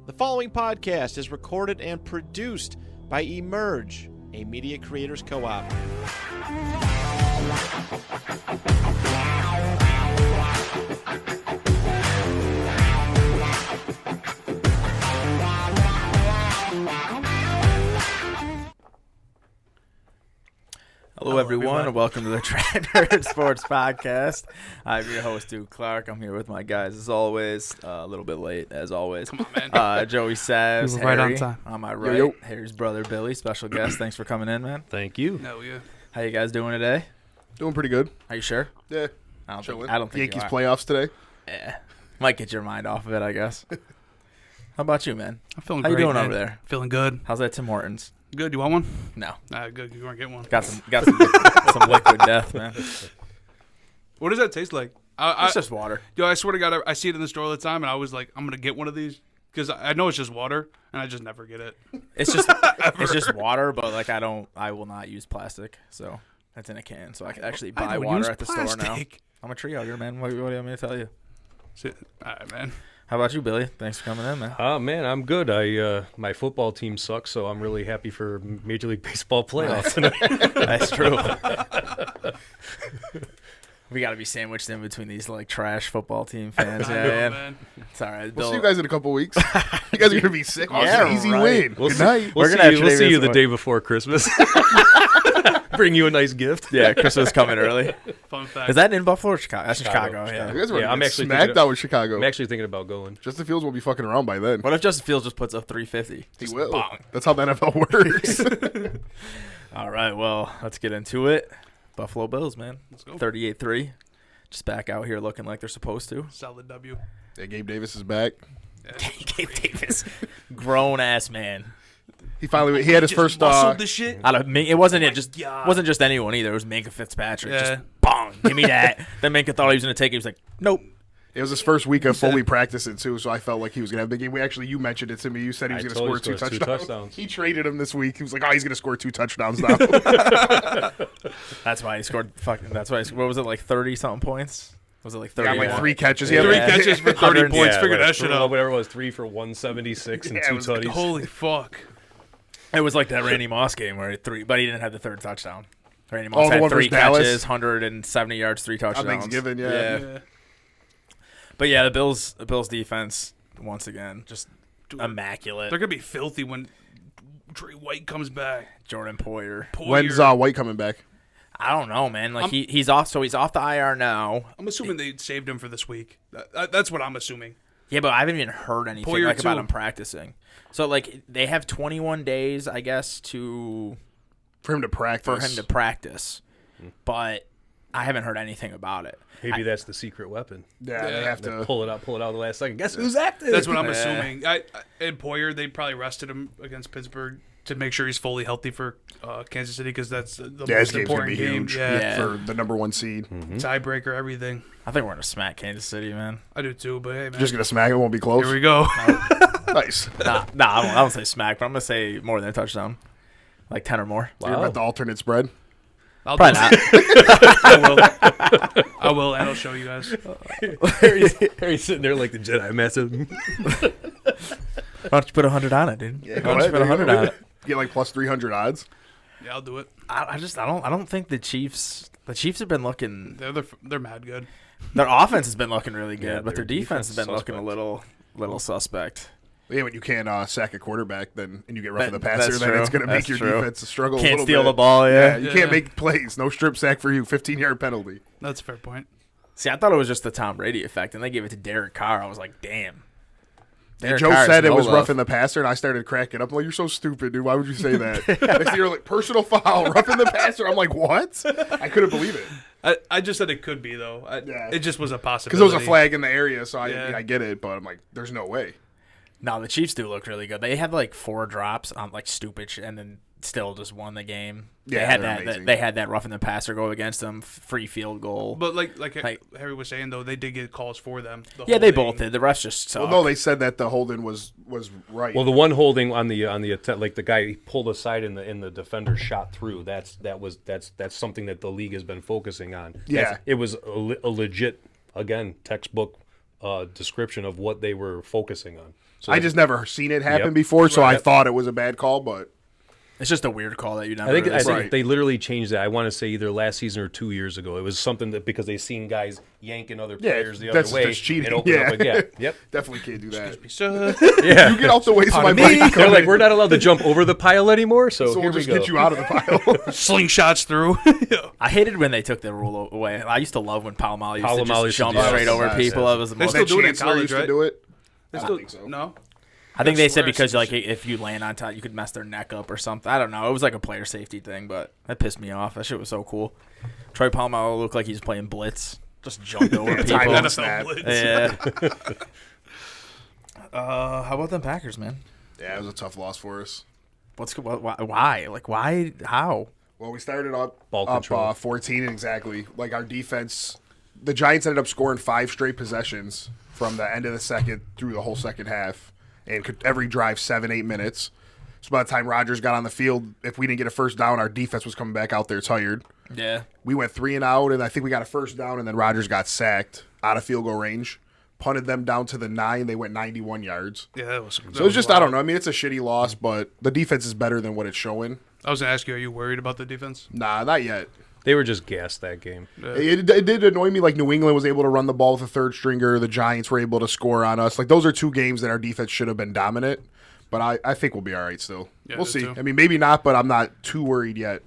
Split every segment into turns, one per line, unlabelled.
The following podcast is recorded and produced by Emerge, a media creators co-op.
Hello, everyone, and welcome to the Tractor Sports Podcast. I'm your host, Duke Clark. I'm here with my guys, as always. A little bit late, as always.
Come on, man.
Joey Savs,
Right
Harry,
on time.
on my right.
Yo.
Harry's brother, Billy, special guest. Thanks for coming in, man.
Thank you.
No, yeah.
How you guys doing today?
Doing pretty good.
Are you sure?
Yeah.
I don't
Chilling.
think
Yankees
you are.
playoffs today.
Yeah. Might get your mind off of it, I guess. How about you, man?
I'm feeling
How
great.
you doing
man.
over there?
Feeling good.
How's that Tim Hortons?
Good. You want one?
No.
Good. You want to get one?
Got some some liquid death, man.
What does that taste like?
It's just water.
Yo, I swear to God, I see it in the store all the time, and I was like, I'm gonna get one of these because I know it's just water, and I just never get it.
It's just water, but like I will not use plastic, so that's in a can, so I can actually buy water at the store now.
plastic.
I'm a tree hugger, man. What do you want me to tell you?
All right, man.
How about you, Billy? Thanks for coming in, man.
Man, I'm good. My football team sucks, so I'm really happy for Major League Baseball playoffs tonight.
That's true. We got to be sandwiched in between these like trash football team fans.
I
Yeah,
know,
man.
man.
It's all right.
We'll
Bill,
see you guys in a couple weeks. You guys are gonna be sick.
Yeah,
Easy
right.
win.
We'll
Good
see,
night.
We'll
We're
see
gonna
you,
actually
we'll see you the
visit-
day before Christmas. Bring you a nice gift.
Yeah, Christmas coming early.
Fun fact.
Is that in Buffalo or Chicago? That's Chicago.
Chicago.
Yeah.
You guys were
Yeah, I'm actually
smacked
thinking
out with Chicago.
I'm actually thinking about going.
Justin Fields won't be fucking around by then.
What if Justin Fields just puts up 350?
He will.
Bong.
That's how the NFL works.
All right, well, let's get into it. Buffalo Bills, man.
Let's go.
38-3. Just back out here looking like they're supposed to.
Solid W.
Yeah, Gabe Davis is back.
Gabe Davis, grown-ass man.
He had his
Just
first.
muscled the shit.
Out of it wasn't it just
God.
wasn't just anyone either. It was Minka Fitzpatrick.
Yeah.
Just bong, give me that. Then Minka thought he was gonna take it. He was like, nope.
It was his first week of fully practicing too, so I felt like he was gonna have a big game. You mentioned it to me. You said he was
I
gonna
told
score
you
two
he scores two
touchdowns.
touchdowns.
He traded him this week. He was like, "Oh, he's gonna score 2 touchdowns now."
That's why he scored. That's why. What was it, like 30-something points? Was it like 30?
Got like 3 catches.
Yeah.
He had
3
like-
catches for 30 points. Figure that shit out.
Whatever it was, 3 for 176 and
Yeah, it
2
was-
tutties.
Holy fuck.
It was like that Randy Moss game where but he didn't have the third touchdown. Randy
Oh,
Moss
the
had
one
3
versus Dallas?
catches, 170 yards, 3 touchdowns.
On Thanksgiving, yeah.
Yeah.
But yeah, the Bills defense once again just
Dude,
immaculate.
They're gonna be filthy when Trey White comes back.
Jordan Poyer.
When's White coming back?
I don't know, man. Like he's off. So he's off the IR now.
I'm assuming they saved him for this week. That's what I'm assuming.
Yeah, but I haven't even heard anything
Poyer
about
too.
him practicing. So like they have 21 days, I guess,
For him to practice.
But I haven't heard anything about it.
Maybe that's the secret weapon.
Yeah, they have
They
to.
pull it out at the last second. Guess who's active?
That's what I'm
Yeah.
assuming. And Poyer, they probably rested him against Pittsburgh to make sure he's fully healthy for Kansas City because that's the
Yeah,
most
his game's gonna
important
be
game.
huge
Yeah.
for the number 1 seed.
Tiebreaker, everything.
I think we're gonna smack Kansas City, man.
I do too, but hey, man.
Just gonna smack it. Won't be close.
Here we go.
Nice.
Nah, I won't say smack, but I'm gonna say more than a touchdown, like 10 or more.
You're about the alternate spread.
I'll
Probably
do it.
not.
I will, and I'll show you guys.
Harry's sitting there like the Jedi Master.
Why don't you put 100 on it, dude?
Yeah,
Why
go
don't you
ahead.
put 100 on it?
Get like plus 300 odds.
Yeah, I'll do it.
I don't think the Chiefs have been looking.
They're mad good.
Their offense has been looking really good,
Yeah,
but their
their
defense has been
defense
looking a little suspect.
Yeah, when you can't sack a quarterback, then and you get roughing the
That's
passer, then
true.
it's going to make
That's
your
true.
defense struggle. a
Can't
little
steal
bit.
the ball, yeah.
You
Yeah.
can't make plays. No strip sack for you. 15-yard penalty.
That's a fair point.
See, I thought it was just the Tom Brady effect, and they gave it to Derek Carr. I was like, damn. Derek
Joe
Carr is
said it
no
was
love.
roughing the passer, and I started cracking up. I'm like, you're so stupid, dude. Why would you say that? Next thing you're like, personal foul, roughing the passer. I'm like, what? I couldn't believe it.
I just said it could be though.
Yeah.
It just was a
Because
possibility.
there was a flag in the area, so
Yeah.
I get it. But I'm like, there's no way.
No, the Chiefs do look really good. They had like 4 drops on like stupid shit, and then still just won the game.
Yeah,
they had
they're
that.
amazing.
They had that roughing the passer go against them, free field goal.
But like
Like-
Harry was saying though, they did get calls for them.
Yeah, they
holding.
both did. The refs just suck.
Well, no, they said that the holding was right.
Well, the one holding on the like the guy he pulled aside in the defender shot through. That's something that the league has been focusing on.
Yeah.
It was a legit, again, textbook description of what they were focusing on. So
I just never seen it happen
Yep.
before, so I thought it was a bad call, but
It's just a weird call that you never.
I think
Right.
they literally changed that. I want to say either last season or 2 years ago. It was something that because they seen guys yanking other players the other way,
that's cheating.
it opened up again. Yep.
Definitely can't do that.
So,
Yeah.
You get out the way so my
Me.
buddy can
They're
come
like,
in.
we're not allowed to jump over the pile anymore, so,
So
here
we'll
we
just
go.
get you out of the pile.
slingshots through.
I hated when they took the rule away. I used to love when Palomalu used to
Palomalu
just
used to
jump
do that.
straight over
Yes,
people.
yes.
That was the
They
most.
still do it in
Chancellor
college,
used
right?
to do it. I
still-
don't think so.
No.
I think they said
That's
because
worse.
like if you land on top, you could mess their neck up or something. I don't know. It was like a player safety thing, but that pissed me off. That shit was so cool. Troy Palomalu looked like he was playing blitz, just jumped over
Yeah,
people.
time out.
NFL
snap.
blitz.
Yeah. How about them Packers, man?
Yeah, it was a tough loss for us.
Why? Like why? How?
Well, we started up
Ball control.
14 exactly. Like our defense, the Giants ended up scoring 5 straight possessions from the end of the second through the whole second half, and every drive 7-8 minutes. So by the time Rodgers got on the field, if we didn't get a first down, our defense was coming back out there tired.
Yeah.
We went 3 and out, and I think we got a first down, and then Rodgers got sacked out of field goal range, punted them down to the 9. They went 91 yards.
Yeah, that was.
So it's just, I don't know. I mean, it's a shitty loss, but the defense is better than what it's showing.
I was gonna ask you, are you worried about the defense?
Nah, not yet.
They were just gassed that game.
It did annoy me. Like New England was able to run the ball with a third stringer. The Giants were able to score on us. Like those are 2 games that our defense should have been dominant. But I think we'll be all right still.
Yeah,
We'll
I do
see.
too.
I mean, maybe not, but I'm not too worried yet.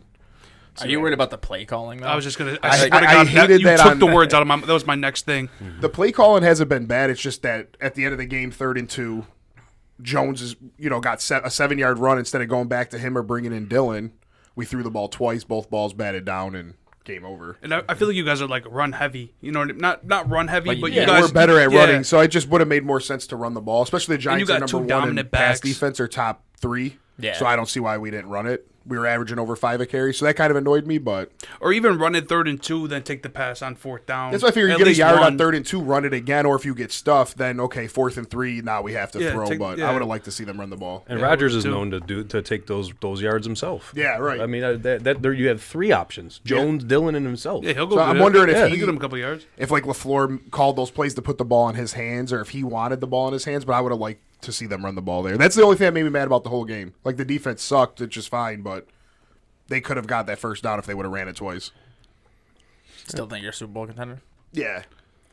Are you worried about the play calling though?
I was just gonna.
I
swear to
I
God,
hated
you
that
took
on-
the words out of my. That was my next thing.
The play calling hasn't been bad. It's just that at the end of the game, 3rd and 2, Jones is got a 7-yard run instead of going back to him or bringing in Dillon. We threw the ball twice. Both balls batted down and game over.
And I feel like you guys are like run heavy. You know, not run heavy, but
yeah,
you guys
we're better at
yeah.
running, so it just would have made more sense to run the ball. Especially the Giants
got
are number
2
1 in
dominant
pass
backs.
defense or top 3.
Yeah.
So I don't see why we didn't run it. We were averaging over 5 a carry, so that kind of annoyed me. But
Or even run it 3rd and 2, then take the pass on 4th down.
that's why I figure you
At
get a
least
yard
one.
on 3rd and 2, run it again. Or if you get stuffed, then okay, 4th and 3, now we have to
Yeah,
throw. But
yeah.
I would have liked to see them run the ball.
And
Yeah,
Rodgers is
too.
known to take those yards himself.
Yeah, right.
I mean, that there you have 3 options: Jones, Dillon, and himself.
Yeah, he'll go.
So
get
I'm
it.
wondering if
Yeah,
he-
he'll get him a couple yards.
If like LaFleur called those plays to put the ball in his hands, or if he wanted the ball in his hands, but I would have liked to see them run the ball there. That's the only thing that made me mad about the whole game. Like the defense sucked, it's just fine, but they could have got that first down if they would have ran it twice.
Still think you're a Super Bowl contender?
Yeah.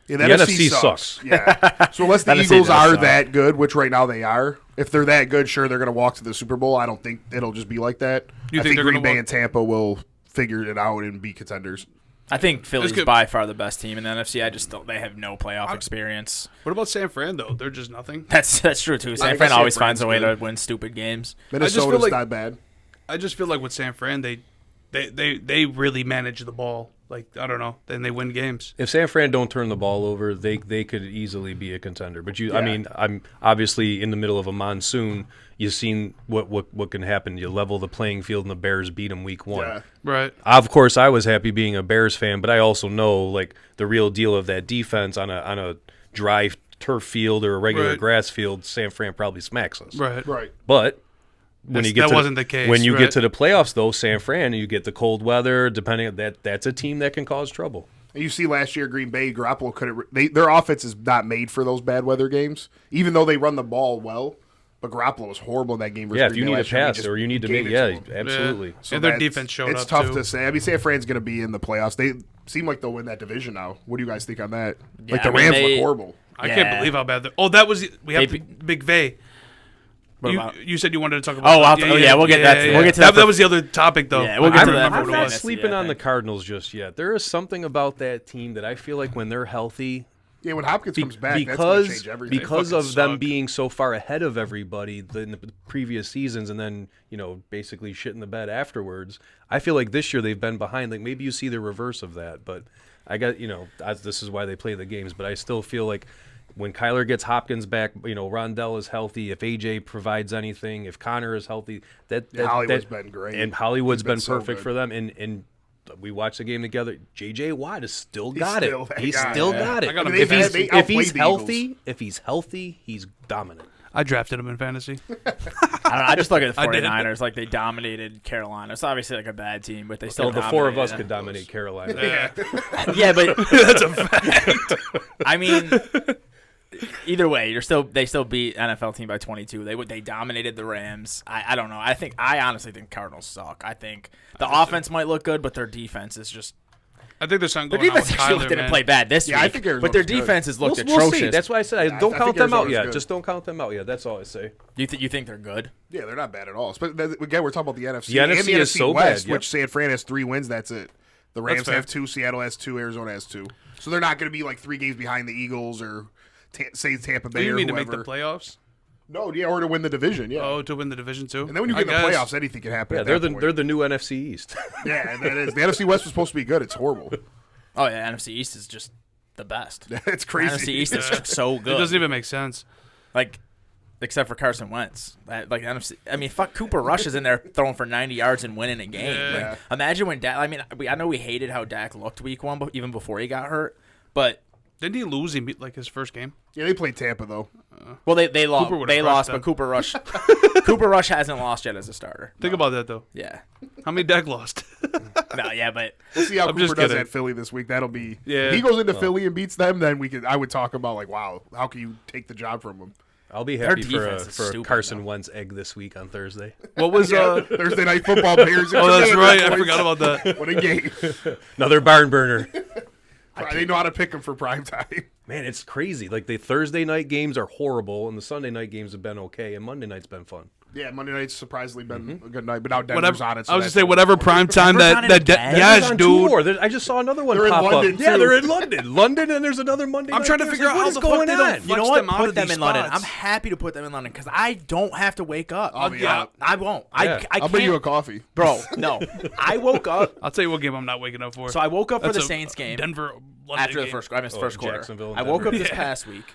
The NFC sucks.
Yeah. So unless the
NFC
Eagles
does
are
suck.
that good, which right now they are, if they're that good, sure they're going to walk to the Super Bowl. I don't think it'll just be like that.
You
I
think
think
they're
Green
gonna
Bay
walk-
and Tampa will figure it out and be contenders.
I think Philly's
good.
by far the best team in the NFC. I just don't. They have no playoff experience.
What about San Fran though? They're just nothing.
That's true too. San
guess
Fran
San
always
Fran's
finds a way to
good.
win stupid games.
Minnesota's
like-
not bad.
I just feel like with San Fran, they really manage the ball. Like I don't know, then they win games.
If San Fran don't turn the ball over, they could easily be a contender. But I mean, I'm obviously in the middle of a monsoon. You've seen what can happen. You level the playing field, and the Bears beat them week 1.
Yeah.
Right.
Of course, I was happy being a Bears fan, but I also know like the real deal of that defense on a dry turf field or a regular
Right.
grass field. San Fran probably smacks us.
Right.
Right.
But when you get
That
to
wasn't the case,
when you
right?
get to the playoffs, though, San Fran, you get the cold weather. Depending on that's a team that can cause trouble.
And you see last year, Green Bay, Garoppolo couldn't. Their offense is not made for those bad weather games, even though they run the ball well. But Garoppolo was horrible in that game. Versus
Yeah, if
Green
you
Bay
need a
last year. He
pass
just
or you need to
gave
make,
it
yeah,
to 'em.
absolutely.
And their
that's-
defense showed
it's
up,
tough
too.
to say. I mean, San Fran's going to be in the playoffs. They seem like they'll win that division now. What do you guys think on that?
Yeah,
Like the
I mean,
Rams
they-
look horrible.
I
Yeah.
can't believe how bad. That was we have
They-
Big Vay.
What about-
You said you wanted to talk about.
Oh, we'll get that. We'll get to
that.
that.
That was the other topic, though.
Yeah, we'll get
I
to
don't
that
remember
for
what
I'm
it
not
was.
sleep.
sleeping
I
on the
think.
Cardinals just yet. There is something about that team that I feel like when they're healthy,
Yeah, when Hopkins comes back, that's going to change everything.
because
They
of
fucking
them
suck.
being so far ahead of everybody in the previous seasons, and then basically shit in the bed afterwards. I feel like this year they've been behind. Like maybe you see the reverse of that, but I got this is why they play the games. But I still feel like when Kyler gets Hopkins back, Rondell is healthy. If AJ provides anything, if Connor is healthy,
Hollywood's been great.
and Hollywood's
He's been
been
so
perfect
good.
for them. And we watched the game together. JJ Watt has still got
still
it.
that
He's
guy,
still
yeah.
got it.
I got him
If
in
he's
fantasy.
if
They
he's
outplayed the
healthy, he's dominant.
I drafted him in fantasy.
I don't know, I just look at the
I did.
49ers like they dominated Carolina. It's obviously like a bad team, but they still
So the four of
dominated
us
them.
could dominate Carolina.
Yeah.
Yeah, but
That's a fact.
I mean, either way, they still beat NFL team by 22. They dominated the Rams. I don't know. I honestly think Cardinals suck. I think the offense might look good, but their defense is just.
I think there's something
Their
going on
defense
with
actually
Kyler,
didn't
man.
play bad this week.
I think Arizona's
but their
good.
defenses looked
We'll
atrocious.
see. That's why I said
I
don't
think
count them out
Arizona's
yet.
good.
Just don't count them out yet. That's all I say.
You think they're good?
Yeah, they're not bad at all. But again, we're talking about the NFC.
The
and
NFC
the
is
NFC
so
West,
bad, yep.
which San Fran has 3 wins. That's it. The Rams
fair.
have 2, Seattle has 2, Arizona has 2. So they're not going to be like 3 games behind the Eagles or say Tampa
Do
Bay
you
or
mean to
whoever.
make the playoffs?
No, yeah, or to win the division. Yeah.
Oh, to win the division too.
And then when you
I
get in the
guess.
playoffs, anything can happen.
Yeah,
at
they're
that
the
point.
they're the new NFC East.
Yeah, that is. The NFC West was supposed to be good. It's horrible.
Oh yeah, NFC East is just the best.
It's crazy.
NFC East is
Yeah.
so
It
good.
doesn't even make sense.
Like, except for Carson Wentz. Like NFC. I mean, fuck, Cooper Rush is in there throwing for 90 yards and winning a game.
Yeah.
Like, imagine when Dak. I mean, I know we hated how Dak looked week 1, but even before he got hurt. But
Didn't he lose his first game?
Yeah, they played Tampa though.
well, they lost.
Cooper would've
They
crushed
lost,
them.
but Cooper Rush hasn't lost yet as a starter.
Think about that though.
Yeah.
How many Dak lost?
No, yeah, but
We'll see how
I'm just
Cooper does
kidding.
at Philly this week. That'll be.
Yeah.
If he goes into Philly and beats them, then I would talk about like, wow, how can you take the job from him?
I'll be happy for
defense is
a
stupid,
Carson
though.
Wentz egg this week on Thursday.
What was
Thursday night football Bears.
Oh, that's right. I forgot about that.
What a game!
Another barn burner.
They know how to pick him for prime time.
Man, it's crazy. Like the Thursday night games are horrible, and the Sunday night games have been okay, and Monday night's been fun.
Yeah, Monday night's surprisingly been a good night, but now Denver's
Whatever.
on it. So
I was
that's
just say whatever prime time
Denver's
that
on it
that
again?
yes,
There's on
dude.
2 more. I just saw another one
They're in
pop
London,
up. Yeah,
too.
they're in London. London, and there's another Monday.
I'm
night
trying to
game.
figure out
What
how
is
the fuck
going
they don't
on?
flex
you know what?
them out
Put
of
them
these
in London.
spots.
I'm happy to put them in London because I don't have to wake up.
I'll be
Yeah.
out.
I won't.
Yeah.
I
I'll bring you a
can't,
coffee.
bro. No, I woke up.
I'll tell you what game I'm not waking up for.
So I woke up for
That's
the
a
Saints game
Denver London
after the
game.
first. I missed first quarter.
Jacksonville and
I woke up
Denver.
this
Yeah.
past week.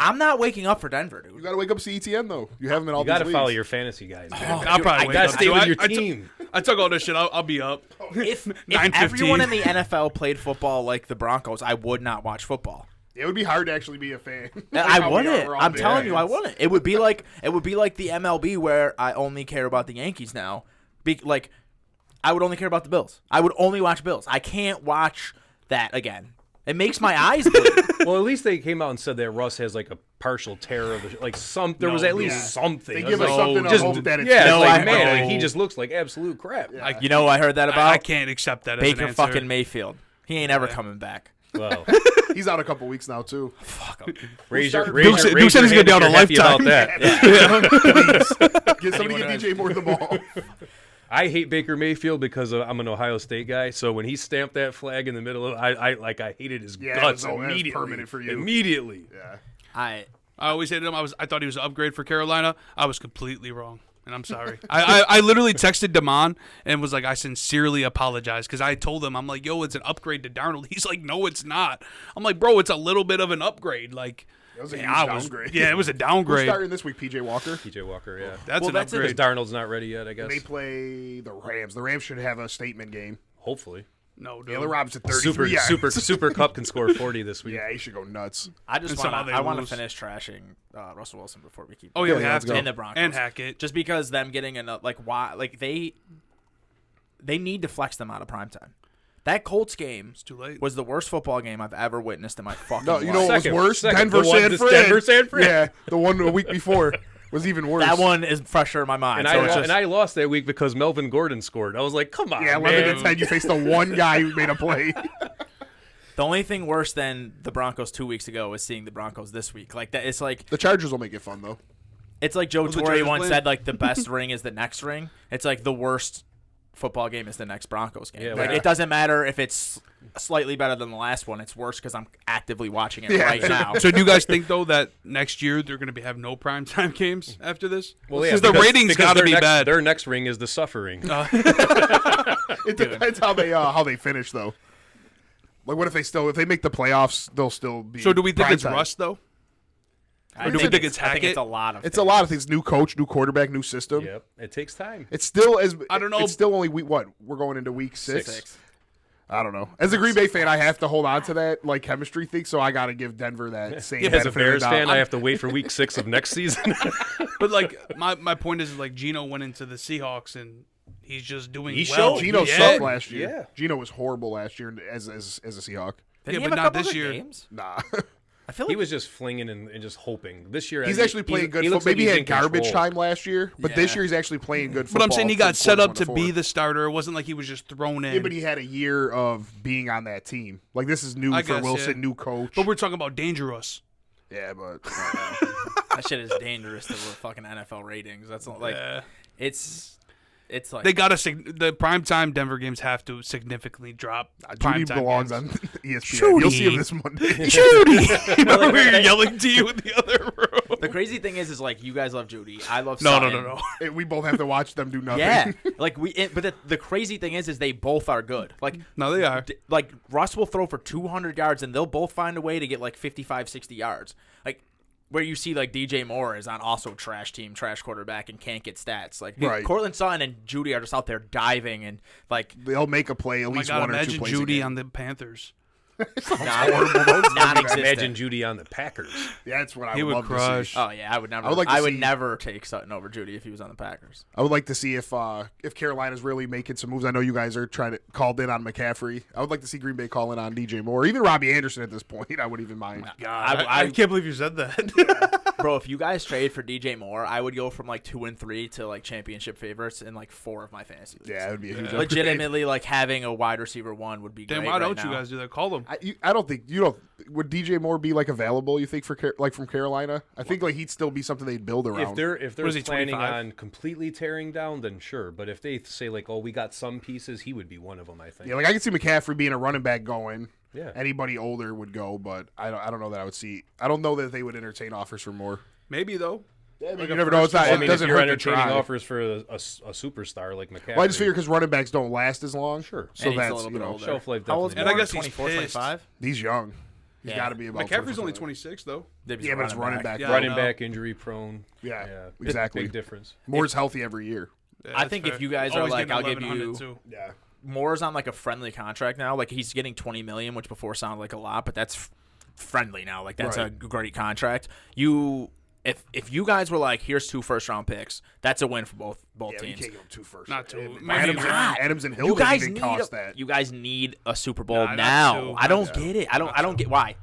I'm not waking up for Denver,
You
dude.
got to wake up CETN though. You have him in all
You got to
these
follow
leagues.
your fantasy guys. Man.
Oh,
I'll
dude,
probably
I
wake
gotta
up
stay
too.
with your
I took-
team.
I took all this shit. I'll be up.
If
9:15.
everyone in the NFL played football like the Broncos, I would not watch football.
It would be hard to actually be a fan.
I
How we
wouldn't.
are all
I'm
day.
telling you, I wouldn't. It would be like the MLB where I only care about the Yankees now. I would only care about the Bills. I would only watch Bills. I can't watch that again. It makes my eyes bleed.
Well, at least they came out and said that Russ has like a partial tear of the There was at least
yeah.
something.
They
I
give
was
us
like,
something to
just-
hope that it's
yeah,
No,
it's like
I-
man,
no.
like, he just looks like absolute crap.
You know what I heard that about?
I can't accept that as
Baker
an answer.
fucking Mayfield. He ain't ever coming back.
Well,
He's out a couple weeks now too.
Fuck him.
raise your
Duke said he's gonna be out a lifetime.
about that.
Get somebody get DJ Moore the ball.
I hate Baker Mayfield because I'm an Ohio State guy. So when he stamped that flag in the middle of, I hated his
Yeah,
guts
it was
immediately.
permanent for you.
Immediately.
Yeah.
I
always hated him. I thought he was an upgrade for Carolina. I was completely wrong, and I'm sorry. I literally texted Damon and was like, I sincerely apologize because I told him, I'm like, yo, it's an upgrade to Darnold. He's like, no, it's not. I'm like, bro, it's a little bit of an upgrade. Like,
It was a huge
I
downgrade.
Yeah, it was a
Who's
downgrade.
starting this week? PJ Walker.
PJ Walker, yeah.
That's
Well,
an
that's it.
Because
upgrade.
Darnold's not ready yet, I guess.
They play the Rams. The Rams should have a statement game.
Hopefully.
No, dude.
Taylor Robinson, 33
Super Cup can score 40 this week.
Yeah, he should go nuts.
just
And somehow
want
they
I want to
lose.
finish trashing Russell Wilson before we keep.
Oh yeah, we
Yeah,
have
let's
to.
go.
And the Broncos
And Hackett.
just because them getting enough why they need to flex them out of primetime. That Colts game
It's too late.
was the worst football game I've ever witnessed in my fucking
No,
life.
you know what was
Second-
worse?
second.
Denver
The one
San
that's
Fran.
Denver San Fran.
Yeah, the one a week before was even worse.
That one is fresher in my mind.
And,
so it's just,
I lost that week because Melvin Gordon scored. I was like, come on,
Yeah, 11
man.
to 10. You faced the one guy who made a play.
the only thing worse than the Broncos 2 weeks ago is seeing the Broncos this week. Like that, it's like
The Chargers will make it fun though.
Joe
the
Torre
Chargers
once
playing?
said. Like the best ring is the next ring. It's like the worst football game is the next Broncos game.
Yeah,
like
yeah.
it doesn't matter if it's slightly better than the last one. It's worse because I'm actively watching it
Yeah.
right now.
So do you guys think though that next year they're going to have no primetime games after this?
Well, yeah,
because the ratings got to
their
be
next,
bad.
Their next ring is the suffering.
It depends how they finish though. Like, what if they make the playoffs? They'll still be.
So do we think it's
primetime.
Russ though?
I
do we think it's
I think
Hackett?
it's a lot of.
It's a lot of things. New coach, new quarterback, new system.
Yep, it takes time.
It's still as
I don't know.
It's still only week what? We're going into week six.
Six.
I don't know. As a Green Bay fan, I have to hold on to that chemistry thing. So I got to give Denver that same.
As a
benefit of the
Bears
doubt.
fan, I have to wait for week 6 of next season.
But my point is Gino went into the Seahawks and he's just doing
He
well.
showed.
Gino
Yeah.
sucked last year.
Yeah.
Gino was horrible last year as a Seahawk.
Did
Yeah,
he have
but
a
not
couple
this
good
year.
games?
Nah.
I feel
he
like
was just flinging and just hoping. This year,
He's actually playing good
he
football.
looks like
Maybe he
he's
had
in
garbage
control.
time last year, but this
Yeah.
year he's actually playing good
But
football.
I'm saying he
from
got set
quarters
up
1
to
4.
be the starter. It wasn't like he was just thrown in.
Yeah, but he had a year of being on that team. Like, this is new
I
for
guess,
Wilson,
yeah.
new coach.
But we're talking about dangerous.
Yeah, but
that shit is dangerous to fucking NFL ratings. That's not like
Yeah.
it's like
They got to the primetime Denver games have to significantly drop.
Judy
primetime
belongs
games.
on ESPN. You'll see him
Judy.
this Monday.
Judy, remember we were yelling to you in the other room.
the crazy thing is like you guys love Judy. I love
No,
Sutton.
no.
We both have to watch them do nothing.
Yeah, like but the crazy thing is they both are good. Like
No, they are.
like Russ will throw for 200 yards and they'll both find a way to get like 55, 60 yards. Like where you see like DJ Moore is on also trash quarterback and can't get stats. Like
Right.
Cortland Sutton and Judy are just out there diving and like
They'll make a play at
Oh my
least
God,
one or two
imagine
plays.
Judy
a game.
on the Panthers.
non-existent.
Imagine Judy on the Packers.
Yeah, that's what I
He
would
would
love
crush.
to see.
Oh yeah, I would never.
I would like to see-
never take Sutton over Judy if he was on the Packers.
I would like to see if Carolina's really making some moves. I know you guys are trying to called in on McCaffrey. I would like to see Green Bay call in on DJ Moore, even Robbie Anderson at this point. I wouldn't even mind.
God, I can't believe you said that.
Bro, if you guys trade for DJ Moore, I would go from like 2 and 3 to like championship favorites in like 4 of my fantasy leagues.
Yeah, it would be a huge upgrade.
Legitimately, like having a wide receiver 1 would be
Damn,
great.
why
right
don't you
now.
guys do that? Call them.
I don't think you don't. Would DJ Moore be like available? You think for like from Carolina? I think like he'd still be something they'd build around.
If they're
Was he,
planning
25?
on completely tearing down, then sure. But if they say like, oh, we got some pieces, he would be one of them. I think.
Yeah, like I could see McCaffrey being a running back going.
Yeah.
Anybody older would go, but I don't know that I would see. I don't know that they would entertain offers for more.
Maybe though.
Yeah,
Like
you
a
never know. It's not.
first-
It
I mean, if
doesn't
you're
hurt to
entertaining
try.
offers for a superstar like McCaffrey,
Well, I just figure because running backs don't last as long.
Sure.
So
And he's a
that's
little
you
bit
know
older.
shelf life
How old's
definitely
And I guess he's
24,
pissed.
25?
he's young. He's
Yeah.
got to be about.
McCaffrey's only
24.
26 though.
Yeah, but it's running back.
Yeah,
running
no.
back, injury prone.
Yeah,
Yeah,
exactly.
Big difference.
Moore's healthy every year.
Yeah,
I
that's
think
fair.
if you guys are
Always
like,
getting
I'll give
1100
you
too.
Yeah.
Moore's on like a friendly contract now. Like he's getting $20 million, which before sounded like a lot, but that's friendly now. Like that's a
Right.
great contract. If you guys were like, here's 2 first-round picks, that's a win for both
Yeah, you
teams.
can't give him 2 first.
Not 2.
Adams,
Maybe
and,
one.
Adams and Hill
You
didn't
guys
even
need
cost that.
you guys need a Super Bowl
Nah, not
now.
2.
I don't
Not
get it. I don't get why.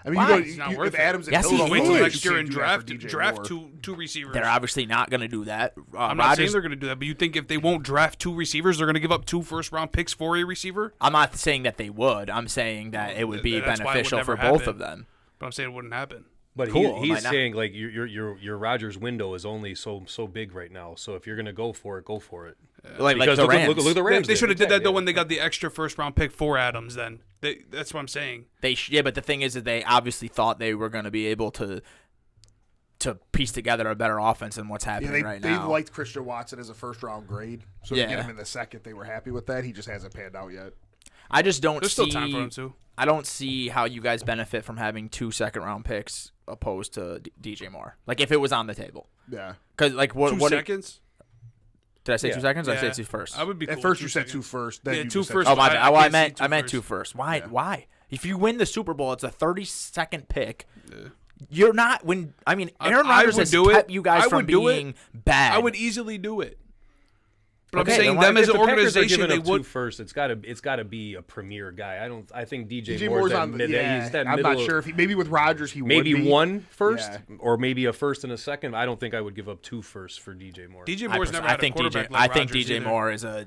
I mean,
Why?
you
It's not
go,
worth
if
it.
Adams and
Yes,
Hill
he
don't
Wait
is.
till
do it,
next
you
year
can't
and
do that for
draft
DJ Moore.
two receivers.
They're obviously not going to do that.
I'm not saying they're going to do that, but you think if they won't draft 2 receivers, they're going to give up 2 first-round picks for a receiver?
I'm not saying that they would. I'm saying that it would be
That's why it would
beneficial
never
for both
happen.
of them.
But I'm saying it wouldn't happen.
But
Cool,
he's
might not.
saying like your Rodgers window is only so big right now. So if you're gonna go for it, go for it.
Like
Because
the
look,
Rams.
look at the Rams.
They should have did that
Exactly.
though when they got the extra first-round pick for Adams. Then that's what I'm saying.
Yeah, but the thing is that they obviously thought they were going to be able to piece together a better offense than what's
Yeah,
happening
they
now.
liked Christian Watson as a first-round grade, so to
Yeah.
get him in the second, they were happy with that. He just hasn't panned out yet.
I just don't
There's
see.
still time for him too.
I don't see how you guys benefit from having 2 second-round picks opposed to DJ Moore. Like if it was on the table,
Yeah.
because like what?
2
what
seconds?
did I say?
Yeah.
2 seconds? Or did I
Yeah.
say 2 first?
I would be.
At
cool
first,
with
you
2
said
seconds.
2 first. Then
Yeah,
you
2
just said
first.
Oh my
I-
bad.
I
Oh, I
can't see
meant
2
I meant
first.
2 first. Why?
Yeah.
Why? If you win the Super Bowl, it's a 30-second pick. You're not when. I mean, Aaron
I
Rodgers
would
has
do it.
kept you guys
I
from
would do it.
being bad.
I would easily do it. But
Okay,
I'm saying
then why-
them as
If
an
the Packers are
organization,
giving
they
up 2
would.
first. It's gotta be a premier guy. I think DJ
DJ
Moore's
Moore's
that
on the
mid.
yeah.
He's that
I'm
middle.
not sure if he maybe with Rodgers he
Maybe
would be.
1 first,
Yeah.
or maybe a first and a second. I don't think I would give up 2 firsts for DJ Moore.
DJ Moore's never had a quarterback
I
like
think
Rodgers
DJ
either.
Moore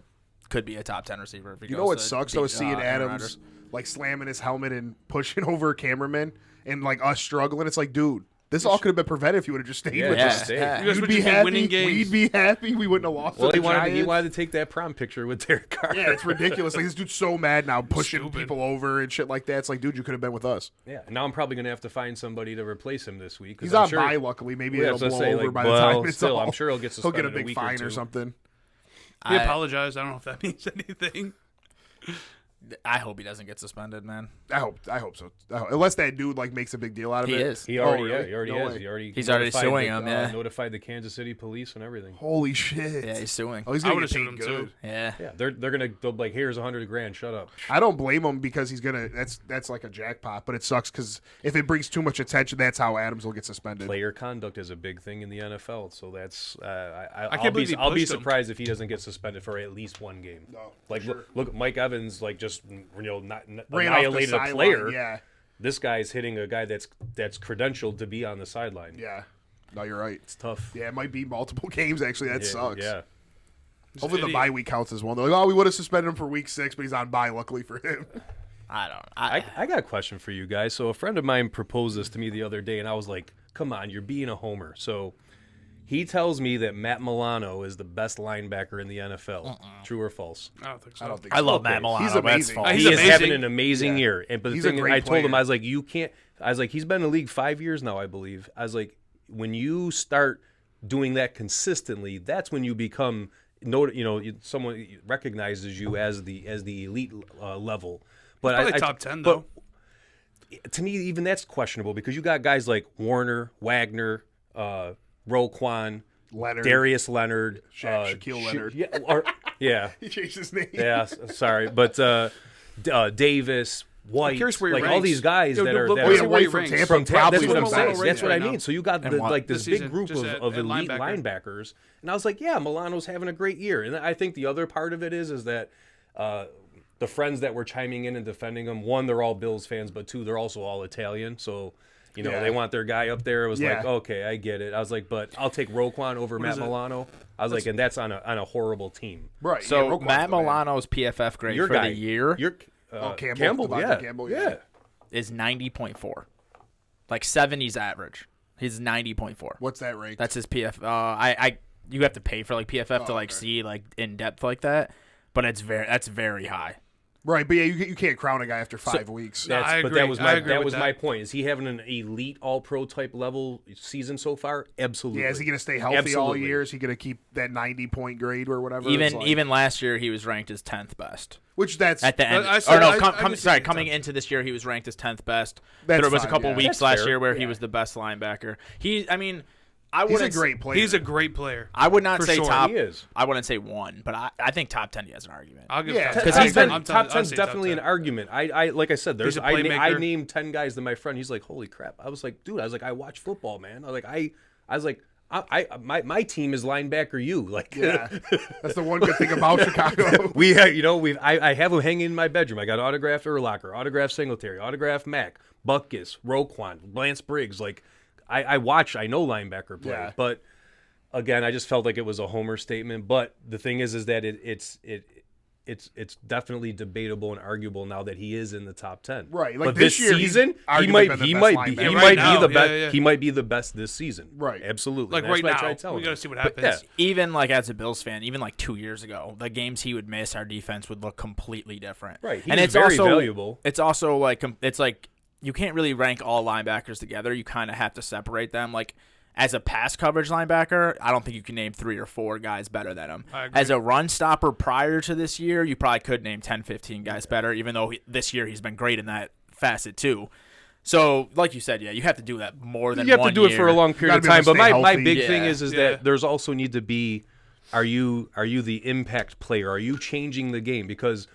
could be a top 10 receiver. If he
You
goes
know what
to
sucks though is seeing
Aaron
Adams
Rodgers.
like slamming his helmet and pushing over a cameraman and like us struggling. It's like, dude, this all could have been prevented if you would have just stayed
Yeah,
with
yeah.
us.
stay.
You guys
You'd
would
be
just be
happy.
winning games.
We'd be happy. We wouldn't have lost.
Well,
to
he
the
wanted
Giants.
to take that prom picture with Derek Carr.
Yeah, it's ridiculous. Like this dude's so mad now, pushing
Stupid.
people over and shit like that. It's like, dude, you could have been with us.
Yeah. Now I'm probably gonna have to find somebody to replace him this week. 'cause
He's
I'm
on
sure,
bye, luckily. Maybe
Yeah,
it'll
that's
blow
what I say,
over
like,
by the
well,
time it's
still,
all.
I'm sure he'll get
He'll get a
suspended a
big
week or
fine
2.
or something.
He
I-
apologized. I don't know if that means anything.
I hope he doesn't get suspended, man.
I hope so. Unless that dude like makes a big deal out of
He
it.
is.
He already,
Oh, really?
yeah, he already
No
has.
way.
He's already
notified
suing
the,
him, yeah.
Notified the Kansas City police and everything.
Holy shit.
Yeah, he's suing.
Oh, he's
I
gonna
would
get
have
paid
sued him
good.
too.
Yeah.
Yeah, they'll like, here's $100,000. Shut up.
I don't blame him because he's gonna. That's like a jackpot, but it sucks because if it brings too much attention, that's how Adams will get suspended.
Player conduct is a big thing in the NFL, so that's
I can't believe he
I'll be
pushed him.
surprised if he doesn't get suspended for at least 1 game.
No,
Like
for sure.
look, Mike Evans like just
Ran off the
annihilated a
sideline,
player.
Yeah,
this guy's hitting a guy that's credentialed to be on the sideline.
Yeah. No, you're right.
It's tough.
Yeah, it might be multiple games, actually. That sucks.
Yeah.
Hopefully the bye week counts as one. They're like, oh, we would have suspended him for week 6, but he's on bye, luckily for him.
I got a question for you guys. So a friend of mine proposed this to me the other day, and I was like, come on, you're being a homer. So he tells me that Matt Milano is the best linebacker in the NFL. True or false?
I don't think so.
I don't think
I
so.
love Matt Milano.
He's
That's
amazing.
false.
He's
He is
amazing.
having an amazing year. And but the
He's a
thing,
great
I told him,
player.
I was like, you can't. I was like, he's been in the league 5 years now, I believe. I was like, when you start doing that consistently, that's when you become, someone recognizes you as the elite level. But
Probably top 10 though.
But to me, even that's questionable because you got guys like Warner, Wagner, Roquan,
Leonard.
Darius Leonard,
Shaquille Leonard.
Yeah.
He changed his name.
Yeah, sorry, but Davis, White,
curious where he
like all
ranks.
these guys that are
look-
that
Oh,
look-
are
yeah,
where he
White from
ranks.
Tampa.
from
probably
that's what I'm
the
saying.
best.
That's what
right
I
now.
mean. So you got
And what?
like this
This
big
season,
group
just
of
at
elite
linebacker.
linebackers, and I was like, yeah, Milano's having a great year, and I think the other part of it is that. The friends that were chiming in and defending him, one, they're all Bills fans, but two, they're also all Italian. So,
Yeah.
they want their guy up there. It was
Yeah.
like, okay, I get it. I was like, but I'll take Roquan over Matt
is it?
Milano. I was like, and that's on a horrible team.
Right.
So
yeah, Roquan's
Matt
the man.
Milano's PFF grade
Your
for
guy,
the year
Campbell, Devontae
yeah,
Campbell,
yeah.
is 90.4. Like 70's average. He's 90.4.
What's that rank?
That's his PF. You have to pay for like PFF to like
okay.
see like in depth like that, but that's very high.
Right, but yeah, you can't crown a guy after 5 weeks.
No, I
But
agree.
that was
I
my
agree with
my
that.
point. Is he having an elite All Pro type level season so far? Absolutely.
Yeah, is he going to stay healthy all
Absolutely.
year? Is he going to keep that 90-point grade or whatever? It's like-
Even last year he was ranked as 10th best.
which that's
At the end,
I said- I can see
sorry,
the
coming
10th.
into this year he was ranked as 10th best.
That's
there was a
fine,
couple
yeah.
weeks
That's
last
fair.
year where he was the best linebacker. I
he's
wouldn't
a great player.
He's a great player.
I would not
For
say
sure.
top.
He is.
I wouldn't say 1, but I think top 10 he has an argument.
I'll give
Yeah,
top 10.
because he's been-
I'm
top
telling-
10's
I'll say top
definitely
10.
an argument. I like I said, there's
He's a
I
playmaker.
named 10 guys to my friend. He's like, holy crap. I was like, dude, I watch football, man. I was like, my team is linebacker you. Like
Yeah, that's the one good thing about Chicago.
I have him hanging in my bedroom. I got autographed Urlacher, autographed Singletary, autographed Mack, Butkus, Roquan, Lance Briggs. Like I know linebacker play,
Yeah.
but again, I just felt like it was a homer statement. But the thing is that it's definitely debatable and arguable now that he is in the top 10.
Right, like
but
this
this
year, he's
season, he
arguably
might
been the
he
best
might
linebacker.
be
Yeah,
he
right
might
now,
be the best.
yeah.
He might be the best this season.
Right.
Absolutely.
Like
And that's
right
what I
now,
try to tell
we
him.
got to see what
But,
happens.
yeah.
Even like as a Bills fan, even like 2 years ago, the games he would miss, our defense would look completely different.
Right, he
and
was
it's
very
also
valuable.
It's also like you can't really rank all linebackers together. You kind of have to separate them. Like as a pass coverage linebacker, I don't think you can name 3 or 4 guys better than him.
I agree.
As a run stopper prior to this year, you probably could name 10, 15 guys better, even though this year he's been great in that facet too. So, like you said, yeah, you have to do that more than
You have
one
to do it
year.
for a long period of
gotta be able
time. But
to stay
my
healthy.
big thing
Yeah.
is
Yeah.
that there's also need to be, are you the impact player? Are you changing the game? Because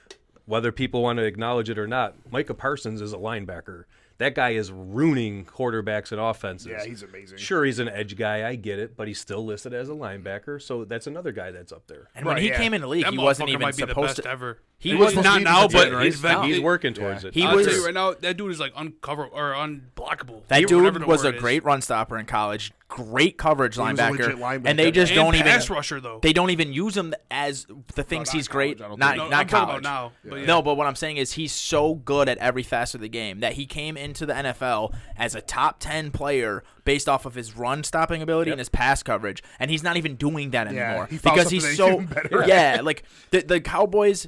whether people want to acknowledge it or not, Micah Parsons is a linebacker. That guy is ruining quarterbacks and offenses.
Yeah, he's amazing.
Sure, he's an edge guy. I get it, but he's still listed as a linebacker. So that's another guy that's up there.
And when
Right,
he
yeah.
came in the league,
That
he wasn't
motherfucker
even
might be the
supposed
best
to.
ever.
He
He's
was
not now, but
right?
He's working towards it.
He
I'll
was-
tell you right now, that dude is like unblockable.
That
Whatever
dude
the
was a
word is.
great run stopper in college, great coverage
was a legit
linebacker,
linebacker.
and they just
And
don't even
pass rusher though.
they don't even use him as the things
not
he's great.
college, I don't
Not
think.
No,
not
I'm talking
college.
about now. But yeah.
No, but what I'm saying is he's so good at every facet of the game that he came into the NFL as a top 10 player based off of his run stopping ability and his pass coverage, and he's not even doing that
Yeah,
anymore
he found
because
something
he's
that he's
so
even better at.
yeah. Like the Cowboys.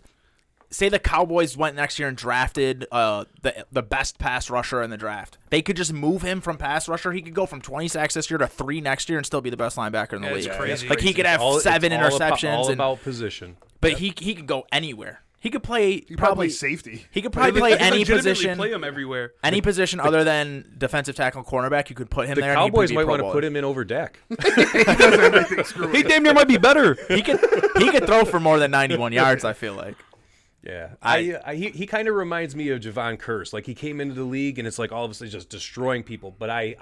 Say the Cowboys went next year and drafted the best pass rusher in the draft. They could just move him from pass rusher. He could go from 20 sacks this year to 3 next year and still be the best linebacker in the
Yeah,
league.
it's crazy.
Like he could have
It's
7
all
interceptions,
all
and,
about position.
but he could go anywhere. He could play
He
probably
safety.
he could probably play any
Legitimately
position.
Play him everywhere.
Any position other than defensive tackle, cornerback, you could put him
The
there.
Cowboys
and
might
he'd
want to
to
put him in over Dak.
He damn near might be better.
He could throw for more than 91 yards. I feel like.
Yeah, he kind of reminds me of Javon Curse. Like he came into the league and it's like all of a sudden just destroying people. But I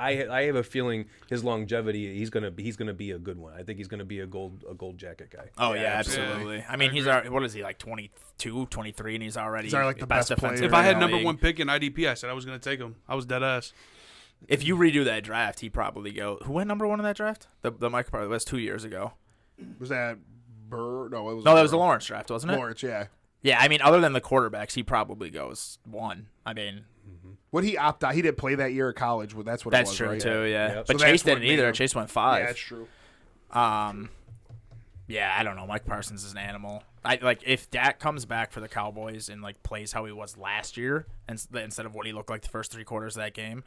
have a feeling his longevity, he's gonna be a good one. I think he's gonna be a gold jacket guy.
Oh yeah, absolutely.
Yeah.
I mean, he's already, what is he, like 22, 23, and he's already
like the best player.
defensive.
If I had
in the
number
league.
one pick in IDP, I said I was going to take him. I was dead ass.
If you redo that draft, he probably go. Who went number 1 in that draft? The Mike probably was 2 years ago.
Was that Burr? No, it was.
No, that was the Lawrence draft, wasn't it?
Lawrence, yeah.
Yeah, I mean, other than the quarterbacks, he probably goes 1. I mean,
Would he opt out? He didn't play that year of college. Well, that's what
that's
it was,
true
right?
too. Yeah,
Yep.
but
So
Chase
that's what
didn't
made
either.
him-
Chase went 5.
Yeah, that's true.
Yeah, I don't know. Mike Parsons is an animal. If Dak comes back for the Cowboys and like plays how he was last year, instead of what he looked like the first 3 quarters of that game,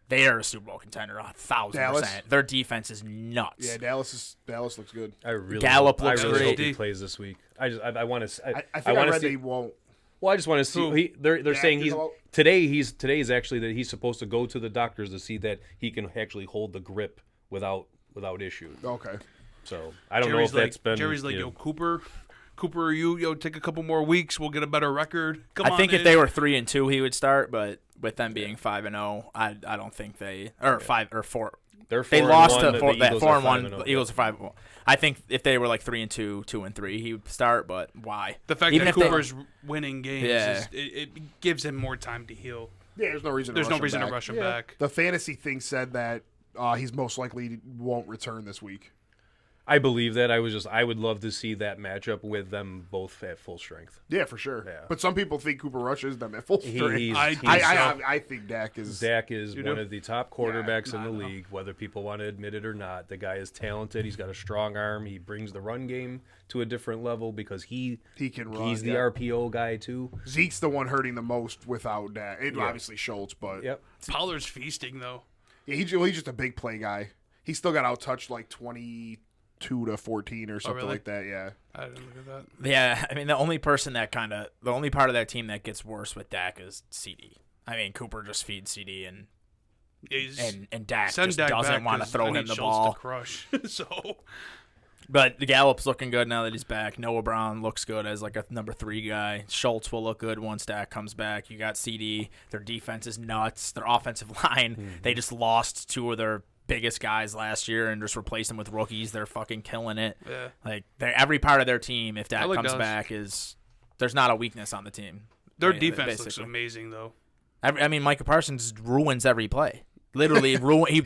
they are a Super Bowl contender, 1,000%.
Dallas?
Their defense is nuts.
Yeah, Dallas looks good.
I really
Gallup
hope,
looks
I really hope
great.
he plays this week. I want to.
I think I
want to
read
see.
they won't.
Well, I just want to see. They're
Dak
saying
is
he's
out?
today. Today's actually that he's supposed to go to the doctors to see that he can actually hold the grip without issue.
Okay.
So I don't know if that's been.
Jerry's like,
you
yo,
know,
Cooper, you take a couple more weeks, we'll get a better record. Come on,
I think if
in.
they were 3-2, he would start. But with them being 5-0, I don't think they 5 or 4.
they're
They
4-1,
lost to
but
4
the
that
Eagles
4
are
and 1.
5-0.
The Eagles are 5. I think if they were like 3-2, 2-3, he would start. But why?
the fact
Even
that
if they-
Cooper's winning games,
Yeah.
it gives him more time to heal.
Yeah, there's no reason.
There's
to
no
rush
reason
him
to
back.
rush him back.
The fantasy thing said that he's most likely won't return this week.
I believe that. I would love to see that matchup with them both at full strength.
Yeah, for sure.
Yeah.
But some people think Cooper rushes them at full strength. I think Dak is.
Dak is
You
one
do?
of the top quarterbacks in the
no.
league, whether people want to admit it or not. The guy is talented. He's got a strong arm. He brings the run game to a different level because he
can run.
He's the
yeah.
RPO guy too.
Zeke's the one hurting the most without Dak. Obviously Schultz, but
Yep.
Pollard's feasting though.
yeah, he's just a big play guy. He still got out touched like 22-14 or something
really?
like that. Yeah.
I didn't look at that.
Yeah, I mean the only part of that team that gets worse with Dak is CD. I mean Cooper just feeds CD and Dak
Send
just
Dak
doesn't
back
want to
'cause
throw
I
him
need
the
Schultz
ball.
to crush. So
But the Gallup's looking good now that he's back. Noah Brown looks good as like a number 3 guy. Schultz will look good once Dak comes back. You got CD. Their defense is nuts. Their offensive line, they just lost 2 of their biggest guys last year and just replaced them with rookies. They're fucking killing it.
yeah.
Like every part of their team, if Dak
like
comes
Dallas.
back, there's not a weakness on the team.
Their
Right,
defense looks
basically.
amazing though.
I mean, Micah Parsons ruins every play. Literally, he
really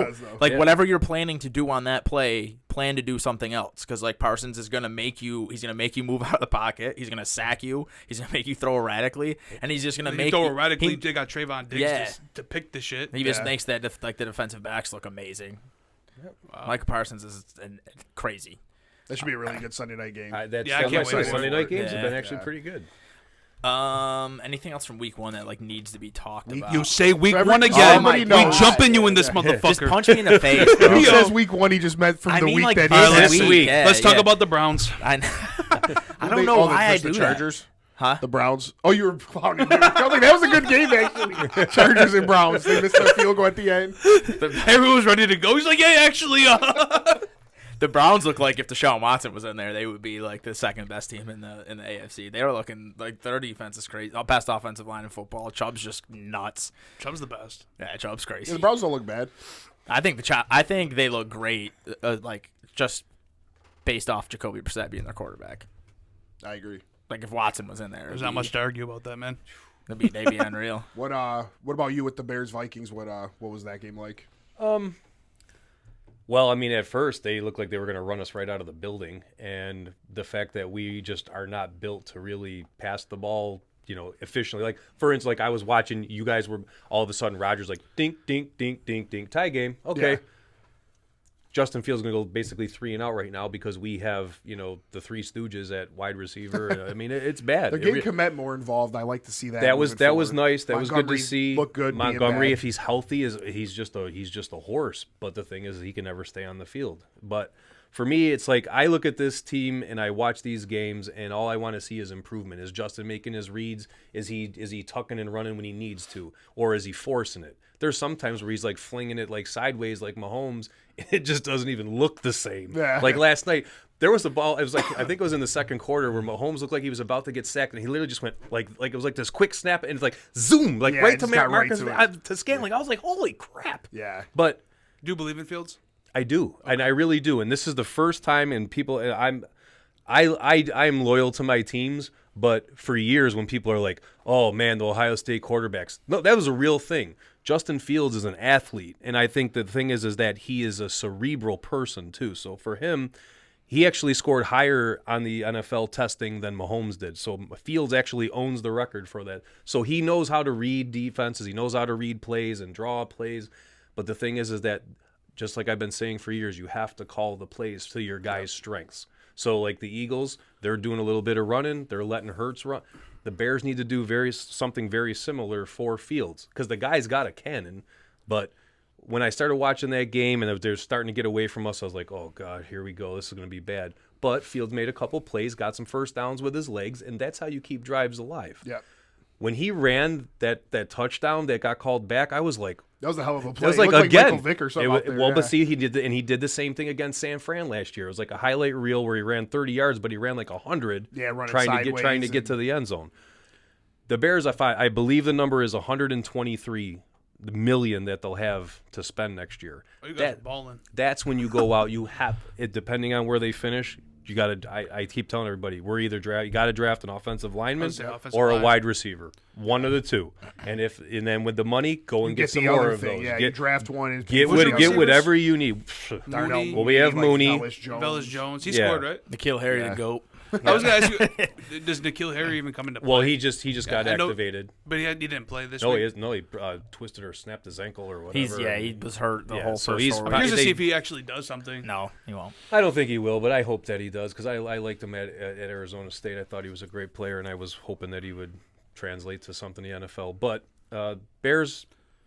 does, though.
like whatever you're planning to do on that play, plan to do something else. Because like Parsons is gonna make you move out of the pocket. He's gonna sack you. He's gonna make you throw erratically, and he's just gonna
They
make
throw
you,
erratically.
he-
They got Trayvon Diggs
Yeah.
to pick the shit.
He just
Yeah.
makes that the defensive backs look amazing. Micah Parsons is crazy.
That should be a really good Sunday night game.
Yeah, I
That's
can't
why
wait for
Sunday
it.
night games have
Yeah.
been actually
Yeah.
pretty good.
Anything else from week 1 that like needs to be talked about?
You say week
So every-
1 again.
somebody
We
knows.
jumping you in this
Yeah.
motherfucker.
Just punch me in the face, bro.
He
Yo.
says week 1. He just meant from
I
the
mean,
week
like,
that
All right,
this
last
week,
week.
yeah,
Let's talk
yeah.
about the Browns.
I don't know why I do
the
that.
Chargers.
Huh?
The Browns. Oh, you were clowning. I was like, that was a good game, actually. Chargers and Browns. They missed their field goal at the end.
Everyone was ready to go. He's like, yeah, actually,
The Browns look like if Deshaun Watson was in there, they would be like the second best team in the AFC. They were looking like their defense is crazy. Best offensive line in football. Chubb's just nuts.
Chubb's the best.
Yeah, Chubb's
Yeah,
crazy.
the Browns don't look bad.
I think they look great. Like just based off Jacoby Brissett being their quarterback.
I agree.
Like if Watson was in there,
There's not much to argue about that, man.
they'd be unreal.
What about you with the Bears Vikings? What was that game like?
Well, I mean, at first they looked like they were going to run us right out of the building, and the fact that we just are not built to really pass the ball, efficiently. Like for instance, like I was watching, you guys were all of a sudden Rodgers like dink, dink, dink, dink, dink, tie game. Okay.
Yeah.
Justin Fields going to go basically 3 and out right now because we have, the 3 Stooges at wide receiver. I mean, it's bad.
They're getting Komet more involved. I like to see that.
That was
moving forward.
nice. That was good to
Montgomery
see.
Look good. being
Montgomery,
bad.
if he's healthy, he's just a horse. But the thing is, he can never stay on the field. But for me, it's like I look at this team and I watch these games, and all I want to see is improvement. Is Justin making his reads? Is he tucking and running when he needs to, or is he forcing it? There's sometimes where he's like flinging it like sideways like Mahomes, and it just doesn't even look the same.
Yeah.
Like last night, There was a ball. It was like I think it was in the second quarter where Mahomes looked like he was about to get sacked, and he literally just went like it was like this quick snap, and it's like zoom, like
Yeah,
right
it
to
just got right
Marcus to Scantling. I was like, holy crap!
Yeah.
But
Do you believe in Fields?
I do, and I really do. And this is the first time, and people, I'm loyal to my teams, but for years when people are like, "Oh man, the Ohio State quarterbacks," no, that was a real thing. Justin Fields is an athlete, and I think the thing is that he is a cerebral person too. So for him, he actually scored higher on the NFL testing than Mahomes did. So Fields actually owns the record for that. So he knows how to read defenses, he knows how to read plays and draw plays. But the thing is that just like I've been saying for years, you have to call the plays to your guys' strengths. So like the Eagles, they're doing a little bit of running, they're letting Hurts run. The Bears need to do something very similar for Fields because the guy's got a cannon. But when I started watching that game and they're starting to get away from us, I was like, oh, God, here we go. This is going to be bad. But Fields made a couple plays, got some first downs with his legs, and that's how you keep drives alive.
Yep.
When he ran that touchdown that got called back, I was like,
That was a hell of a play.
it was like,
It looked
again.
Michael Vick or something out there,
well,
yeah.
but see, he did the same thing against San Fran last year. It was like a highlight reel where he ran 30 yards, but he ran like 100
Yeah, running
trying to
sideways
get to the end zone. The Bears, I believe the number is 123 million that they'll have to spend next year.
Oh, you guys are balling.
That's when you go out. You have it depending on where they finish. You got to. I keep telling everybody, you got to draft an offensive lineman or a wide receiver, one of the two. And then with the money, go and get some
the
more
other
of
thing.
those.
Yeah, you draft one and
Get whatever you need.
Mooney.
Well, we have Mooney.
Velus Jones. He
Yeah.
scored, right?
Nikhil Harry, the GOAT.
I was going to ask you, does Nikhil Harry even come into play?
Well, he just got
I know-
activated.
But he didn't play this
No,
week.
he is. No, he twisted or snapped his ankle or whatever.
He was hurt the
Yeah,
whole
so
first
he's
four
I'm curious to
they-
see if he actually does something.
No, he won't.
I don't think he will, but I hope that he does because I liked him at Arizona State. I thought he was a great player, and I was hoping that he would translate to something in the NFL. But Bears,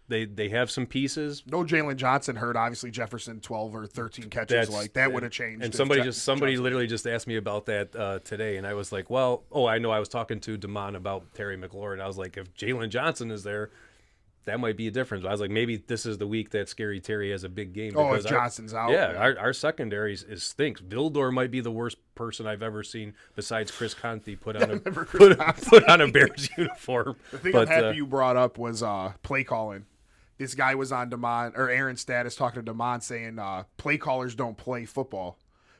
they have some pieces.
No Jalen Johnson hurt. Obviously, Jefferson 12 or 13 catches that would have changed.
And
if
somebody
Johnson-
literally just asked me about that today, and I was like, well, I know I was talking to Damon about Terry McLaurin. I was like, if Jalen Johnson is there, that might be a difference. I was like, maybe this is the week that Scary Terry has a big game.
Oh, if
because
Johnson's out.
Yeah, our secondary stinks. Vildor might be the worst person I've ever seen besides Chris Conte put on a Bears uniform.
The thing I'm happy you brought up was play calling. This guy was on Aaron Status talking to Damon saying play callers don't play football.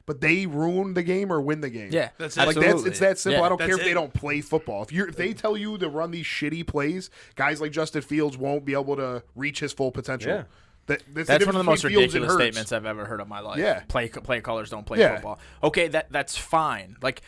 But they ruin the game or win the game.
Yeah,
That's
Like
absolutely.
it's that simple.
Yeah.
I don't care
That's
if they
it.
don't play football. If they tell you to run these shitty plays, guys like Justin Fields won't be able to reach his full potential.
Yeah.
That's one of the most
Fields and
ridiculous
Hurts.
statements I've ever heard in my life.
Yeah.
Play callers don't play
Yeah.
football. Okay, that's fine. Like,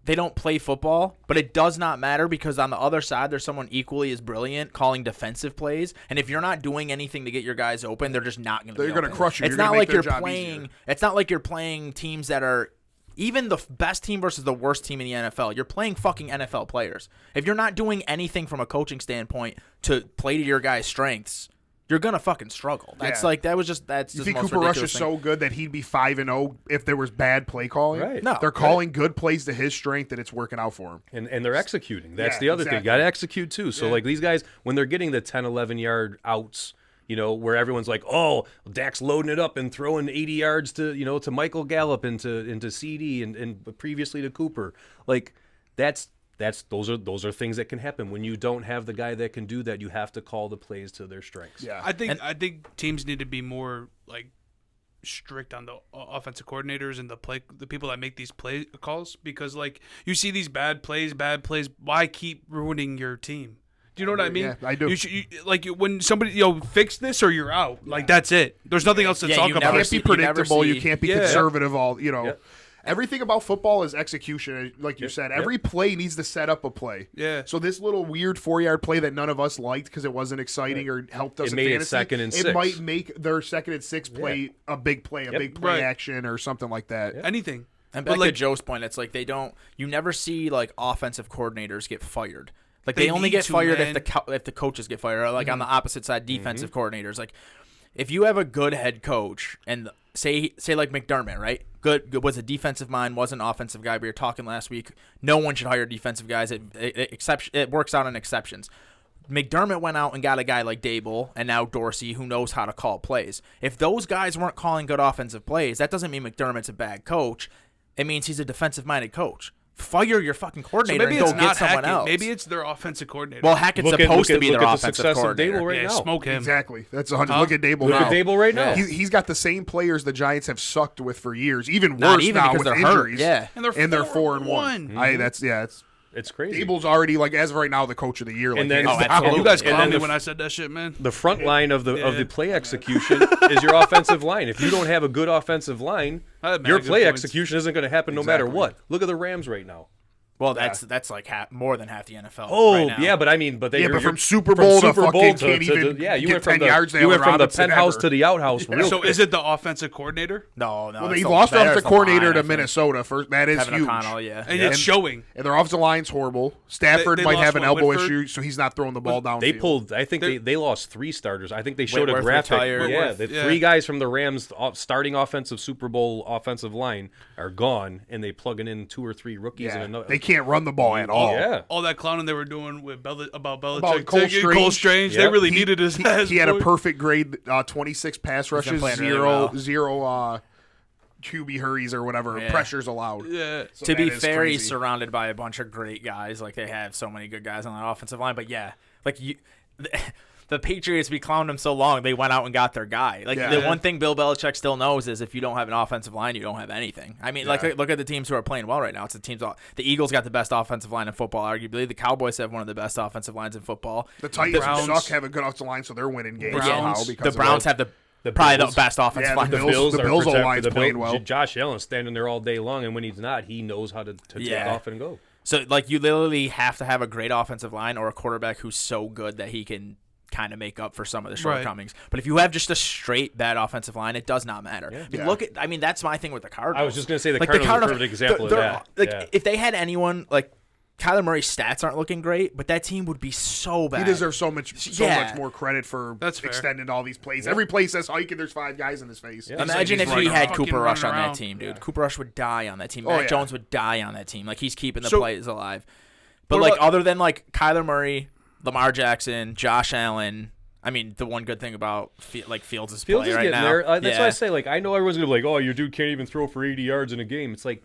they don't play football, but it does not matter because on the other side, there's someone equally as brilliant calling defensive plays. And if you're not doing anything to get your guys open, they're just not going to.
They're
going
gonna crush you.
It's
You're
not
gonna
like
make their
you're
job
playing.
easier.
It's not like you're playing teams that are. Even the best team versus the worst team in the NFL, you're playing fucking NFL players. If you're not doing anything from a coaching standpoint to play to your guys' strengths, you're gonna fucking struggle. That's
Yeah.
that's
You
just the
think
most
Cooper Rush
ridiculous
is
thing.
so good that he'd be 5-0 if there was bad play calling?
Right.
No.
They're calling good plays to his strength and it's working out for him.
And they're executing. That's
Yeah,
the other thing.
exactly.
Got to execute too. So like these guys, when they're getting the 10, 11-yard outs, where everyone's like, oh, Dak's loading it up and throwing 80 yards to Michael Gallup into CD and previously to Cooper. Like those are things that can happen when you don't have the guy that can do that. You have to call the plays to their strengths.
Yeah.
I think teams need to be more like strict on the offensive coordinators and the people that make these play calls because like you see these bad plays. Why keep ruining your team? Do you know what I mean?
Yeah, I do.
When somebody fix this or you're out. Like that's it. There's nothing else to
Yeah,
talk
you
about.
never
Can't
see-
be
you never
predictable. You
see-
can't be
Yeah.
conservative. Everything about football is execution, like you said. Every play needs to set up a play.
Yeah.
So this little weird 4-yard play that none of us liked because it wasn't exciting or helped us
It
in
made it
fantasy,
second and
it
6.
might make their 2nd and 6 play a big play, a big play
Right.
action or something like that.
Anything.
And
But,
back
like-
to Joe's point, it's like you never see like offensive coordinators get fired. Like
They
they only
need
get
to,
fired
man.
if the coaches get fired. Or like on the opposite side, defensive coordinators. Like if you have a good head coach and say like McDermott, right? Good was a defensive mind, was an offensive guy. We were talking last week. No one should hire defensive guys. It works out in exceptions. McDermott went out and got a guy like Dable and now Dorsey who knows how to call plays. If those guys weren't calling good offensive plays, that doesn't mean McDermott's a bad coach. it means he's a defensive-minded coach. Fire your fucking
So
coordinator
maybe
and
it's
go
not
get someone
Hackett.
else.
Maybe it's their offensive coordinator.
Well, Hackett's supposed to be their
look at the
offensive
success of
coordinator.
Dable right
yeah,
now.
smoke him.
Exactly. That's 100. Look at Dable
Look
now.
at Dable right now.
He's got the same players the Giants have sucked with for years. Even
Not
worse
even
now
because
with
they're hurt.
injuries.
Yeah.
And they're 4-1.
It's crazy.
Dable's already as of right now the coach of the year.
And
Like,
then-
hands
Oh,
down.
absolutely.
You guys
And then
clowned me
the-
when I said that shit, man.
The front line of the play execution is your offensive line. If you don't have a good offensive line,
That made
your
good
play
points.
execution isn't going to happen no matter
Exactly.
what. Look at the Rams right now.
Well, that's like more than half the NFL.
Oh,
right now.
yeah, but I mean, but
Yeah, but from Super Bowl to fucking can't even
you
get
went from
10
the
yards to
you went
Allen
from the
Robinson
penthouse
ever.
to the outhouse. Real
So
quick.
is it the offensive coordinator?
No.
Well,
it's
he
the-
lost
there's
offensive
the
coordinator
line, I
to
think.
Minnesota first. That is
Kevin
huge.
O'Connell, yeah.
And it's showing.
And their offensive line's horrible. Stafford
They
might
lost
have an
what,
elbow
Whitford?
issue, so he's not throwing the ball downfield.
They pulled. I think they lost 3 starters. I think they showed
Whitworth
a graphic.
retired.
Yeah,
Whitworth,
the
yeah.
3 guys from the Rams starting offensive Super Bowl offensive line are gone, and they plugging in 2 or 3 rookies.
Yeah,
and another.
they can't run the ball at all.
Yeah.
All that clowning they were doing with about Belichick,
About Cole
taking
Strange.
Cole Strange, they
Yep.
really needed his ass.
He had a
boy.
perfect grade, 26 pass rushes,
playing really
zero
well.
zero QB hurries or whatever
Yeah.
pressures allowed.
Yeah.
So
To
that
be
is
fair, he's
crazy.
surrounded by a bunch of great guys. Like they have so many good guys on that offensive line. But yeah, like the Patriots, we clowned them so long, they went out and got their guy. Like
Yeah.
the one thing Bill Belichick still knows is if you don't have an offensive line, you don't have anything. I mean, like look at the teams who are playing well right now. It's the teams. The Eagles got the best offensive line in football, arguably. The Cowboys have one of the best offensive lines in football.
The Titans
Browns-
suck, have a good offensive line, so they're winning games
Browns-
somehow.
the
Because
The Browns have probably the
Bills-
best offensive
Yeah,
line.
the Bills-
are
O-line's
protected.
playing well.
Josh Allen's standing there all day long, and when he's not, he knows how to take
Yeah.
off and go.
So like you literally have to have a great offensive line or a quarterback who's so good that he can kind of make up for some of the shortcomings. But if you have just a straight bad offensive line, it does not matter. I mean,
Yeah.
I mean, that's my thing with the Cardinals.
I was just going to say the
Like,
Cardinals are a perfect example of
they're-
that.
Like
Yeah.
if they had anyone like Kyler Murray's stats aren't looking great, but that team would be so bad.
He deserves so much
Yeah.
more credit for
That's fair.
extending all these plays. Every play says Hike, and there's 5 guys in his face.
Yeah.
Imagine
He's
if he
running
had
around.
Cooper
Fucking
Rush on
running
that
around.
team, dude. Cooper Rush would die on that team.
Oh,
Matt
yeah.
Jones would die on that team. Like he's keeping the
So-
plays alive. But
What
like
about-
other than like Kyler Murray, Lamar Jackson, Josh Allen. I mean, the one good thing about Fields'
Fields
play
is
right
getting
now.
there. That's
yeah.
why I say, like, I know everyone's going to be like, oh, your dude can't even throw for 80 yards in a game. It's like,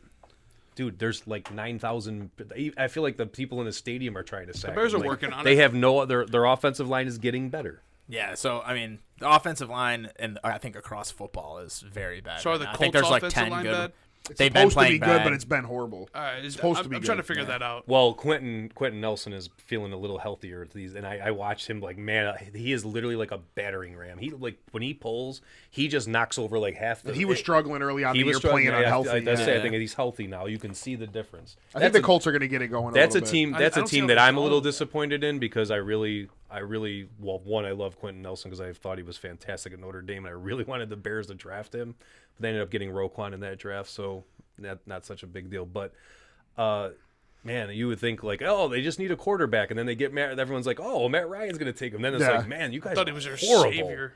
dude, there's like 9,000. I feel like the people in the stadium are trying to sack
Bears
him.
are
Like,
working on
They
it.
have no other. Their offensive line is getting better.
Yeah, so I mean, the offensive line and I think across football is very bad.
So are
right
the
now. I
Colts
think there's like
offensive
10
line
good.
bad?
It's
They've been
supposed to
playing
be
bad.
good, but it's been horrible.
All right,
supposed to be
I'm trying to
good.
figure that out.
Well, Quentin Nelson is feeling a little healthier these, and I watched him like, man, he is literally like a battering ram. He like when he pulls, he just knocks over like half the.
He was struggling early on
He
the
was
year
struggling.
playing unhealthy.
That's
yeah.
it. I think he's healthy now. You can see the difference.
I think the Colts are going to get it going.
That's a
little bit.
team.
I
That's a
don't see
team
how
that
they're
I'm a little
solid.
disappointed in because I really, well, one, I love Quentin Nelson because I thought he was fantastic at Notre Dame, and I really wanted the Bears to draft him. But they ended up getting Roquan in that draft, so not such a big deal. But man, you would think like, oh, they just need a quarterback, and then they get Matt. Everyone's like, oh, Matt Ryan's going to take him. Then it's
Yeah.
like, man, you guys
I thought
are
he was their
horrible.
savior.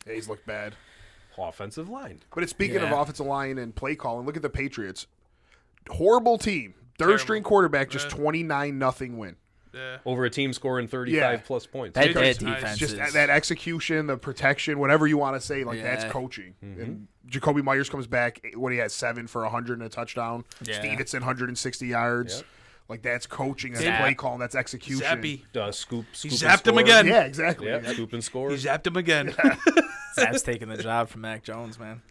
Yeah, he's looked bad.
Offensive line.
But it's speaking of
Yeah.
offensive line and play calling, look at the Patriots. Horrible team. Third
Terrible.
string quarterback, just
Yeah.
29-0 win.
Yeah.
Over a team scoring 35
Yeah.
plus points.
That
Patriots,
defense
nice.
Just
is
that execution, the protection, whatever you want to say, like that's
Yeah.
coaching.
Mm-hmm.
And Jacoby Myers comes back when he had 7 for 100 and a touchdown.
Yeah.
Stevenson 160 yards.
Yep.
Like that's coaching, that's
Zap.
play calling, that's execution.
Zappy.
Scoop
He
and
zapped him
score.
again.
Yeah, exactly.
Yeah, scoop and score.
He zapped him again.
Zap's taking the job from Mac Jones, man.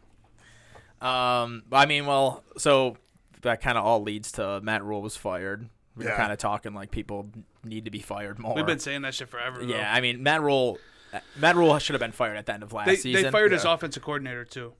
I mean, well, so that kind of all leads to Matt Rhule was fired. We were
Yeah.
kind of talking like people need to be fired more.
We've been saying that shit forever. Though.
yeah, I mean, Matt Rhule should have been fired at the end of last
They
season.
fired his
Yeah.
offensive coordinator too.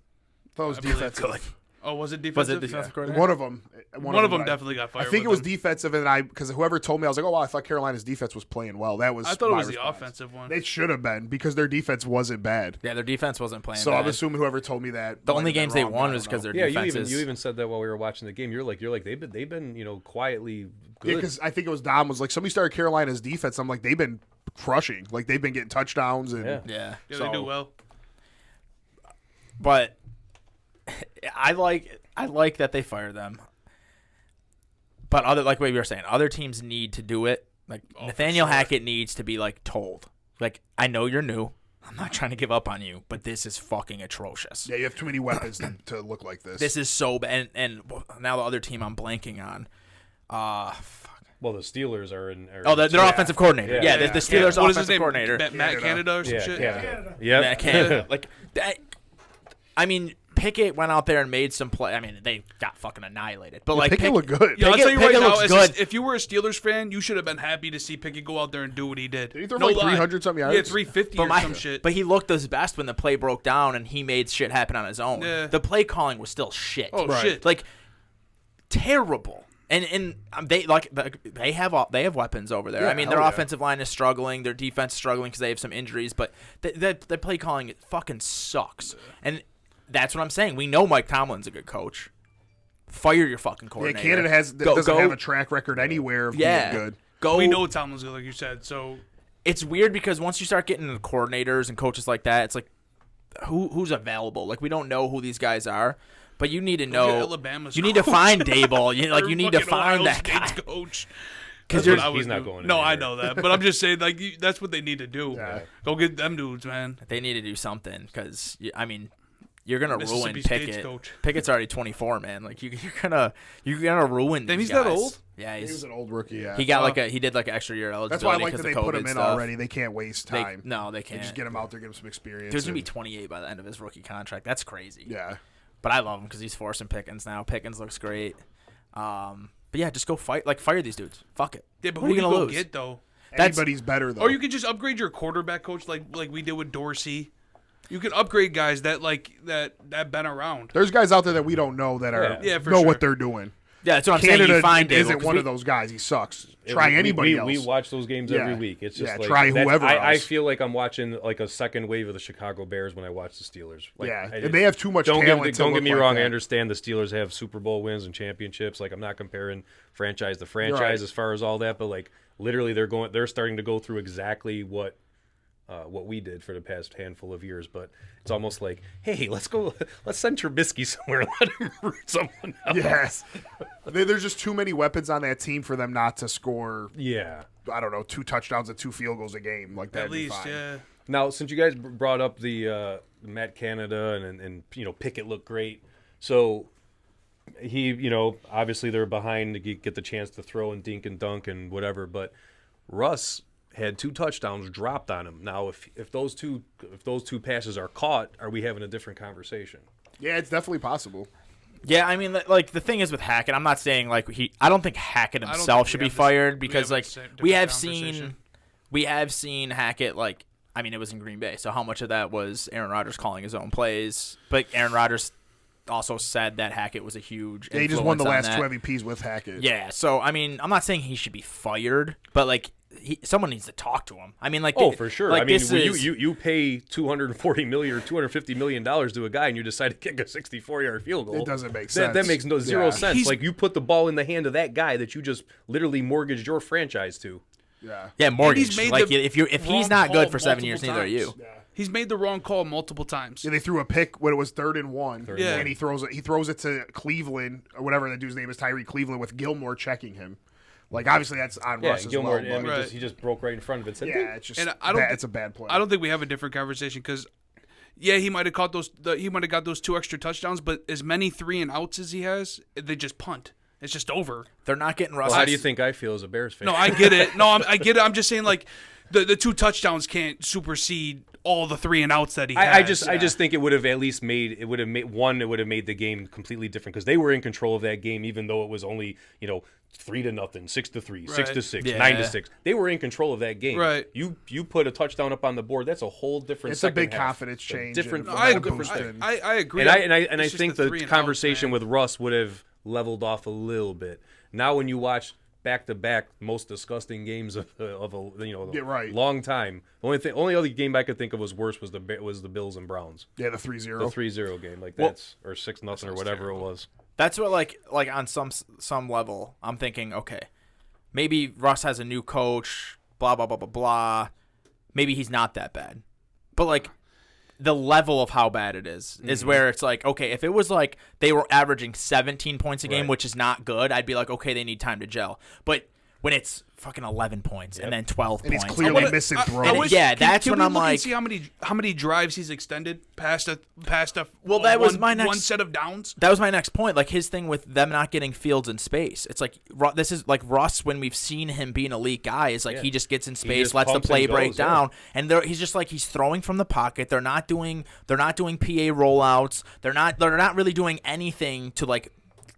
That was
I believe
defensive.
Oh, was it
Was
defensive?
it defensive
Yeah.
coordinator?
One of them.
One of them definitely got fired.
I think
with
it was
him.
defensive, and because whoever told me, I was like, oh, well, I thought Carolina's defense was playing well. That was.
I thought it
my
was the
response.
offensive one.
It should have been because their defense wasn't bad.
Yeah, their defense wasn't playing.
So
bad.
I'm assuming whoever told me that.
the
might
only
have been
games they
wrong,
won
I
was
don't
because
know.
their
Yeah,
defense
you even said that while we were watching the game. You're like they've been quietly good.
Yeah, because I think it was Dom was like somebody started Carolina's defense. I'm like they've been crushing, like they've been getting touchdowns and
Yeah.
Yeah,
Yeah,
So-
they do well.
but I like that they fire them. But like what we were saying, other teams need to do it. Like
Oh,
Nathaniel
for sure.
Hackett needs to be like told. Like I know you're new. I'm not trying to give up on you, but this is fucking atrocious.
Yeah, you have too many weapons to look like this.
This is so bad. And now the other team I'm blanking on.
Well, the Steelers are in.
Their offensive coordinator. Yeah, the Steelers'
What is his
offensive
name?
coordinator.
Matt Canada or some shit?
Yeah.
Matt Canada. Like that. I mean, Pickett went out there and made some play. I mean, they got fucking annihilated. But like
Pickett looked good.
Yeah, I'll tell you right
Pickett
now,
looks good.
if you were a Steelers fan, you should have been happy to see Pickett go out there and do what he did.
Did he throw like 300 something yards?
Yeah, 350 or some shit.
But he looked his best when the play broke down and he made shit happen on his own.
Yeah.
The play calling was still shit.
Oh, shit.
Like terrible. And they have weapons over there.
Yeah,
I mean, their
hell yeah.
offensive line is struggling, their defense is struggling because they have some injuries. But the play calling it fucking sucks. And that's what I'm saying. We know Mike Tomlin's a good coach. Fire your fucking
Yeah,
coordinator.
Canada doesn't have a track record anywhere of being good.
We know Tomlin's good, like you said. So
it's weird because once you start getting into coordinators and coaches like that, it's like who's available. Like we don't know who these guys are, but you need to know.
Alabama's
you need to find Dable. You need to
Fucking
find
Ohio
that
State's
guy.
coach.
Because
he's not going
No,
anywhere.
I know that, but I'm just saying, like that's what they need to do.
Yeah.
Go get them dudes, man.
they need to do something. Because I mean, you're gonna ruin
Mississippi State's
Pickett.
coach.
Pickett's already 24, man. Like you're gonna ruin.
Damn,
these
he's that
guys.
old?
Yeah,
He was an old rookie. Yeah,
he got he did like an extra year eligibility.
That's why I like that
because
they
of
put
COVID
him in
stuff.
already. They can't waste time.
No, they
They
can't.
just get him out there, give him some experience.
Dude's gonna be
and-
28 by the end of his rookie contract. That's crazy.
Yeah.
But I love him because he's forcing Pickens now. Pickens looks great. But yeah, just go fire these dudes. Fuck it.
Yeah, but
What
who
are you
you
gonna
go
lose?
get though?
Anybody's better though.
Or you could just upgrade your quarterback coach, like we did with Dorsey. You can upgrade guys that been around.
There's guys out there that we don't know that are
Yeah, for
know
sure.
what they're doing.
Yeah, that's what I'm saying.
Canada
You find Dable,
isn't
'cause
one
we-
of those guys. He sucks. Try anybody else.
We watch those games
Yeah.
every week. It's just
Yeah,
like
try whoever
I
else.
feel like I'm watching like a second wave of the Chicago Bears when I watch the Steelers. Like,
Yeah,
I
and they have too much talent.
Don't
to
get
look
me
like
wrong.
that.
I understand the Steelers have Super Bowl wins and championships. Like I'm not comparing franchise to franchise
Right.
as far as all that, but like literally they're starting to go through exactly what we did for the past handful of years. But it's almost like, hey, let's send Trubisky somewhere and let him root someone else.
Yes. There's just too many weapons on that team for them not to score,
Yeah.
I don't know, 2 touchdowns and 2 field goals a game. Like that.
At least, yeah.
Now, since you guys brought up the Matt Canada and Pickett looked great, so he obviously they're behind to get the chance to throw and dink and dunk and whatever, but Russ had 2 touchdowns dropped on him. Now, if those two passes are caught, are we having a different conversation?
Yeah, it's definitely possible.
Yeah, I mean, like the thing is with Hackett, I'm not saying like I don't think Hackett
don't
himself
think
should
we
be
have
fired
we
because
have
like
the same-
we
different
have
conversation.
seen Hackett like I mean it was in Green Bay, so how much of that was Aaron Rodgers calling his own plays? But Aaron Rodgers also said that Hackett was a huge.
Yeah, he just won the
influence
last
on
2
that.
MVPs with Hackett.
Yeah, so I mean, I'm not saying he should be fired, but like someone needs to talk to him. I mean, like
Oh, for sure.
Like,
I mean,
this
when
is,
you pay $240 million or $250 million to a guy and you decide to kick a 64-yard field goal.
It doesn't make
That
sense.
makes zero
Yeah.
sense. Like you put the ball in the hand of that guy that you just literally mortgaged your franchise to.
yeah, mortgage.
he's made
Like
the
if he's
wrong
not good
call
for 7
multiple
years, neither are you.
times. He's made the wrong call multiple times.
Yeah, they threw a pick when it was 3rd and 1,
Yeah.
and he throws it to Cleveland or whatever that dude's name is, Tyree Cleveland, with Gilmore checking him. Like obviously that's on
Yeah,
Russ as
Gilmore.
well.
I mean,
Right.
he just broke right in front of it. Said,
Yeah, it's just
And I don't
it's a bad play.
I don't think we have a different conversation because, yeah, he might have caught he might have got those 2 extra touchdowns, but as many 3 and outs as he has, they just punt. It's just over.
They're not getting Russ.
Well, how do you think I feel as a Bears fan?
No, I get it. No, I get it. I'm just saying like the 2 touchdowns can't supersede all the 3 and outs that he has.
I just think it would have at least made it would have made the game completely different because they were in control of that game even though it was only 3-0, 6-3, 6-6,
Yeah.
9-6. They were in control of that game.
Right.
You put a touchdown up on the board. That's a whole different.
It's a big
second half.
confidence
A
change.
Different.
and
No, I
momentum
agree.
boosting.
I agree.
And I
It's just
think
the
the
3 and outs,
conversation
man.
with Russ would have leveled off a little bit. Now when you watch back-to-back most disgusting games of a
Yeah, right.
long time, the only other game I could think of was worse was the Bills and Browns.
Yeah, the 3-0.
The 3-0 game, like
Well-
that's or 6-0 or whatever it was.
That's what like on some level, I'm thinking, okay, maybe Russ has a new coach, blah blah blah blah blah. Maybe he's not that bad, but like the level of how bad it is where it's like, okay, if it was like they were averaging 17 points a game,
Right.
which is not good, I'd be like, okay, they need time to gel. But when it's fucking 11 points and then 12
And he's
points.
clearly missing throws.
That's when I'm
look and
like,
see how many drives he's extended past a
Well, that was my next-
one set of downs.
that was my next point. Like his thing with them not getting fields in space. It's like this is like Russ when we've seen him be an elite guy. Is like he just gets in space,
just
lets the
pumps
play
and
break
goes,
down, and he's just like he's throwing from the pocket. They're not doing PA rollouts. They're not really doing anything to like.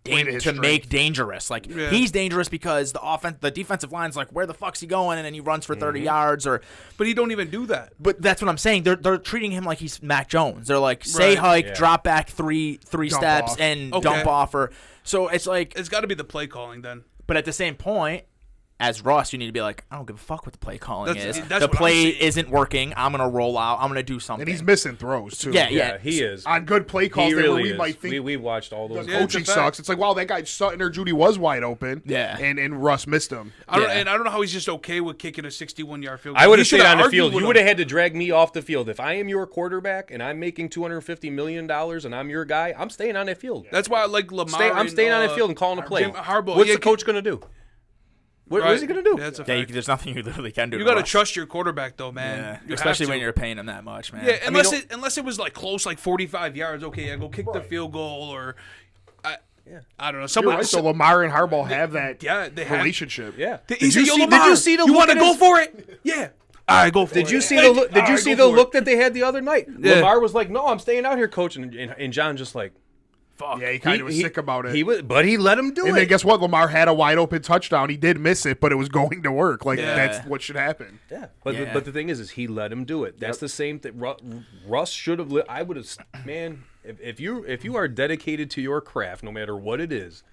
To make dangerous. Like he's dangerous because the defensive line's like, where the fuck's he going? And then he runs for 30 yards
But he don't even do that.
But that's what I'm saying. They're treating him like he's Mac Jones. They're like say hike, drop back three steps
off.
and dump off so it's like
It's got to be the play calling then.
but at the same point, as Russ, you need to be like, I don't give a fuck what the play calling is.
That's
The
what I'm
play
saying.
isn't working. I'm gonna roll out. I'm gonna do something.
And he's missing throws, too.
Yeah.
he is.
On good play calls,
He
where
really
we
is.
might think
We watched all those.
the
Yeah, it's a
coaching
fact.
sucks. It's like, wow, that guy Sutton or Judy was wide open.
Yeah.
And Russ missed him.
I don't
Yeah.
know how he's just okay with kicking a 61-yard field goal.
I would
You
have stayed
shoulda
on the
argued
field.
with
You
him.
would have had to drag me off the field. If I am your quarterback and I'm making $250 million and I'm your guy, I'm staying on that field.
That's why I like Lamar.
I'm staying on that field and calling a play.
Jim Harbaugh.
What's
Yeah,
the coach going to do? What is he going to do?
Yeah, that's a
Yeah,
fact.
there's nothing you literally can do.
You
to
got to
Russ.
trust your quarterback, though, man.
Yeah.
You
Especially
have
when
to.
you're paying him that much, man.
Yeah, unless it was like close, like 45 yards. Okay, go kick the field goal, or I don't know.
You're
Someone,
right. So Lamar and Harbaugh have that
they have.
relationship.
Yeah.
He said,
you
"Yo,
see-
Lamar,
did you see the
you
look
want to
at
go
his-
for it? Yeah. All right, go for it.
Did you see the look? Did you see the
go for
look that they had the other night?
Yeah.
Lamar was like, "No, I'm staying out here, coach," and John just like,
Fuck.
Yeah, he kind of was sick about it.
He was, but he let him do
and
it.
then guess what? Lamar had a wide open touchdown. He did miss it, but it was going to work. Like
Yeah.
that's what should happen.
Yeah,
Yeah.
but the thing is he let him do it. That's the same thing. Russ should have. I would have. Man, if you are dedicated to your craft, no matter what it is,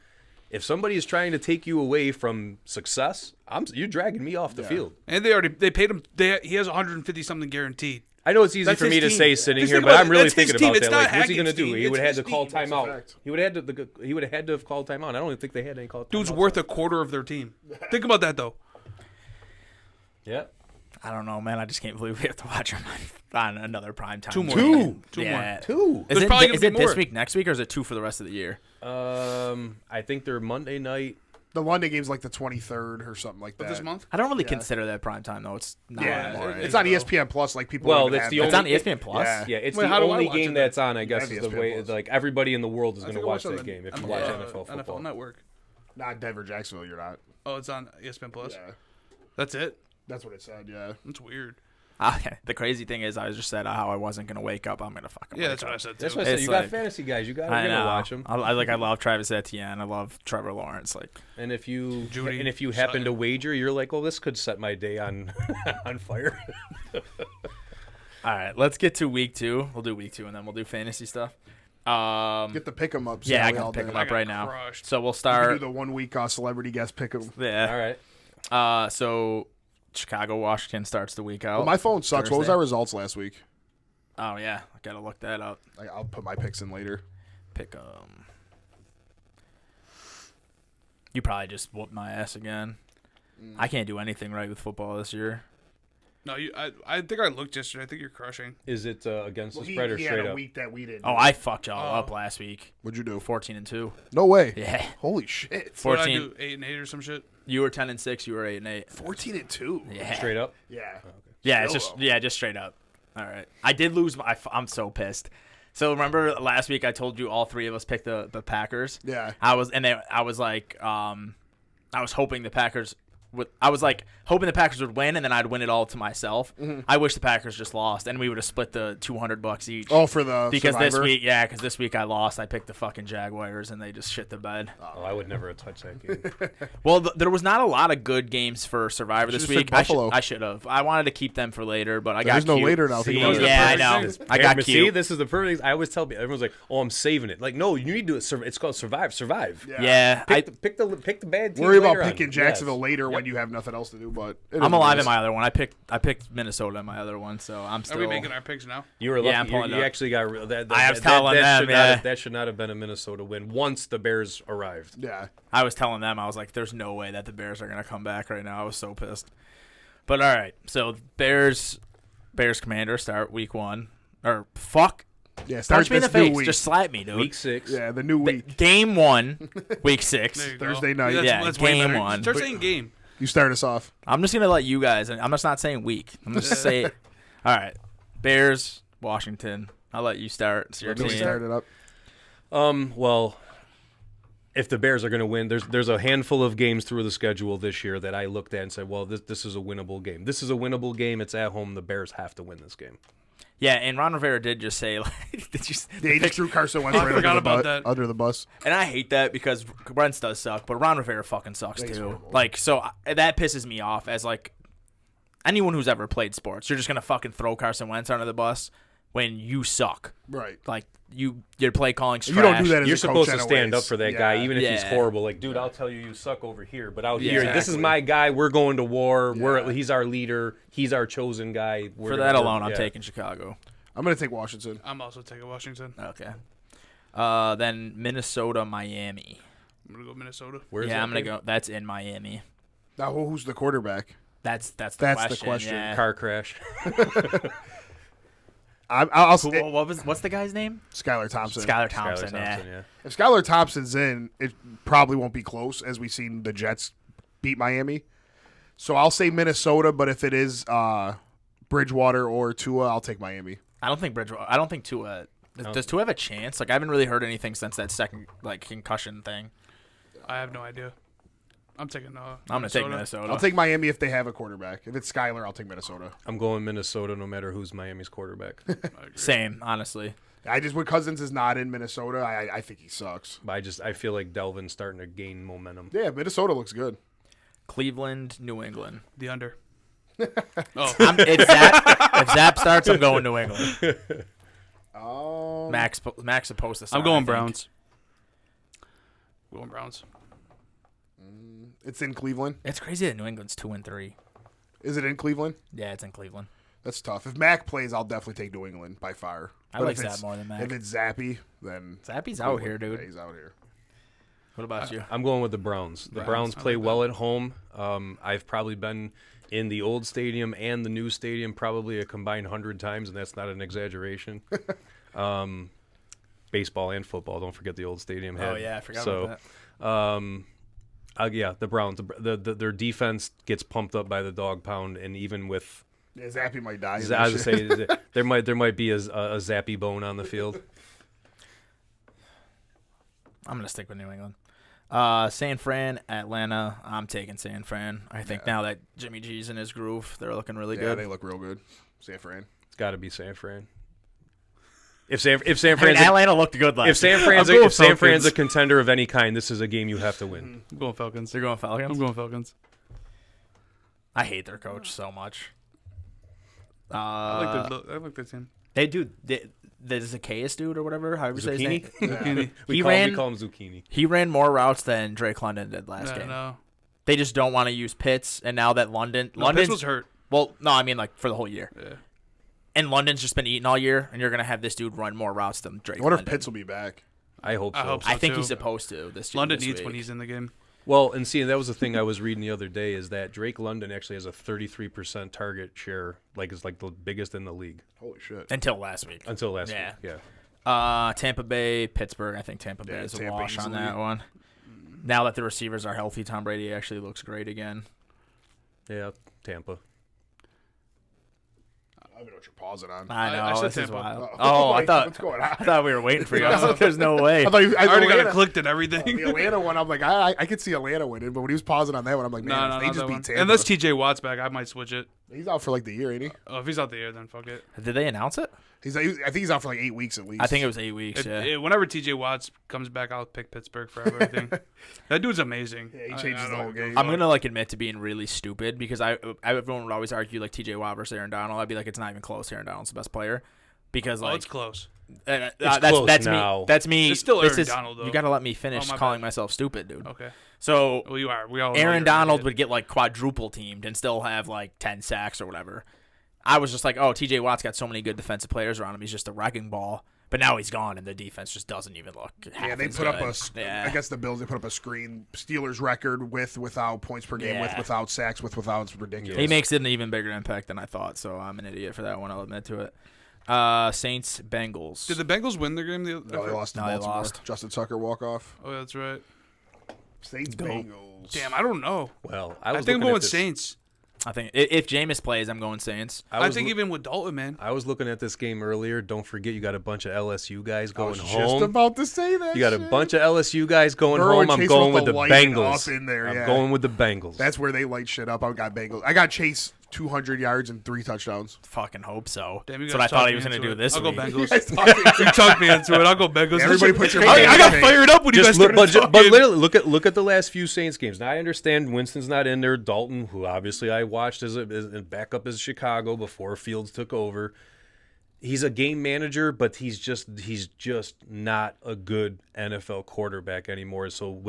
if somebody is trying to take you away from success, you're dragging me off the field.
And they paid him. He has 150 something guaranteed.
I know it's easy
That's
for me
his
to
team.
say sitting
Just
here,
think
but
about
I'm
it.
really
That's his
thinking
team.
about
It's
that.
not
Like, what's he going to
Hackett's
do?
team.
He would have had
It's
to
his
call
team. That's a
timeout.
fact.
He would have had to have called timeout. I don't even think they had any call.
Dude's
timeouts.
worth a quarter of their team. Think about that though.
Yeah.
I don't know, man. I just can't believe we have to watch him on another primetime.
Two more.
game.
Two
yeah.
more.
Two.
Is
There's
it,
probably gonna
is
be
it this
more.
week, next week, or is it 2 for the rest of the year?
I think they're Monday night.
The London game's like the 23rd or something like that.
Of this month.
I don't really consider that primetime, though. It's not
Yeah,
anymore.
it's on ESPN Plus. Like people.
Well,
don't even
that's
have
the
that.
It's on
only-
ESPN Plus.
Yeah.
Yeah, it's
Wait,
the
how do I
only
watch
game
it
that's on. I guess
Yeah,
is the
ESPN
way
Plus.
like everybody in the world is
I
going to
think I
watch
watched
that
on
game if you
the
watch
NFL
NFL football.
Network.
Not Denver, Jacksonville. You're not.
Oh, it's on ESPN Plus.
Yeah,
That's it.
that's what it said. Yeah.
That's weird.
Okay. The crazy thing is, I just said how I wasn't gonna wake up. I'm gonna fucking.
Yeah,
wake
that's what
up.
I said too.
That's what I said.
It's
You
like-
got fantasy guys. You got
I
to
know.
watch them.
I love Travis Etienne. I love Trevor Lawrence. Like,
And if you
Judy,
happen to
Sutton.
wager, you're like, well, this could set my day on on fire.
all right, let's get to week 2. We'll do week 2, and then we'll do fantasy stuff.
Get the pick 'em up.
Yeah, I
we all
can pick
did.
them up right now.
crushed.
So we'll
We can
start.
do the 1 week celebrity guest pick 'em.
Yeah.
All right.
So Chicago, Washington starts the week out.
Well, my phone sucks. What was
Thursday.
our results last week?
Oh yeah, I gotta look that up.
I'll put my picks in later.
Pick You probably just whooped my ass again. I can't do anything right with football this year.
No, I think I looked yesterday. I think you're crushing.
Is it against
Well,
the spread or
he had
straight
a
up?
week that we didn't.
Oh, I fucked y'all up last week.
What'd you do?
14-2.
No way.
Yeah.
Holy shit.
What did I
14.
do? 8-8 or some shit.
You were 10-6. You were 8-8.
14-2.
Yeah.
Straight up.
Yeah.
Yeah, it's
Still,
just just straight up. All right. I did lose. I'm so pissed. So remember last week I told you all 3 of us picked the Packers.
Yeah.
I was like I was hoping the Packers would. I was like hoping the Packers would win, and then I'd win it all to myself. I wish the Packers just lost, and we would have split the $200 each.
Oh, for the
because
Survivor?
this week I lost. I picked the fucking Jaguars, and they just shit the bed.
Oh, I would never have touched that game.
Well, there was not a lot of good games for Survivor this
Should've said
week.
Buffalo.
I should have. I wanted to keep them for later, but I
There's
got
no
cute.
later now. Think
See,
about it.
Yeah, I
perfect
know.
thing.
I got
See,
cute.
this is the perfect. I always tell people, everyone's like, "Oh, I'm saving it." Like, no, you need to. It's called survive.
Yeah,
Pick the bad team.
Worry about
later on.
picking Jacksonville
Yes.
later when
Yep.
you have nothing else to do. But it is
I'm
what
alive
it
in
is.
my other one. I picked Minnesota in my other one, so I'm
Are
still.
we making our picks now?
You were lucky.
Yeah, I'm pulling
you
it up.
actually got real. That,
I was
that,
telling
that,
them,
should
yeah.
not have, that should not have been a Minnesota win once the Bears arrived.
Yeah.
I was telling them, I was like, "There's no way that the Bears are gonna come back right now." I was so pissed. But all right, so Bears Commander start week 1 or fuck.
Yeah. Starts
Punch me in the
this new
face.
week.
Just slap me, dude.
Week 6.
Yeah, the new week.
Game 1, week 6.
There you go.
Thursday night.
That's,
Yeah,
that's way
game
better.
1.
Start saying game.
You start us off.
I'm just gonna let you guys, and I'm just not saying weak. I'm just say, all right, Bears, Washington. I'll let you start. It's your
Let me
team.
start it up.
Well, if the Bears are going to win, there's a handful of games through the schedule this year that I looked at and said, well, this is a winnable game. This is a winnable game. It's at home. The Bears have to win this game.
Yeah, and Ron Rivera did just say, like, did you?
Yeah, he just threw Carson Wentz
I
right
forgot
under the
about
bu-
that.
under the bus.
And I hate that because Wentz does suck, but Ron Rivera fucking sucks
He's
too.
horrible.
Like, so that pisses me off as like anyone who's ever played sports. You're just gonna fucking throw Carson Wentz under the bus when you suck.
Right.
Like your play calling.
You don't do that as
You're
a
supposed
coach
to stand
anyways.
up for that
Yeah.
guy, even if he's
Yeah.
horrible. Like, dude, I'll tell you, you suck over here, but out
Yeah.
here, this is
Exactly.
my guy. We're going to war.
Yeah.
He's our leader. He's our chosen guy.
For that alone, I'm taking Chicago.
I'm going to take Washington.
I'm also taking Washington.
Okay. Then Minnesota, Miami.
I'm gonna go Minnesota.
Where's
Yeah,
that
I'm gonna
game?
go. That's in Miami.
Now, who's the quarterback?
That's the
That's
question.
the question.
Yeah.
Car crash.
I'll say
What's the guy's name?
Skylar Thompson.
Skylar
Skylar
Thompson.
Thompson,
Yeah.
If Skylar Thompson's in, it probably won't be close, as we've seen the Jets beat Miami. So I'll say Minnesota, but if it is Bridgewater or Tua, I'll take Miami.
I don't think Tua. Does Tua have a chance? Like I haven't really heard anything since that second concussion thing.
I have no idea. I'm taking.
I'm gonna take Minnesota.
I'll take Miami if they have a quarterback. If it's Skylar, I'll take Minnesota.
I'm going Minnesota no matter who's Miami's quarterback.
Same, honestly.
When Cousins is not in Minnesota, I think he sucks.
But I feel like Delvin's starting to gain momentum.
Yeah, Minnesota looks good.
Cleveland, New England.
The under. Oh,
If Zap starts, I'm going New England. Max supposed to start.
I'm going
I think.
Browns. Going Browns.
It's in Cleveland.
It's crazy that New England's 2-3.
Is it in Cleveland?
Yeah, it's in Cleveland.
That's tough. If Mac plays, I'll definitely take New England by far.
I
But
like
if it's-
Zap more than Mac.
If it's Zappy, then
Zappy's out here, dude.
Yeah, he's out here.
What about you?
I'm going with the Browns. The Browns
I
play
like
well at home. I've probably been in the old stadium and the new stadium probably a combined 100 times, and that's not an exaggeration. Baseball and football. Don't forget the old stadium had.
Oh yeah, I forgot about that.
Yeah, the Browns. Their defense gets pumped up by the dog pound, and even with
Yeah, Zappy might die. in
I
that
was
shit.
say there might be a zappy bone on the field.
I'm gonna stick with New England. San Fran, Atlanta. I'm taking San Fran. I think now that Jimmy G's in his groove, they're looking really
Yeah,
good.
they look real good. San Fran.
It's got to be San Fran. If San
I mean,
Fran's
Atlanta looked good last.
if San
year.
Fran's
I'm going
if San Fran's
Falcons.
a contender of any kind, this is a game you have to win.
I'm going Falcons.
They're going Falcons.
I'm going Falcons.
I hate their coach so much.
I like the team.
They do. The Zacchaeus dude or whatever, however you say his name.
Zucchini.
We
He
call him Zucchini.
He ran more routes than Drake London did last game.
No.
They just don't want to use Pitts, and now that London's
Pitts was hurt.
Well, no, I mean like for the whole year.
Yeah.
And London's just been eating all year, and you're gonna have this dude run more routes than Drake.
I wonder if
London.
Pitts will be back.
I hope so.
I hope so.
I think
too.
he's supposed to this year.
London
this
needs
week.
when he's in the game.
Well, and see, that was the thing I was reading the other day is that Drake London actually has a 33% target share, like is like the biggest in the league
Holy shit.
until last week.
until last
Yeah.
week. Yeah.
Tampa Bay, Pittsburgh. I think Tampa Bay
Yeah,
is a
Tampa
wash on
easily.
that one. Now that the receivers are healthy, Tom Brady actually looks great again.
Yeah, Tampa.
I don't know what you're pausing on.
I know
I said
this is
Tampa.
wild.
Oh,
Oh, I
like,
thought
what's going on?
I thought we were waiting for you. I was like, there's no way.
I thought
I already got
Atlanta,
it clicked and everything.
the Atlanta one. I'm like, I could see Atlanta winning, but when he was pausing on that one, I'm like, man,
No,
if they
not
just
that
beat
one.
Tampa.
Unless TJ Watt's back, I might switch it.
He's out for like the year, ain't he?
Oh, if he's out the air, then fuck it.
Did they announce it?
I think he's out for like 8 weeks at least.
I think it was 8 weeks. Yeah.
Whenever TJ Watts comes back, I'll pick Pittsburgh for everything. That dude's amazing.
Yeah, he changes the whole game.
I'm gonna admit to being really stupid because everyone would always argue like TJ Watt versus Aaron Donald. I'd be like, it's not even close. Aaron Donald's the best player because
Oh,
like
it's close.
close now.
me. That's me.
It's still
This
Aaron
is-
Donald, though.
You gotta let me finish
Oh, my
calling
bad.
myself stupid, dude.
Okay.
So
Well, you are. We all know
Aaron
you're an
Donald
idiot.
would get like quadruple teamed and still have like 10 sacks or whatever. I was just like, oh, TJ Watt's got so many good defensive players around him. He's just a wrecking ball. But now he's gone, and the defense just doesn't even look.
Yeah, they
as
put up
good.
a.
Yeah.
I guess the Bills they put up a screen Steelers record without points per game,
Yeah.
without sacks, without. It's ridiculous.
He makes it an even bigger impact than I thought, so I'm an idiot for that one. I'll admit to it. Saints, Bengals.
Did the Bengals win their game?
No, they lost to
No, they
Baltimore.
lost.
Justin Tucker walk off.
Oh, yeah, that's right.
Saints Bengals.
Damn, I don't know.
Well,
I think I'm
looking
going
at this,
Saints.
I think if Jameis plays, I'm going Saints.
I think even with Dalton, man.
I was looking at this game earlier. Don't forget, you got a bunch of LSU guys
I
going
was
home.
just about to say that.
You got a
shit.
bunch of LSU guys going
Burrow
home.
and
I'm
Chase
going
with
with the
the lighting
Bengals.
up in there,
I'm
yeah.
going with the Bengals.
That's where they light shit up. I got Bengals. I got Chase 200 yards and 3 touchdowns.
Fucking hope so.
Damn, you
That's what I
guys
thought
talked
he
me
was going to
into
do
it.
this
I'll
week.
go Bengals. You talked me into it. I'll go Bengals.
Everybody put your money
I
in
got
the
fired up when you guys
Just look,
started
but
talking.
literally look at the last few Saints games. Now I understand Winston's not in there. Dalton, who obviously I watched as a backup as Chicago before Fields took over. He's a game manager, but he's just not a good NFL quarterback anymore. So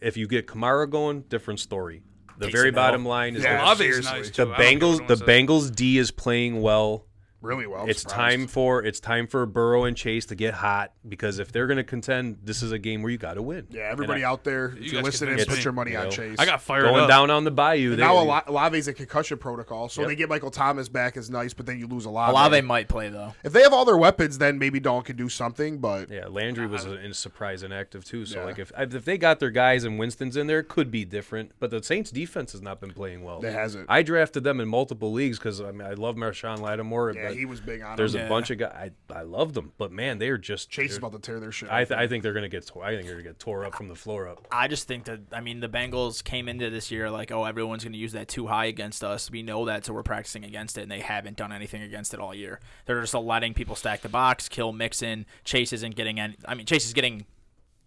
if you get Kamara going, different story. The very
Taysom
bottom
Hill.
line is
Yeah,
that
Olave is
seriously.
nice,
the
too. I don't care
Bengals
what
the
anyone says.
Bengals D is playing well.
Really well.
It's time for Burrow and Chase to get hot because if they're going to contend, this is a game where you got to win.
Yeah, everybody
And
out there,
You
if you're
guys
listening,
convinced
put
me.
your money
You
on
know,
Chase.
I got fired
going
up.
down on the bayou.
And now Olave's a concussion protocol, so
Yep.
they get Michael Thomas back is nice, but then you lose Olave.
Olave might play, though.
If they have all their weapons, then maybe Dalton can do something, but
Yeah, Landry was a surprise inactive too. So
Yeah.
like if they got their guys and Winston's in there, it could be different. But the Saints defense has not been playing well.
It hasn't.
I drafted them in multiple leagues because I love Marshawn Lattimore.
yeah,
but
he was big on
there's
him.
a bunch of guys. I love them, but man, they're just
Chase is
they're-
about to tear their shit
I
up.
think they're gonna get. I think they're gonna get tore up from the floor up.
I just think that, I mean, the Bengals came into this year like, oh, everyone's going to use that too high against us. We know that, so we're practicing against it, and they haven't done anything against it all year. They're just letting people stack the box, kill Mixon. Chase isn't getting any. I mean, Chase is getting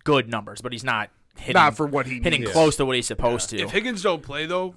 good numbers, but he's not hitting,
Not for what he
hitting
needs.
close to what he's supposed to.
If Higgins don't play, though,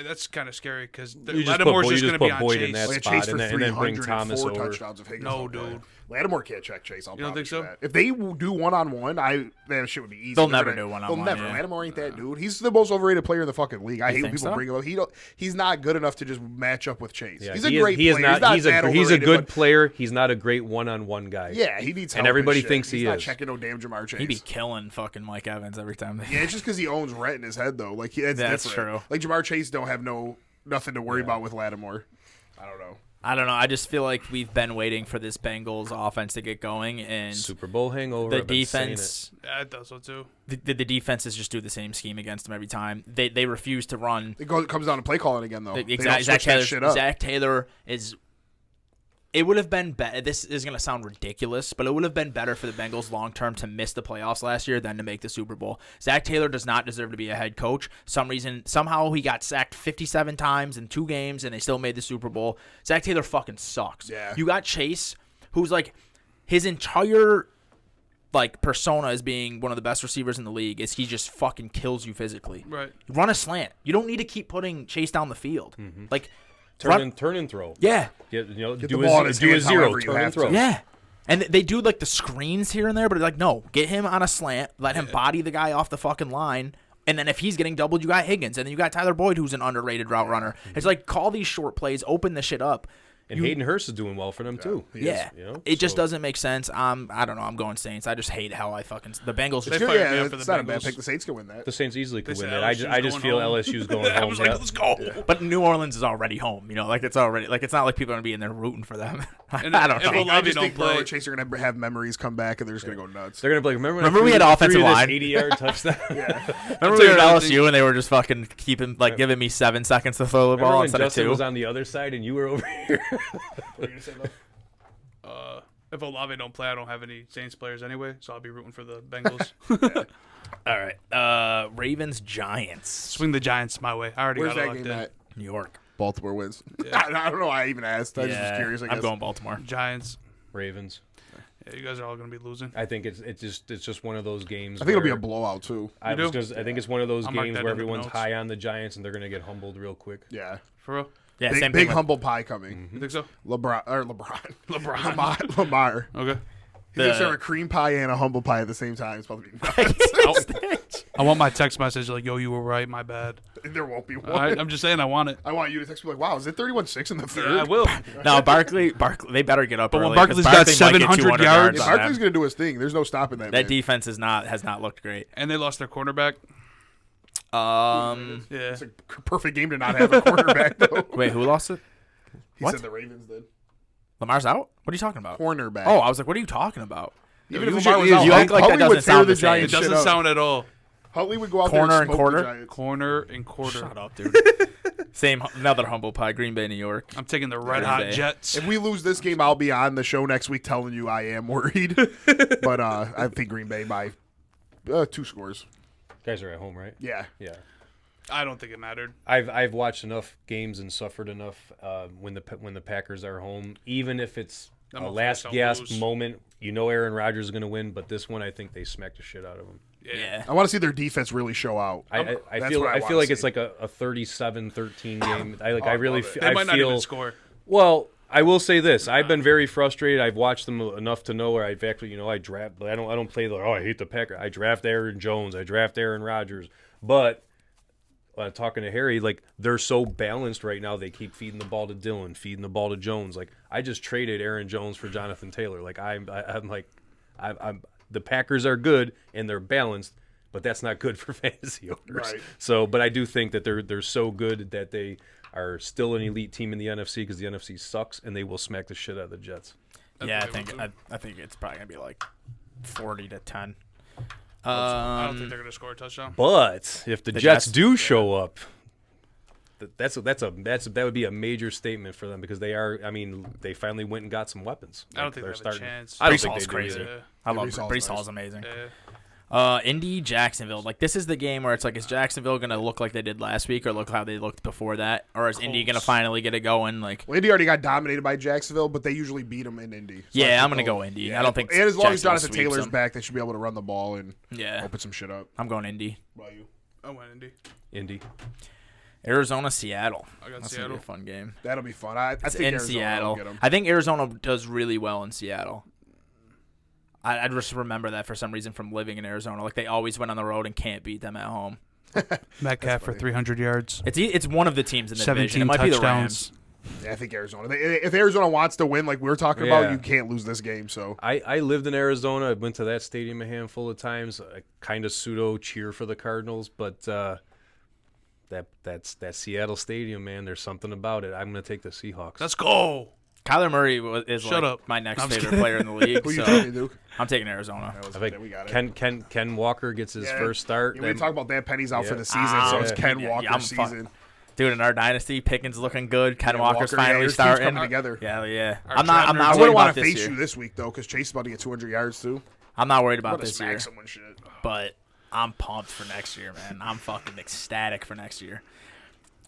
that's kind of scary because
You just
Lattimore's
put
just going to be on
Boyd in
Chase.
that
Like
spot
Chase for
and then bring
304
Thomas over.
touchdowns if Higgins
No,
don't play.
dude.
Lattimore can't check Chase. I'll
You don't
promise
think
you
so?
that. If they do one-on-one, that shit would be easy.
They'll
They're
never
gonna-
do one-on-one,
They'll never.
yeah.
Lattimore ain't that dude. He's the most overrated player in the fucking league. I hate when
think
people
so?
bring him up. He's not good enough to just match up with Chase.
Yeah,
he's a
he
great
is
player.
not.
He's not that
He's a
overrated,
good
but-
player. He's not a great one-on-one guy.
Yeah, he needs help
And everybody
shit.
thinks
he's
he
not
is.
checking no damn Jamar Chase.
He'd be killing fucking Mike Evans every time.
Yeah, it's just because he owns rent in his head though. Like that's
That's
different.
true.
Like Jamar Chase don't have nothing to worry about with Lattimore. I don't know.
I don't know. I just feel like we've been waiting for this Bengals offense to get going, and
Super Bowl hangover.
the
I've been saying it.
defense.
Yeah, I thought so too.
The defenses just do the same scheme against them every time. They refuse to run.
It comes down to play calling again though. They don't
Exactly.
switch that shit up.
Zach Taylor is. It would have been better. This is going to sound ridiculous, but it would have been better for the Bengals long term to miss the playoffs last year than to make the Super Bowl. Zach Taylor does not deserve to be a head coach. Somehow he got sacked 57 times in 2 games, and they still made the Super Bowl. Zach Taylor fucking sucks.
Yeah.
You got Chase, who's like his entire persona as being one of the best receivers in the league is he just fucking kills you physically.
Right.
Run a slant. You don't need to keep putting Chase down the field. Like.
Turn and throw.
Yeah.
Get
the
do
ball in
a
his
do a
hands
zero.
however you
Turn
have
and throw.
to.
Yeah. And they do the screens here and there, but like, no, get him on a slant, let him body the guy off the fucking line. And then if he's getting doubled, you got Higgins. And then you got Tyler Boyd, who's an underrated route runner. It's like, call these short plays, open the shit up.
And Hayden Hurst is doing well for them too.
Yeah.
You know?
It just
So-
doesn't make sense. I don't know. I'm going Saints. I just hate how the Bengals
They
just
fired me
Yeah,
up for
it's
the
not a bad
Bengals.
pick. The Saints can win that.
The Saints easily could
They
win
said
that. I
LSU's
just
going
feel
home.
LSU's going home.
I was like,
yeah.
let's go.
But New Orleans is already home. It's already it's not like people are gonna be in there rooting for them.
And
I don't
if
know.
Olave
I just
don't
think Burrow
play-
and Chase are going to have memories come back, and they're just going to go nuts.
They're gonna be like, remember
Remember we had offensive line?
80-yard touchdown.
Remember we were at LSU and they were just fucking giving me 7 seconds to throw the
Remember
ball
when
instead of
Justin
2.
was on the other side and you were over here?
What are you going to say, though?
If Olave don't play, I don't have any Saints players anyway, so I'll be rooting for the Bengals.
All right. Ravens Giants.
Swing the Giants my way. I already
Where's
got it
that
locked
game
in.
at?
New York.
Baltimore wins. I don't know why I even asked. I just was curious, I guess.
I'm going Baltimore.
Giants.
Ravens.
Yeah, you guys are all going to be losing.
I think it's just one of those games.
I think it'll be a
where-
blowout, too.
I
You
was
do?
I think it's one of those
I'll mark
games
that
where
in the
everyone's
notes.
high on the Giants and they're gonna get humbled real quick.
Yeah.
For real?
Yeah,
Big,
same
big
thing.
humble pie coming.
You think so?
LeBron. Lamar.
Okay.
He's going to
The-
serve a cream pie and a humble pie at the same time. It's supposed to be nuts.
I want my text message like, yo, you were right, my bad.
There won't be one.
I'm just saying I want it.
I want you to text me like, wow, is it 31-6 in the third?
Yeah, I will.
No, Barkley, they better get up
But when
early, 'cause
Barkley's got
Barkley might get
700
200
yards-
Yeah,
on
Barkley's
them.
going to do his thing. There's no stopping that,
That
man.
defense has not looked great.
And they lost their cornerback. Yeah.
It's a perfect game to not have a quarterback, though.
Wait, who lost it?
He
What?
said the Ravens did.
Lamar's out? What are you talking about?
Cornerback.
Oh, I was like, what are you talking about?
Even if
You
Lamar was
you
out,
act like that
Hollywood
doesn't sound
tear
the
It
same.
doesn't sound at all.
Huntley would go out
Corner
there
and
and smoke
quarter?
the Giants.
Corner and quarter.
Shut up, dude. Same, another humble pie. Green Bay, New York.
I'm taking the red
Green
hot
Bay.
Jets.
If we lose this game, I'll be on the show next week telling you I am worried. But I think Green Bay by 2 scores.
Guys are at home, right?
Yeah.
Yeah.
I don't think it mattered.
I've watched enough games and suffered enough when the Packers are home, even if it's
I'm
a
hoping
last
they don't
gasp
lose.
moment. You know Aaron Rodgers is going to win, but this one I think they smacked the shit out of him.
Yeah.
I want to see their defense really show out.
I
That's
feel
what
I
wanna
feel like
see.
it's like a 37-13 game. I
I
really
love it.
feel
They
I
might not
feel
even score.
well. I will say this: I've been very frustrated. I've watched them enough to know where I've actually, I draft. But I don't play the I hate the Packers. I draft Aaron Jones. I draft Aaron Rodgers. But talking to Harry, like they're so balanced right now. They keep feeding the ball to Dylan, feeding the ball to Jones. Like I just traded Aaron Jones for Jonathan Taylor. Like I'm the Packers are good and they're balanced, but that's not good for fantasy owners.
Right.
So, but I do think that they're so good that they are still an elite team in the NFC because the NFC sucks and they will smack the shit out of the Jets.
Yeah,
they will too.
I think it's probably gonna be like 40-10.
I don't think they're going to score a touchdown.
But if the
The
Jets
Jets?
do show up, that would be a major statement for them because they are. I mean, they finally went and got some weapons.
I don't think
they're
they have
starting.
a chance.
I don't
Brees
think
Hall's
they do
crazy.
either.
Yeah.
I love
Brees Hall's
Brees
nice.
Hall's amazing.
Yeah.
Indy, Jacksonville. Like this is the game where it's like, is Jacksonville gonna look like they did last week, or look how they looked before that, or is Indy gonna
Colts.
finally get it going? Like,
Well, Indy already got dominated by Jacksonville, but they usually beat them in Indy. So I
yeah,
think
I'm gonna
they'll-
go Indy.
yeah.
I don't think.
And as long as
Jacksonville
Jonathan
sweeps
Taylor's
them.
back, they should be able to run the ball and
Yeah,
open some shit up.
I'm going Indy.
What about you?
I went Indy.
Indy.
Arizona, Seattle.
I got
That's gonna be
Seattle.
a fun game.
That'll be fun. I
It's
think
in
Arizona will
Seattle.
get 'em.
I think Arizona does really well in Seattle. I just remember that for some reason from living in Arizona. Like they always went on the road and can't beat them at home.
Metcalf for 300 yards.
It's one of the teams in the division. It
17
might be the Rams.
touchdowns.
Yeah, I think Arizona. If Arizona wants to win, like we were talking
Yeah.
about, you can't lose this game. So
I lived in Arizona. I went to that stadium a handful of times. I kind of pseudo cheer for the Cardinals, but that's that Seattle stadium, man. There's something about it. I'm gonna take the Seahawks.
Let's go.
Kyler Murray is
Shut
like
up.
my next
I'm just
favorite player in the league.
who you
So
taking, Duke?
I'm taking Arizona.
I think
we got it.
Ken Walker gets his
Yeah.
first start.
Yeah, we
then-
talk about that. Penny's out for
Yeah.
the season, so it's
Ah,
Ken
yeah,
Walker's
I'm
season.
Dude, in our dynasty, Pickens looking good. Ken
Yeah,
Walker's
Walker, yeah,
finally
your team's
starting.
coming together.
Yeah.
Our
I'm not
Trent
I
worried
wouldn't want
about
to
this
face
year.
you this week though, because Chase is about to get 200 yards too.
I'm not worried
I'm
about
gonna
this
smack
year.
someone shit.
But I'm pumped for next year, man. I'm fucking ecstatic for next year.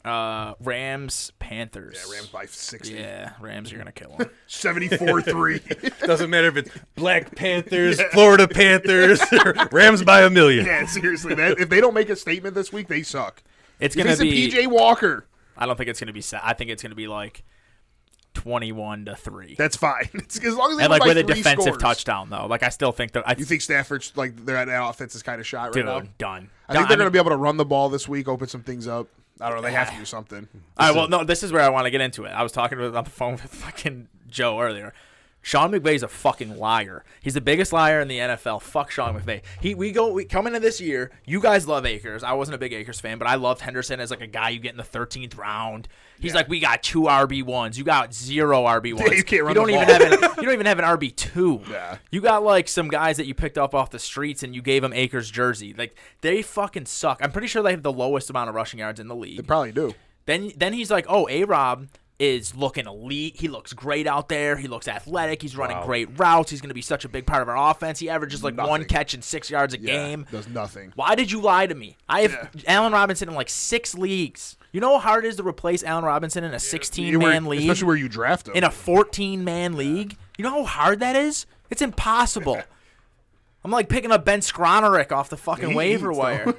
Rams, Panthers.
Yeah, Rams by 60.
Yeah, Rams are gonna kill them.
74-3.
Doesn't matter if it's Black Panthers, Florida Panthers, or Rams by a million.
Yeah, seriously, if they don't make a statement this week, they suck.
It's
You're
gonna
facing
be.
PJ Walker.
I don't think it's gonna be. I think it's gonna be like 21-3.
That's fine. As long as they
And
win
like
by
with a
3
defensive
scores.
touchdown though. Like I still think that.
You think Stafford's like that offense is kind of shot right
dude,
now?
done.
I think they're going to be able to run the ball this week, open some things up. I don't know. They have to do something.
All right, well, no, this is where I want to get into it. I was talking on the phone with fucking Joe earlier. Sean McVay's a fucking liar. He's the biggest liar in the NFL. Fuck Sean McVay. We come into this year. You guys love Akers. I wasn't a big Akers fan, but I loved Henderson as like a guy you get in the 13th round. He's like, we got 2 RB1s. You got 0 RB1s.
Yeah, you can't run
don't
the
even
ball.
you don't even have an RB2.
Yeah.
You got like some guys that you picked up off the streets and you gave them Akers jersey. Like they fucking suck. I'm pretty sure they have the lowest amount of rushing yards in the league.
They probably do.
Then he's like, oh, A-Rob is looking elite. He looks great out there. He looks athletic. He's running great routes. He's going to be such a big part of our offense. He averages like
Nothing.
1 catch and 6 yards a
Yeah,
game.
does nothing.
Why did you lie to me? I have Allen Robinson in like 6 leagues. You know how hard it is to replace Allen Robinson in a 16-man league?
Especially where you draft him.
In a 14-man league? You know how hard that is? It's impossible. I'm like picking up Ben Skronerick off the fucking
He
waiver
eats,
wire.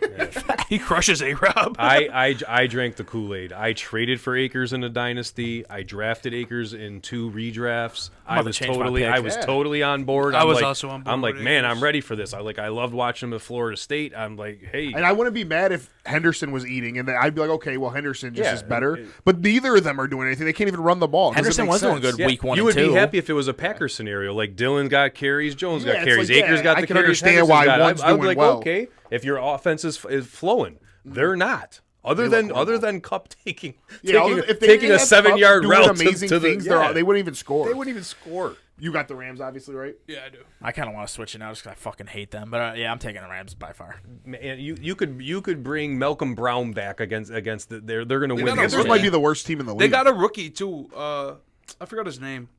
He crushes A-Rob.
I drank the Kool-Aid. I traded for Akers in a dynasty. I drafted Akers in 2 redrafts. I
about to
was
change my
totally
pick.
I was totally on board.
I
I'm
was
like-
also on board
I'm like,
with
man,
Akers.
I'm ready for this. I loved watching him at Florida State. I'm like, hey,
And I wouldn't be mad if Henderson was eating, and then I'd be like, okay, well, Henderson just
Yeah,
is better.
it-
but neither of them are doing anything. They can't even run the ball. It doesn't
Henderson
make
was doing
sense.
good
yeah,
week 1
you
and
would
2.
be happy if it was a Packers scenario. Like Dylan got carries, Jones
Yeah,
got
it's
carries,
like,
Akers
yeah,
got
I
the
can
carries.
understand
Henderson
why
got it.
one's
I would be
doing
like,
well.
okay, if your offense is flowing, they're not. Other
They
than
look
other
horrible.
than Cup taking
Yeah, if they
taking
didn't
a
have
7-yard
Kupp
route
doing amazing
to the
things,
yeah.
they wouldn't even score.
They wouldn't even score.
You got the Rams, obviously, right?
Yeah, I do.
I kind of want to switch it now just because I fucking hate them. But yeah, I'm taking the Rams by far.
Man, you could bring Malcolm Brown back against they're going to win.
got a
Panthers
rookie.
might be the worst team in the league.
They got a rookie too. I forgot his name.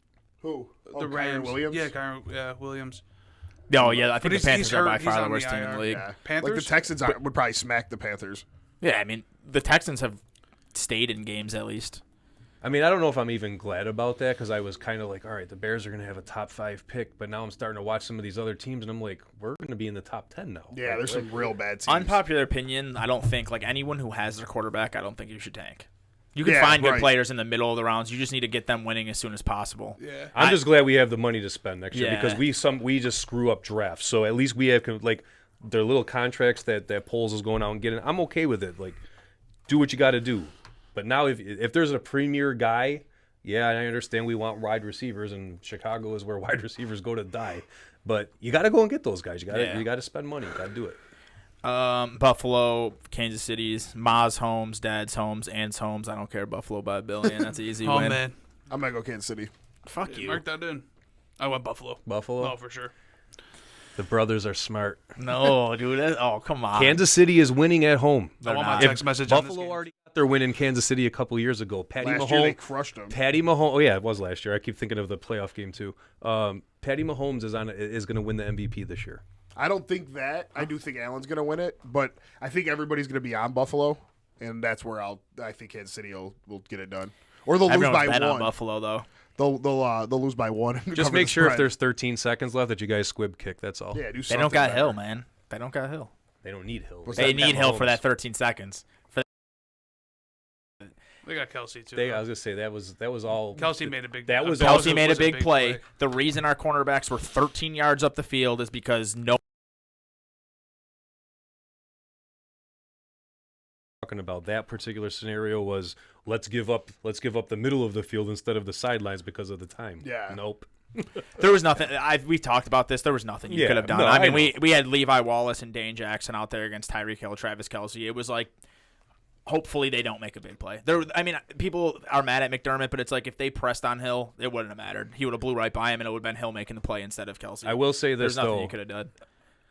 Who?
The Rams.
Williams?
Yeah, Williams.
Oh yeah, I
But
think the
he's
Panthers are by
hurt. He's
far the
on
worst
the
team in the
IR.
league.
Yeah.
Panthers?
Like the Texans would probably smack the Panthers.
Yeah, I mean the Texans have stayed in games at least.
I mean, I don't know if I'm even glad about that because I was kind of like, all right, the Bears are going to have a top 5 pick, but now I'm starting to watch some of these other teams, and I'm like, we're going to be in the top 10 now.
Yeah, there's some real bad teams.
Unpopular opinion, I don't think like anyone who has their quarterback, I don't think you should tank. You can
Yeah,
find good
right.
players in the middle of the rounds. You just need to get them winning as soon as possible.
Yeah.
I'm just glad we have the money to spend next year
Yeah.
because we just screw up drafts. So at least we have like their little contracts that Poles is going out and getting. I'm okay with it. Like, do what you got to do. But now if there's a premier guy, yeah, I understand we want wide receivers, and Chicago is where wide receivers go to die. But you got to go and get those guys. You got to spend money. You got to do it.
Buffalo, Kansas City's, Ma's homes, Dad's homes, Ant's homes. I don't care. Buffalo by $1 billion. That's an easy
Oh
win.
man,
I'm going to go Kansas City.
Fuck you.
mark that in. I went Buffalo.
Buffalo.
No, for sure.
The brothers are smart.
No, dude. Oh, come on.
Kansas City is winning at home.
I want my
not.
text message on this
Buffalo
game.
already got their win in Kansas City a couple years ago.
Last year they crushed them.
Patty Mahomes. Oh yeah, it was last year. I keep thinking of the playoff game too. Patty Mahomes is going to win the MVP this year.
I don't think that. I do think Allen's going to win it, but I think everybody's going to be on Buffalo, and that's where I think Kansas City will get it done. Or they'll lose
Everyone's
by
bet on
one.
Buffalo though.
They'll lose by one. and
Just
cover
make
the
sure if
spread.
there's 13 seconds left that you guys squib kick. That's all.
Yeah, do
They
something
don't got
better.
Hill, man. They don't got Hill.
They don't need Hill.
Was
They
that
need
Pat
Hill for
Mahomes.
that 13 seconds.
They got Kelsey too.
I was gonna say that was all.
Kelsey made a big.
That was
Kelsey made a big play. The reason our cornerbacks were 13 yards up the field is because no.
Talking about that particular scenario was let's give up the middle of the field instead of the sidelines because of the time.
Yeah.
Nope.
There was nothing. We've talked about this. There was nothing you
Yeah,
could have done.
no,
I mean,
I know.
we had Levi Wallace and Dane Jackson out there against Tyreek Hill, Travis Kelsey. It was like, hopefully they don't make a big play. I mean, people are mad at McDermott, but it's like if they pressed on Hill, it wouldn't have mattered. He would have blew right by him, and it would have been Hill making the play instead of Kelsey.
I will say
There's
this
nothing
though:
you could have done.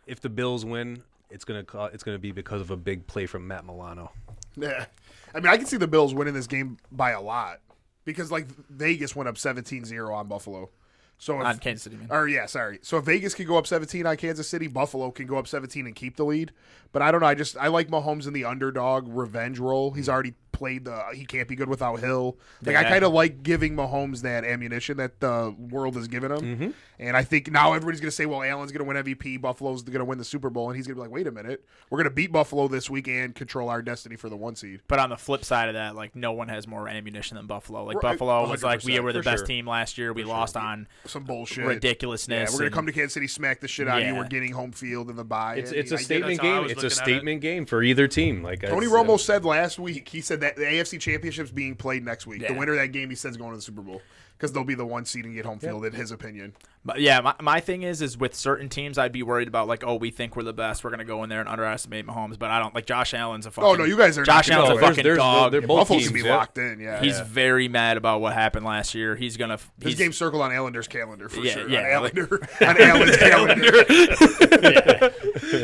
if the Bills win, it's gonna be because of a big play from Matt Milano.
Yeah. I mean, I can see the Bills winning this game by a lot because, like, Vegas went up 17-0 on Buffalo. So
On Kansas City, man.
Or yeah, sorry. So if Vegas can go up 17 on Kansas City, Buffalo can go up 17 and keep the lead. But I don't know. I like Mahomes in the underdog revenge role. He's already played he can't be good without Hill. Like I
Yeah.
kind of like giving Mahomes that ammunition that the world has given him. And I think now everybody's going to say, well, Allen's going to win MVP, Buffalo's going to win the Super Bowl, and he's going to be like, wait a minute, we're going to beat Buffalo this week and control our destiny for the 1 seed.
But on the flip side of that, like no one has more ammunition than Buffalo. Like
Right,
Buffalo was like, we
100%,
were the
for
best
sure.
team last year. We lost on
Some bullshit.
ridiculousness.
Yeah, we're gonna
and-
come to Kansas City, smack the shit out of you.
Yeah.
We're getting home field in the bye.
It's
And
a
I get it.
statement
That's how I
game.
was
It's a
looking at
statement game for either team. Like
Tony Romo said last week, he said that the AFC Championship's being played next week. The
Yeah.
winner of that game, he says, going to the Super Bowl because they'll be the 1 seed and get home field, in his opinion.
But yeah, my thing is with certain teams, I'd be worried about like, oh, we think we're the best. We're gonna go in there and underestimate Mahomes. But I don't like Josh Allen's a fucking.
Oh no, you guys are
Josh
not
Allen's
gonna
a
do it.
fucking
there's-
dog.
they're both
Buffalo's
teams,
gonna be
yeah.
locked in. Yeah,
He's very mad about what happened last year. He's gonna.
this game circled on Allender's calendar for
Yeah,
sure.
yeah,
on,
like-
on Allen's calendar.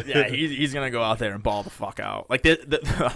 Yeah, he's gonna go out there and ball the fuck out. Like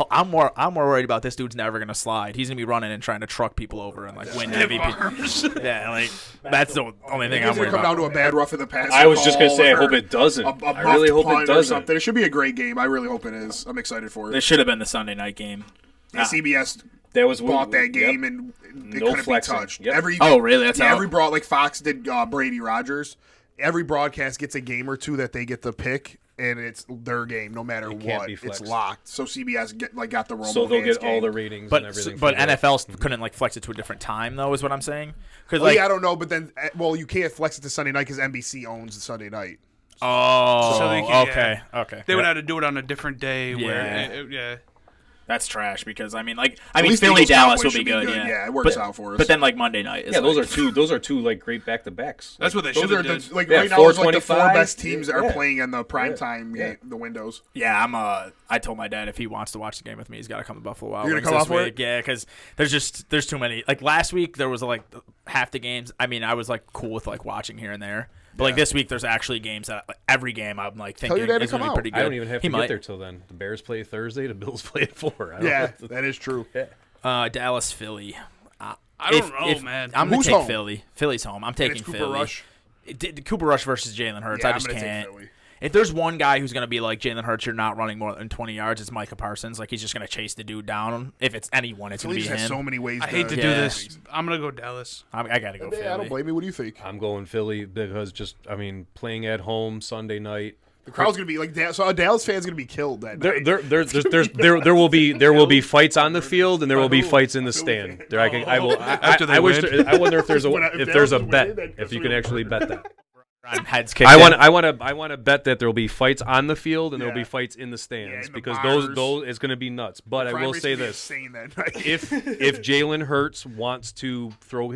I'm more worried about this dude's never gonna slide. He's gonna be running and trying to truck people over and like win MVP. Yeah, like that's the only thing I'm
It's gonna
worried
come down
about.
to a bad rough in the pass.
I was just gonna say, I
or
hope it doesn't.
A
I really
muffed
hope it
punt or
doesn't.
something. It should be a great game. I really hope it is. I'm excited for it.
This should have been the Sunday night game.
And CBS
That was
bought that
yep.
game and it
No
couldn't
flexing.
be touched.
Yep.
Oh, really? That's how-
every like Fox did Brady Rogers. Every broadcast gets a game or two that they get to pick, and it's their game no matter
can't
what.
be
It's
flexed.
locked. So CBS got the Romo.
So they'll
Hands
get all
game.
the ratings and
But
everything.
but
from that.
NFL couldn't like flex it to a different time though, is what I'm saying. Because
Oh,
like
yeah, I don't know, but then you can't flex it to Sunday night because NBC owns the Sunday night.
oh
So they can-
okay.
They would
Yeah.
have to do it on a different day. Where
Yeah.
yeah.
That's trash because I mean
At least
Philly
Eagles
Dallas
Cowboys
will be
should
good.
Yeah, it works out for us.
But then like Monday night is
Yeah, those are two like great back to backs.
That's what they should have did.
right now, it's like the 4
425.
best teams are
Yeah.
playing in the prime time the windows.
Yeah, I told my dad if he wants to watch the game with me, he's got to come to Buffalo Wild
You're
Wings
gonna come
this
out for
week. Yeah, because there's too many. Like last week, there was like half the games. I mean, I was like cool with like watching here and there. But like this week, there's actually games that every game I'm like thinking
your dad to
is going to
come
be pretty
out.
good.
I don't even have
He
to
might.
get there till then. The Bears play Thursday. The Bills play at 4.
Yeah, that is true.
Dallas, Philly.
I don't know, man.
I'm going
Who's
to take
home?
Philly. Philly's home. I'm
And
taking
it's Cooper
Philly.
Rush.
Cooper Rush versus Jalen Hurts.
Yeah,
I
I'm
just
gonna take
can't.
Philly.
If there's one guy who's going to be like Jalen Hurts, you're not running more than 20 yards, it's Micah Parsons. Like, he's just going to chase the dude down. If it's anyone, it's going
Philly
to
just
be
has
him.
so many ways.
I hate to do
Yeah.
this. I'm gonna go Dallas.
I got to go Philly.
I don't blame you. What do you think?
I'm going Philly because playing at home Sunday night.
The crowd's gonna be like so. A Dallas fan's gonna be killed that night.
There will be fights on the field and there will be fights in the stand.
After they
I wonder if there's a bet if you can actually bet that.
Heads kicked
I
in.
want to bet that there will be fights on the field and there will be
Yeah.
fights in the stands
Yeah, in the
because
bars.
those it's going to be nuts. But I
Crime
will
rate's
say
gonna be
this:
insane that night.
if Jalen Hurts wants to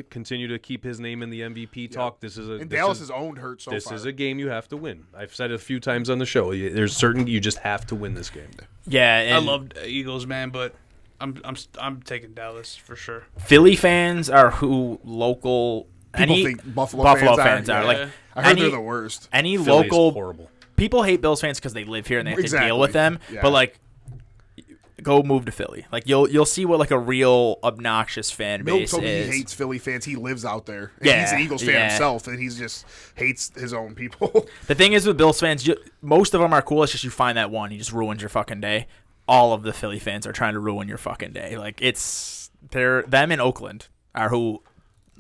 continue to keep his name in the MVP talk, this is
And Dallas has owned Hurts so
this
far.
is a game you have to win. I've said it a few times on the show. There's certain you just have to win this game.
Yeah,
I
and
love Eagles, man, but I'm taking Dallas for sure.
Philly fans are who local.
People
any
think Buffalo
fans are.
yeah.
Like,
I heard
any-
they're the worst.
Any
Philly's
local
horrible.
people hate Bills fans because they live here and they have to
Exactly.
deal with them.
Yeah.
But like, go move to Philly. Like you'll see what like a real obnoxious fan
Milt
base
told me
is.
he hates Philly fans. He lives out there. And
Yeah,
he's an Eagles fan
yeah.
himself, and he's just hates his own people.
The thing is with Bills fans, most of them are cool. It's just you find that one, he just ruins your fucking day. All of the Philly fans are trying to ruin your fucking day. Like them in Oakland are who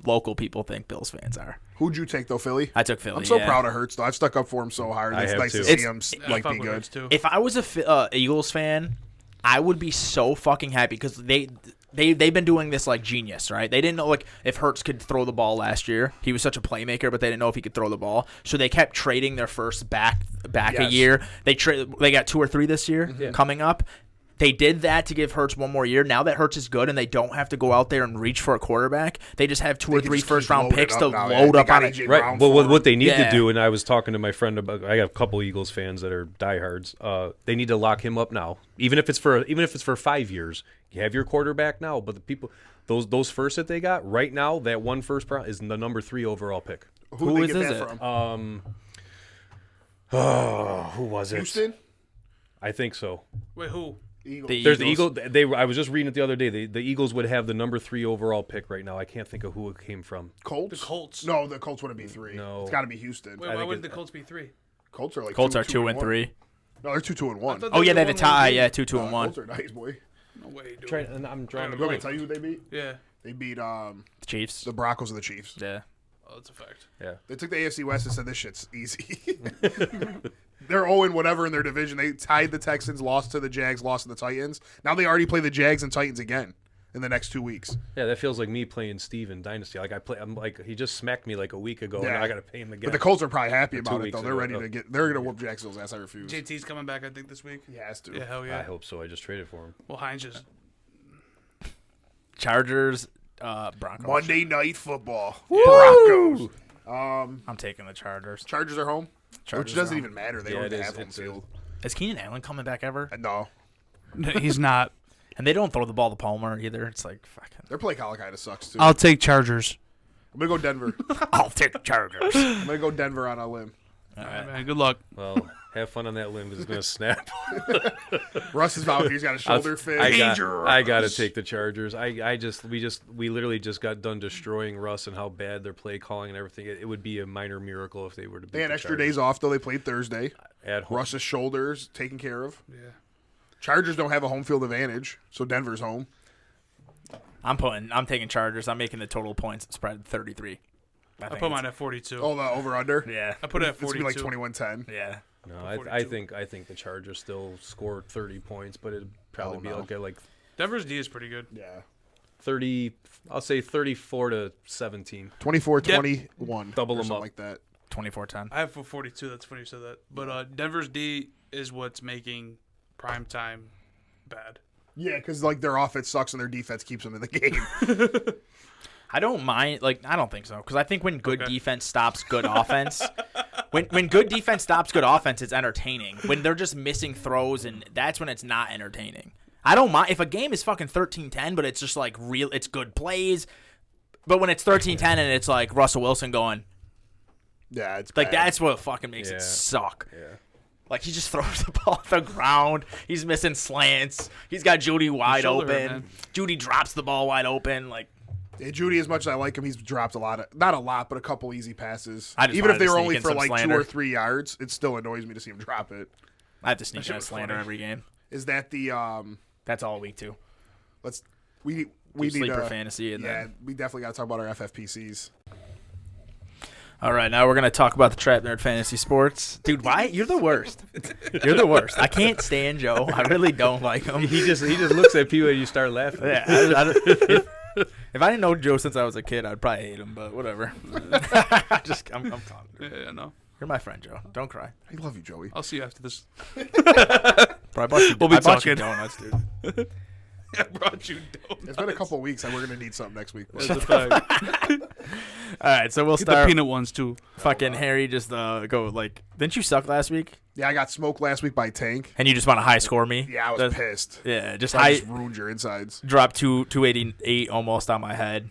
local people think Bills fans are.
Who'd you take though, Philly?
I took Philly.
I'm so
yeah.
proud of Hurts though. I've stuck up for him so hard.
I
It's
have
nice
too.
to see
It's-
him
I
like
fuck
be
with
good.
Hurts, too.
If I was a Eagles fan, I would be so fucking happy because they've been doing this like genius, right? They didn't know like if Hurts could throw the ball last year. He was such a playmaker, but they didn't know if he could throw the ball. So they kept trading their first back a
Yes.
year. They got 2 or 3 this year coming up. They did that to give Hurts one more year. Now that Hurts is good and they don't have to go out there and reach for a quarterback, they just have 2 or
can
3
just keep
first-round
loading
picks
up
to
now.
load
They
up
got
on
AJ
it.
Brown
Right. Well,
for
what they need
Yeah.
to do, and I was talking to my friend about, I got a couple Eagles fans that are diehards. They need to lock him up now, even if it's for 5 years. You have your quarterback now, but the people, those first that they got right now, that one first round is the number 3 overall pick.
Who
is
they get
it?
that from?
Who was it?
Houston?
I think so.
Wait, who?
Eagles.
There's the Eagles. I was just reading it the other day. The Eagles would have the number 3 overall pick right now. I can't think of who it came from.
Colts?
The Colts.
No, the Colts wouldn't be 3.
No.
It's got to be Houston.
Wait, why wouldn't the Colts be 3?
Colts are like
Colts are
2
2 and
1.
3.
No, they're 2 and 1.
thought
Oh yeah, they have a
the
tie.
one
Yeah, 2 and 1.
Colts are nice, boy.
No way, dude.
I'm trying
You want me to tell you who they beat?
Yeah.
They beat
The Chiefs.
the Broncos and the Chiefs.
Yeah.
Oh, that's a fact.
They took the AFC West and said this shit's easy. They're 0 whatever in their division. They tied the Texans, lost to the Jags, lost to the Titans. Now they already play the Jags and Titans again in the next 2 weeks.
Yeah, that feels like me playing Steve in Dynasty. I'm like he just smacked me like a week ago, and now I got to pay him again.
But the Colts are probably happy
Or 2
about it
weeks
though. They're
ago.
ready to get. They're gonna whoop Jacksonville's ass. I refuse.
JT's coming back, I think, this week.
He has to.
Yeah, hell
I
yeah.
hope so. I just traded for him.
Well, Heinz just.
Chargers. Broncos.
Monday Night Football. Broncos.
I'm taking the Chargers.
Chargers are home.
Chargers
Which doesn't
are
even matter. They
Yeah,
don't
it
even
is.
have home
It's
field.
Is Keenan Allen coming back ever?
No.
He's not.
And they don't throw the ball to Palmer either. It's like fucking.
Their play call kind of sucks too.
I'll take Chargers.
I'm gonna go Denver.
I'll take the Chargers.
I'm gonna go Denver on a limb.
All right, man. Good luck.
Well, have fun on that limb because it's gonna snap.
Russ is out here. He's got a shoulder fit.
I got to take the Chargers. We literally just got done destroying Russ and how bad their play calling and everything. It would be a minor miracle if they were to beat
They had
the
extra
Chargers
days off though. They played Thursday.
at home.
Russ's shoulders taken care of.
Yeah.
Chargers don't have a home field advantage, so Denver's home.
I'm taking Chargers. I'm making the total points spread 33.
I put mine at 42.
Oh, the over under.
Yeah.
I put it at
It's gonna
42.
be like 21-10.
Yeah.
No,
42.
I think the Chargers still score 30 points, but it'd probably be
no.
like
Denver's D is pretty good.
Yeah.
30. I'll say 34 to 17.
24-21.
Double
or
them
something
up.
like that.
24-10.
I have for 42. That's funny you said that. But Denver's D is what's making primetime bad.
Yeah, because like their offense sucks and their defense keeps them in the game.
I don't mind. Like, I don't think so, because I think when good defense stops good offense, when good defense stops good offense, it's entertaining. When they're just missing throws, and that's when it's not entertaining. I don't mind if a game is fucking 13-10, but it's just like real. It's good plays. But when it's 13-10 and it's like Russell Wilson going,
Yeah, it's
like
bad.
that's what fucking makes it suck.
Yeah.
Like, he just throws the ball off the ground. He's missing slants. He's got Judy wide
shoulder hurt,
open.
man.
Judy drops the ball wide open. Like,
Yeah, Judy, as much as I like him, he's dropped a lot. Not a lot, but a couple easy passes.
I just
Even if
wanted
they
to
were
sneak
only
in
for
some
like
slander.
2 or 3 yards, it still annoys me to see him drop it.
I have to sneak
shit
in a
was
slander
funny.
every game.
Is that the
That's all week too.
we
Do
need
sleeper
to,
fantasy and
Yeah,
then.
we definitely got to talk about our FFPCs.
All right, now we're gonna talk about the Trap Nerd Fantasy Sports. Dude, why? You're the worst. You're the worst. I can't stand Joe. I really don't like him.
He just looks at people and you start laughing.
Yeah, if I didn't know Joe since I was a kid, I'd probably hate him. But whatever. I'm talking.
Yeah, no.
You're my friend, Joe. Don't cry.
I love you, Joey.
I'll see you after this.
Bro, I bought you,
We'll be
I bought you
talking.
donuts, dude.
I brought you donuts.
It's been a couple of weeks, and we're gonna need something next week.
That's a fact.
All right, so we'll
Get the
start.
peanut ones too.
Fucking Harry, just go like. Didn't you suck last week?
Yeah, I got smoked last week by Tank.
And you just want to high score me?
Yeah, I was
That's-
pissed.
Yeah, just
I
high.
just ruined your insides.
Dropped 288 almost on my head.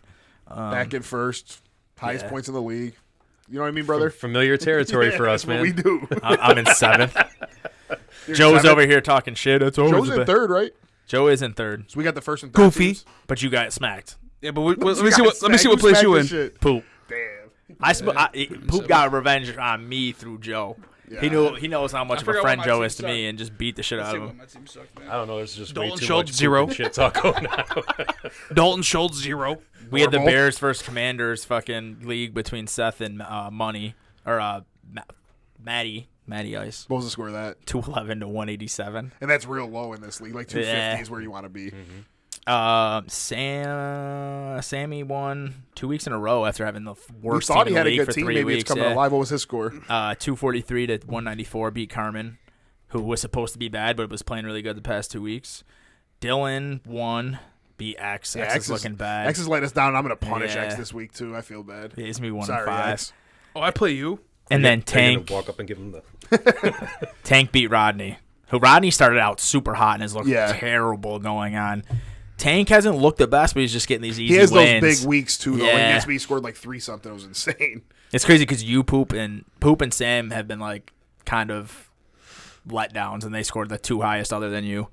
Back in first, highest
yeah.
points in the league. You know what I mean, brother?
Familiar territory for us,
That's what
man.
we do.
I'm in seventh.
You're
Joe's
seventh.
over here talking shit. It's always
Joe's in
been-
third, right?
Joe is in third.
So we got the first and third.
Goofy.
teams.
But you got smacked.
Yeah, but let me
You
see
got
what
smacked.
place you in.
smacked this shit.
Poop.
Damn.
Poop got revenge on me through Joe.
Yeah.
He knows how much of a
forgot
friend
what my
Joe
team
is to
sucked.
me and just beat the shit out of him.
my team sucked, man.
I don't know. There's just
Dalton
way too
Schultz,
much
0.
shit talk going on.
Dalton Schultz 0.
We had the
Normal.
Bears versus Commanders fucking league between Seth and Money or Matty Ice.
What was the score of that?
211 to 187.
And that's real low in this league. Like 250
Yeah.
is where you want to be.
Sammy won 2 weeks in a row after having the
We
worst
thought
team
he
in
had
the
a
league
good
for
team.
3
Maybe
weeks.
it's coming
yeah.
alive. What was his score?
243 to 194 beat Carmen, who was supposed to be bad but was playing really good the past 2 weeks. Dylan won, beat X.
Yeah,
X is looking bad.
X has let us down. I'm going to punish
Yeah.
X this week, too. I feel bad.
Yeah, he's me 1
Sorry,
and 5.
X.
Oh, I play you.
And then
You're
Tank
gonna walk up and give him the.
Tank beat Rodney. Who Rodney started out super hot and has looked
Yeah.
terrible going on. Tank hasn't looked the best, but he's just getting these easy
He has
wins.
those big weeks, too, though.
Yeah.
Against me, he scored like 3-something. It was insane.
It's crazy because you Poop and Sam have been like kind of letdowns, and they scored the 2 highest other than you.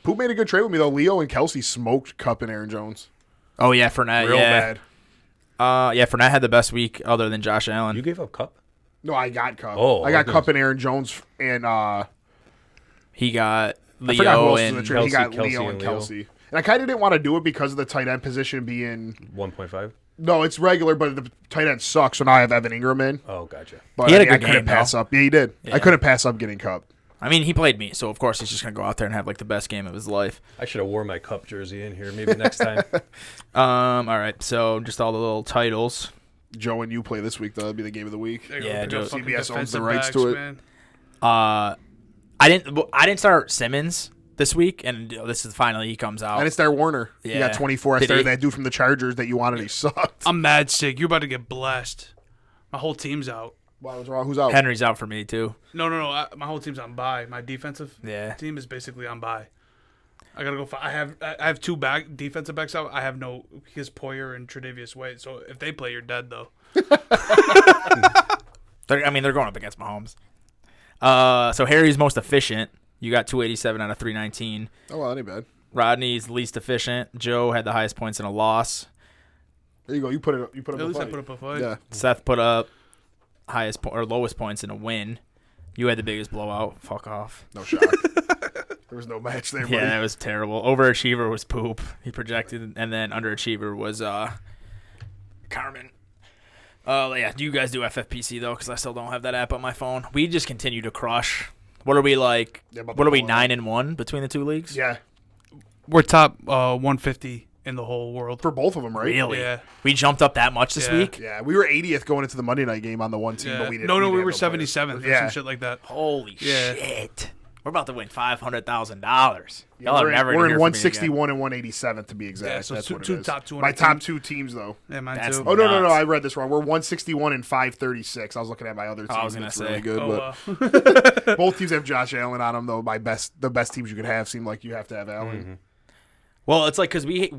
Poop made a good trade with me, though. Leo and Kelsey smoked Cup and Aaron Jones.
Oh yeah, Fournette.
Real
yeah.
bad.
Yeah, Fournette had the best week other than Josh Allen.
You gave up Cup.
No, I got Cup.
Oh,
I got
okay.
Cup and Aaron Jones and
He got
I forgot who
Leo
else was in the
and
trade. He got
Kelsey
Leo and
and Leo.
Kelsey. And I kind of didn't want to do it because of the tight end position being
1.5.
no, it's regular, but the tight end sucks. So now I have Evan Ingram in.
Oh, gotcha.
But
He had a
I
good
couldn't
game,
pass
though.
up. Yeah, he did.
Yeah.
I couldn't pass up getting Cup.
I mean, he played me, so of course he's just gonna go out there and have like the best game of his life.
I should have wore my Cup jersey in here. Maybe next time.
All right, so just all the little titles.
Joe and you play this week, though. That'll be the game of the week.
There you
Yeah,
go.
Joe-
Fucking
CBS owns the
defensive
rights
backs,
to it.
man.
I didn't start Simmons this week, and this is finally he comes out.
I didn't start Warner. He
Yeah.
got 24. I
Did
started
he?
that dude from the Chargers that you wanted. He sucked.
I'm mad sick. You're about to get blessed. My whole team's out.
Wow, what's wrong? Who's out?
Henry's out for me too.
No. My whole team's on bye. My defensive
Yeah.
team is basically on bye. I gotta go. I have 2 defensive backs out. I have no because Poyer and Tre'Davious White. So if they play, you're dead though.
They're going up against Mahomes. So Harry's most efficient. You got 287 out of 319.
Oh, well, that ain't bad.
Rodney's least efficient. Joe had the highest points in a loss.
There you go. You put it up. You put up
At
a
least I
fight.
put up a fight.
Yeah.
Seth put up or lowest points in a win. You had the biggest blowout. Fuck off.
No shock. There was no match there, buddy.
Yeah, it was terrible. Overachiever was Poop. He projected, and then underachiever was Carmen. Yeah, do you guys do FFPC though? Because I still don't have that app on my phone. We just continue to crush. What are we like?
Yeah, about
What are we
the
9-1 between the 2 leagues?
Yeah.
We're top 150 in the whole world.
For both of them, right?
Really?
Yeah.
We jumped up that much this
Yeah.
week?
Yeah, we were 80th going into the Monday night game on the one team,
Yeah.
but we didn't.
No, we
didn't
were
have no players.
77th or
Yeah.
some shit like that.
Holy
Yeah.
shit! We're about to win $500,000.
Yeah,
Y'all are
we're
never
in,
gonna
we're
hear
in
from me again.
161 and 187 to be exact.
Yeah, so
That's
two-
what it
two
is.
top 200
My top
teams.
2 teams, though.
Yeah, mine
That's
too.
Oh, no,
nuts.
I read this wrong. We're 161 and 536. I was looking at my other team.
I was gonna
It's
say.
really good,
Oh,
but both teams have Josh Allen on them, though. The best teams you could have seem like you have to have Allen.
Well, it's like because we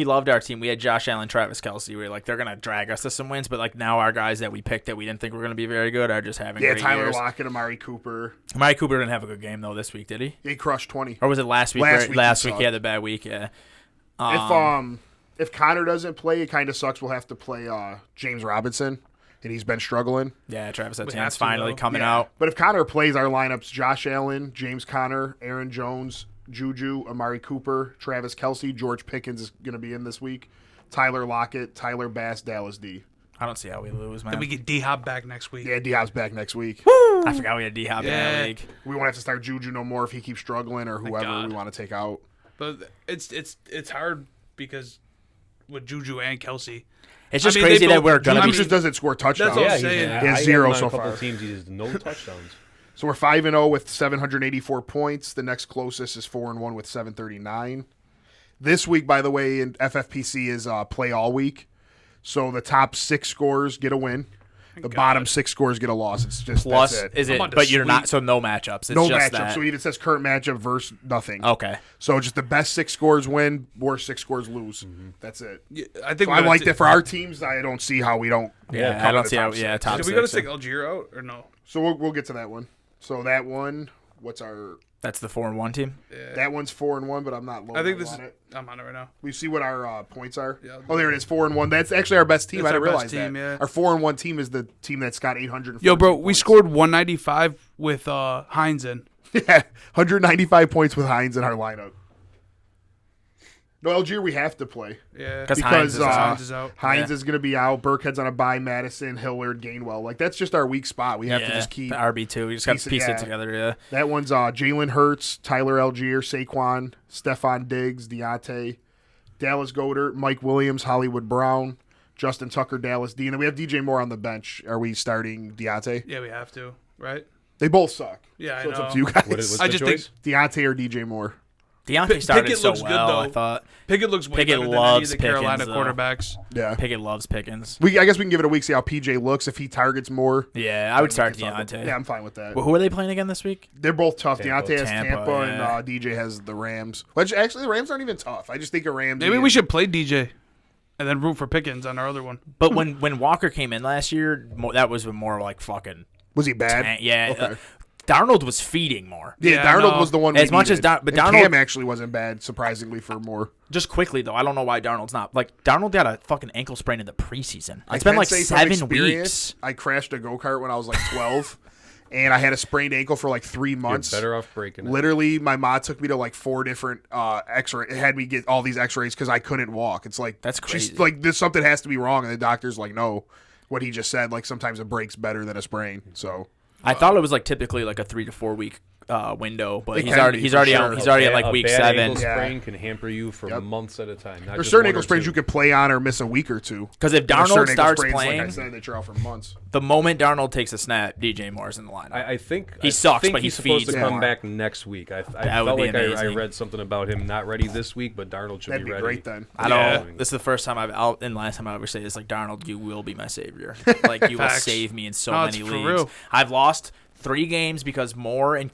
loved our team. We had Josh Allen, Travis Kelce. We were like, they're gonna drag us to some wins, but like now our guys that we picked that we didn't think were gonna be very good are just having
Yeah,
great
Tyler
years.
Lockett, Amari Cooper.
Amari Cooper didn't have a good game though this week, did he?
He crushed 20.
Or was it last week?
Last week he
Last week he
sucked.
had the bad week. Yeah.
If Connor doesn't play, it kind of sucks. We'll have to play James Robinson, and he's been struggling.
Yeah, Travis
have
Etienne's
to,
finally
though.
coming
Yeah.
out.
But if Connor plays, our lineups: Josh Allen, James Conner, Aaron Jones, Juju, Amari Cooper, Travis Kelce, George Pickens is going to be in this week. Tyler Lockett, Tyler Bass, Dallas D.
I don't see how we lose, man.
Then we get D-Hop back next week.
Yeah, D-Hop's back next week.
I forgot we had D-Hop in
Yeah.
that league.
We won't have to start Juju no more if he keeps struggling or whoever
God.
we want to take out.
But it's hard because with Juju and Kelsey.
It's just
I mean,
crazy
they
that we're
both-
gonna
He
be.
just doesn't score touchdowns.
what I'm
Yeah,
saying.
He has
I
zero
had him
so
on a couple
far.
teams. He has no touchdowns.
So we're 5-0 with 784 points. The next closest is 4-1 with 739. This week, by the way, in FFPC is play all week. So the top 6 scores get a win. The bottom 6 scores get a loss. It's just
Plus,
that's it.
is it?
I'm on to
But you're not.
sweep.
So no matchups. It's
No
just
matchup.
that.
So even it says current matchup versus nothing.
Okay.
So just the best 6 scores win, worst 6 scores lose. That's it.
Yeah, I think
So I like that for our teams. I don't see how we don't.
Yeah,
come
I
in
don't
the
see how.
top
Yeah,
6.
top
Did
six.
we go to take Algier out or no?
So we'll get to that one. So that one, what's our?
That's the 4-1 team.
That one's 4-1, but I'm not low.
I think this
on
is.
it.
I'm on it right now.
We see what our points are.
Yeah.
Oh, there it is, 4-1. That's actually our best team.
That's
I didn't
our
realize
best team,
that.
yeah.
Our 4-1 team is the team that's got 800.
Yo, bro, we scored 195 with Hines in.
Yeah, 195 points with Hines in our lineup. No, Algier we have to play
Yeah.
Because
because
Hines
is out.
Hines
Yeah.
is going to be out. Burkhead's on a bye. Madison, Hillard, Gainwell. Like that's just our weak spot. We have to just keep
the RB2. We just got to piece
yeah.
it together. Yeah.
that one's Jalen Hurts, Tyler Algier, Saquon, Stephon Diggs, Deontay, Dallas Goedert, Mike Williams, Hollywood Brown, Justin Tucker, Dallas D. And then we have DJ Moore on the bench. Are we starting Deontay?
Yeah, we have to, right?
They both suck.
Yeah, I
So it's up
know.
to you guys.
What's
I
the
just
choice?
Deontay or DJ Moore?
Deontay started
Pickett
so
looks good,
well.
though.
I thought
Pickett looks way
Pickett
better than
loves
any of the Carolina
Pickens, though.
quarterbacks.
Yeah.
Pickett loves Pickens.
I guess we can give it a week, see how PJ looks. If he targets more,
Yeah, I would start
we can talk about-
Deontay.
Yeah, I'm fine with that.
Well, who are they playing again this week?
They're both tough.
Tampa.
Deontay has
Tampa,
Tampa, and
yeah.
DJ has the Rams. Which actually, the Rams aren't even tough. I just think a Rams.
Maybe we should play DJ and then root for Pickens on our other one.
But when Walker came in last year, that was more like fucking.
Was he bad?
Yeah.
Okay.
Darnold was feeding more.
Yeah,
Yeah,
Darnold
no.
was the one.
As
we
much as
needed.
but
And
Darnold-
Cam actually wasn't bad, surprisingly for Moore.
Just quickly though, I don't know why Darnold's not like Darnold got a fucking ankle sprain in the preseason.
I
It's been
can
like
say from
7
experience,
weeks.
I crashed a go kart when I was like 12, and I had a sprained ankle for like 3
You're
months.
better off breaking it.
Literally, my mom took me to like 4 different X-ray. It had me get all these X-rays because I couldn't walk. It's like
That's
she's
crazy.
like this something has to be wrong, and the doctor's like, no. What he just said, like sometimes a break's better than a sprain. So
I thought it was like typically like a 3 to 4 week window, but
It
he's
can
already
be,
he's
for
already
sure.
out. He's already at
A
like week
bad
7
ankle
Yeah.
sprain can hamper you for
Yep.
months at a time. Not
there's
just
certain
one
ankle
or
sprains
two.
you could play on or miss a week or two.
because if
There's
Darnold
certain ankle
starts
sprains,
playing,
like I said, that you're out for months.
the moment Darnold takes a snap, DJ Moore's in the lineup.
I think
He
I
sucks,
think
but he
he's supposed
feeds
to come
more.
back next week. I
That
felt
would be
like I
amazing.
read something about him not ready this week, but Darnold should
That'd be
ready.
great then.
I
Yeah.
don't. This is the first time and last time I ever say this. Like Darnold, you will be my savior. Like you will
Facts.
save me in so
No,
many
it's for
leagues.
real.
I've lost 3 games because Moore and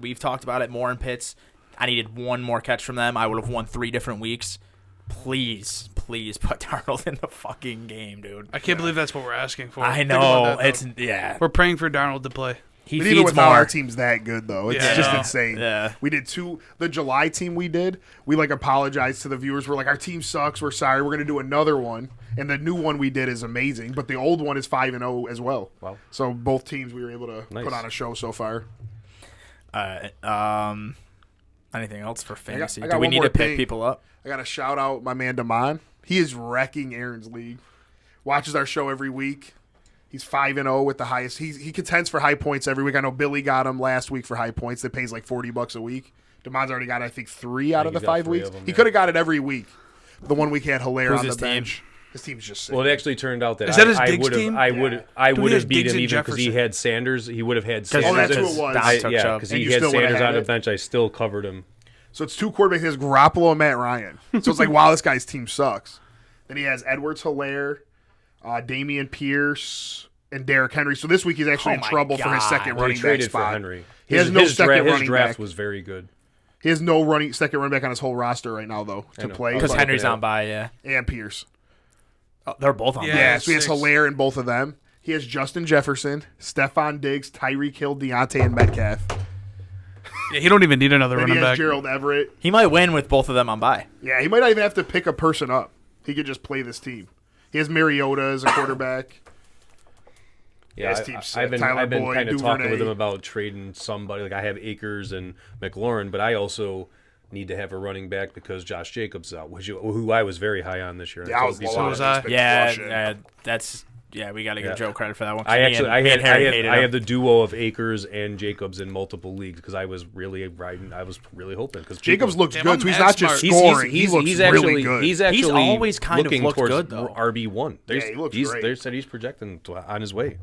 we've talked about it. Moore and Pitts. I needed 1 more catch from them. I would have won 3 different weeks. Please put Darnold in the fucking game, dude.
I can't believe that's what we're asking for.
I
Think about
know
that, though.
it's yeah.
We're praying for Darnold to play.
He
But
feeds
even with
more.
how our team's that good, though, it's
Yeah.
just
Yeah.
insane.
Yeah.
We did 2. The July team we did, we like apologized to the viewers. We're like, our team sucks. We're sorry. We're gonna do another one. And the new one we did is amazing, but the old one is 5-0 as well.
Wow.
So both teams we were able to
Nice.
put on a show so far.
Anything else for fantasy?
I got
Do we
one
need
more
to pick
thing.
people up?
I got to shout out my man Damon. He is wrecking Aaron's league. Watches our show every week. He's 5-0 with the highest. He contends for high points every week. I know Billy got him last week for high points. That pays like $40 a week. Damon's already got, I think, 3 out of the
he's got
5
3
weeks.
of them,
He
yeah.
could have got it every week. The one week he had Hilaire
Who's
on the
his team?
bench. His team's just sick.
Well, it actually turned out that
Is that his
I
Diggs
would have
team?
I would I
Dude,
would
he has
have beat
Diggs
him
and
even because he
Jefferson.
had Sanders. He would have had
Oh,
Sanders.
that's who it was.
Yeah, because
And
he
you
had
still would've
Sanders
had
on the
it?
bench. I still covered him.
So it's two quarterbacks. He has Garoppolo and Matt Ryan. So it's like, wow, this guy's team sucks. Then he has Edwards-Helaire, Damian Pierce, and Derrick Henry. So this week he's actually in
my
trouble for his
God.
second
Well, he
running back
traded for
spot.
Henry.
He has no second
his
running
draft
back.
was very good.
He has no second running back on his whole roster right now, though, to
know.
play.
Because
But-
Henry's on by, yeah.
And Pierce.
Oh, they're both on
Yeah.
by.
Yeah, so he has
6.
Hilaire in both of them. He has Justin Jefferson, Stephon Diggs, Tyreek Hill, Deontay, and Metcalf.
Yeah, he don't even need another
Then he
running
has
back.
Gerald Everett.
He might win with both of them on by.
Yeah, he might not even have to pick a person up. He could just play this team. He has Mariota as a quarterback.
Yeah,
his team's sick.
I've been
Tyler Boyd,
kind of talking with
Duvernay.
him about trading somebody. Like I have Akers and McLaurin, but I also need to have a running back because Josh Jacobs is out, who I was very high on this year.
Yeah, I was
told you
low on
was
him.
I.
He's been
Yeah,
crushing.
that's we got to give
Yeah.
Joe credit for that one.
I actually I had
hated him.
the duo of Akers and Jacobs in multiple leagues because I was really hoping because
Jacobs looks
Damn,
good,
I'm
so he's
mad
not just
smart.
scoring. He looks
he's
really
actually
good.
he's actually
always kind of
looking
looked
towards
good, though.
RB1.
Yeah, he looks great.
They said he's projecting on his way.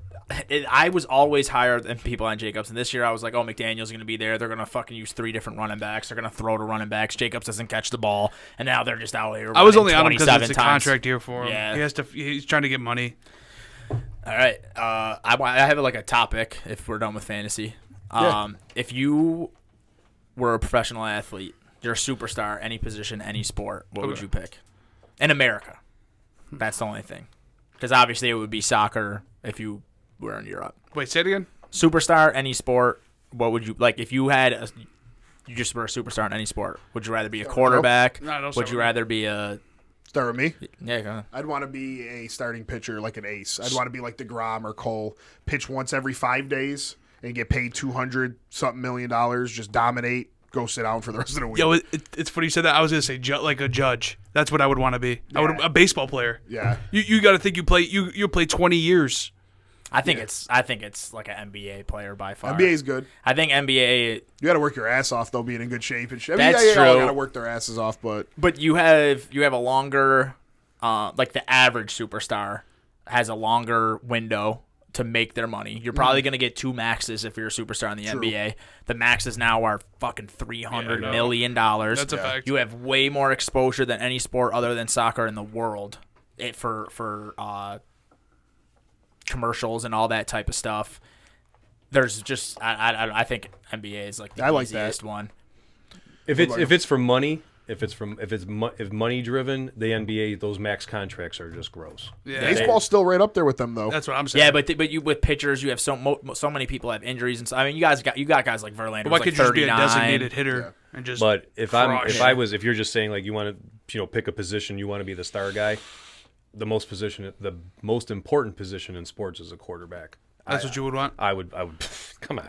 I was always higher than people on Jacobs, and this year I was like, oh, McDaniel's going to be there. They're going to fucking use 3 different running backs. They're going to throw to running backs. Jacobs doesn't catch the ball, and now they're just out here.
I was
running
only on him because
27
it's a
times.
contract year for him.
Yeah.
He has to. He's trying to get money.
All right, I have like a topic if we're done with fantasy. If you were a professional athlete, you're a superstar, any position, any sport, what would
Okay.
you pick? In America, that's the only thing, because obviously it would be soccer if you were in Europe.
Wait, say it again.
Superstar, any sport. What would you like if you had? You just were a superstar in any sport. Would you rather be a quarterback?
No, don't
Would
start
you
with me.
rather be a?
Start with me.
Yeah, go on.
I'd want to be a starting pitcher like an ace. I'd want to be like DeGrom or Cole. Pitch once every 5 days and get paid $200-something million. Just dominate. Go sit down for the rest of the week.
Yo, it's funny you said that. I was gonna say like a judge. That's what I would want to be. I would
Yeah.
a baseball player.
Yeah.
You got to think you play 20 years.
I think it's like an NBA player by far.
NBA's good.
I think NBA.
You got to work your ass off though, being in good shape and shit.
That's
They all
true.
got to work their asses off, but
But you have a longer, like the average superstar has a longer window to make their money. You're probably going to get 2 maxes if you're a superstar in the
True.
NBA. The maxes now are fucking $300 million.
That's a fact.
You have way more exposure than any sport other than soccer in the world. For commercials and all that type of stuff. There's just I think NBA is like the
I like that.
easiest one.
If it's for money, if money driven, the NBA those max contracts are just gross.
Yeah.
baseball's still right up there with them though.
That's what I'm saying.
Yeah, but you with pitchers, you have so many people have injuries and so. I mean, you got guys like Verlander.
But why
who's
could
like
you just be a
39.
designated hitter and just?
But if
crush?
if you're just saying like you want to pick a position, you want to be the star guy. The most important position in sports is a quarterback.
That's what you would want.
I would come on.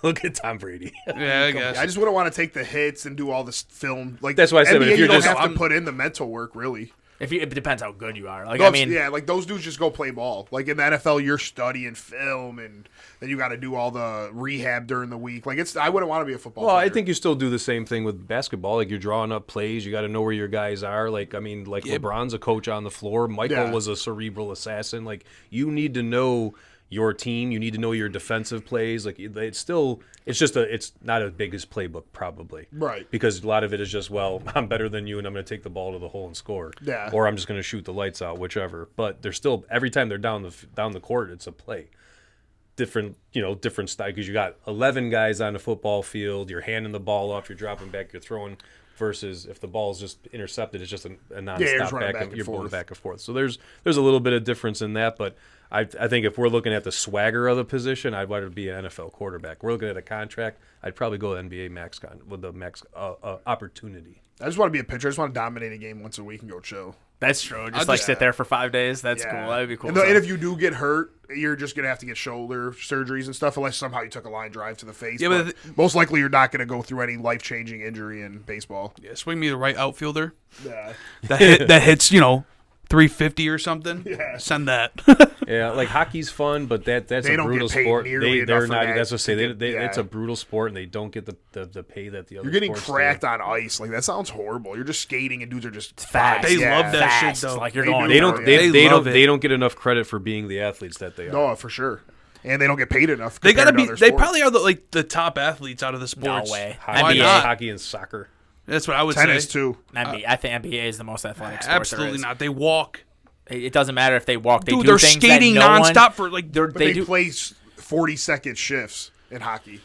Look at Tom Brady.
Yeah, I guess.
I just wouldn't want to take the hits and do all this film. Like
That's why I said, but
NBA,
if you're
you don't
just-
have to put in the mental work really.
It depends how good you are. Like
Those,
I mean,
yeah, like those dudes just go play ball. Like in the NFL, you're studying film, and then you got to do all the rehab during the week. Like I wouldn't want to be a football.
Well,
player.
I think you still do the same thing with basketball. Like you're drawing up plays. You got to know where your guys are. Like LeBron's a coach on the floor. Michael
Yeah.
was a cerebral assassin. Like you need to know your team. You need to know your defensive plays. Like it's not as big as playbook probably.
Right.
Because a lot of it is just, well, I'm better than you and I'm going to take the ball to the hole and score.
Yeah.
Or I'm just going to shoot the lights out, whichever. But they're still every time they're down the court, it's a play. Different style because you got 11 guys on the football field. You're handing the ball off. You're dropping back. You're throwing. Versus if the ball is just intercepted, it's just a nonstop
you're just running
back
back and
you're going
forth.
back and forth. So there's a little bit of difference in that, but I think if we're looking at the swagger of the position, I'd rather be an NFL quarterback. We're looking at a contract. I'd probably go NBA max with the max opportunity.
I just want to be a pitcher. I just want to dominate a game once a week and go chill.
that's true. Just
I'll
like
just-
sit there for 5 days. That's
Yeah.
cool. That'd be cool.
And if you do get hurt, you're just gonna have to get shoulder surgeries and stuff, unless somehow you took a line drive to the face.
Yeah,
but
but
most likely you're not gonna go through any life changing injury in baseball.
Yeah, swing me the right outfielder
Yeah.
that hits $350 or something.
Yeah.
Send that.
Yeah, like hockey's fun, but that's
They
a
don't
brutal
get paid
sport.
nearly
They're
enough for
not.
that.
That's what I say.
Yeah.
It's a brutal sport, and they don't get the pay that the other.
You're getting
sports do.
cracked on ice. Like that sounds horrible. You're just skating and dudes are just
Fast.
They
Yeah.
love that
Fast,
shit though.
like you're
They
going.
do.
They don't.
They
love it.
They don't get enough credit for being the athletes that they are.
No, for sure. And they don't get paid enough.
They gotta
compared
be.
to other
They
sports.
probably are the top athletes out of the sports.
No way.
Hockey,
Why
NBA.
not?
hockey and soccer.
That's what I would
tennis
say.
too.
NBA, I think NBA is the most athletic sport there
Absolutely
is.
not. They walk.
It doesn't matter if they walk. They
Dude,
do
they're
things
skating
that no one-
nonstop for like.
They're,
But
they
they
do.
play 40-second shifts in hockey.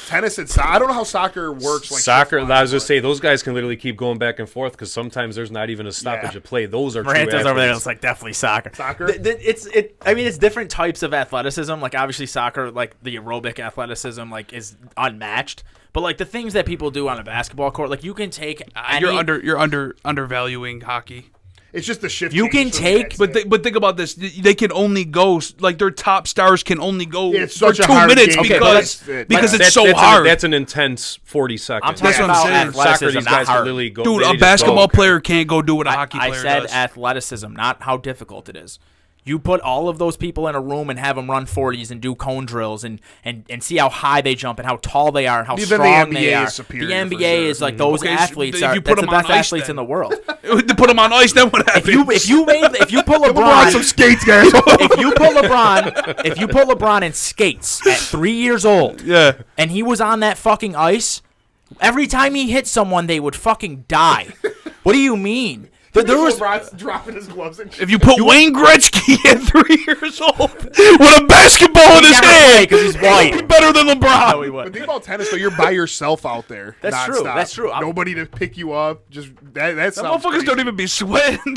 Tennis and soccer. I don't know how soccer works. Like
Soccer.
shift-wise,
I was just
but-
say those guys can literally keep going back and forth because sometimes there's not even a stoppage
Yeah.
of play. Those are true
Miranta's over there.
athletes.
It's like definitely soccer.
Soccer?
I mean, it's different types of athleticism. Like obviously, soccer, like the aerobic athleticism, like is unmatched. But like the things that people do on a basketball court, like you can take.
You're undervaluing hockey.
It's just the shift.
You can
changes, so
take-
that's it.
But think about this. They can only go like their top stars can only go
Yeah, it's
for
such a
2
hard
minutes
game.
Okay,
because
but
because
That's-
it's so
that's
hard.
That's an intense 40 seconds.
I'm talking
That's what I'm
about
saying.
athleticism,
Soccer, these
not
guys can
hard.
literally go.
Dude,
they
a
just
basketball
go.
player can't go do what a hockey
I
player
said
does.
athleticism, not how difficult it is. You put all of those people in a room and have them run 40s and do cone drills and see how high they jump and how tall they are and how
Even the
strong
NBA
they are.
is superior
the
for
NBA
sure.
is like those
Okay, so
athletes
if
are
you put
that's the
them on
best
ice,
athletes
then.
in the world.
To put them on ice, then what happens?
if you pull
LeBron
LeBron
some skates, guys.
if you pull LeBron in skates at 3 years old,
Yeah.
and he was on that fucking ice, every time he hit someone, they would fucking die. What do you mean? There was
LeBron's dropping his gloves and shit.
If you put Wayne Gretzky at 3 years old with a basketball in his
never play
hand,
'cause he's white.
he'd be better than LeBron.
No, he
But
wouldn't.
think about tennis, though. You're by yourself out there.
That's
nonstop.
true. That's true.
Nobody to pick you up. Just that
Them
sounds
motherfuckers
crazy.
don't even be sweating.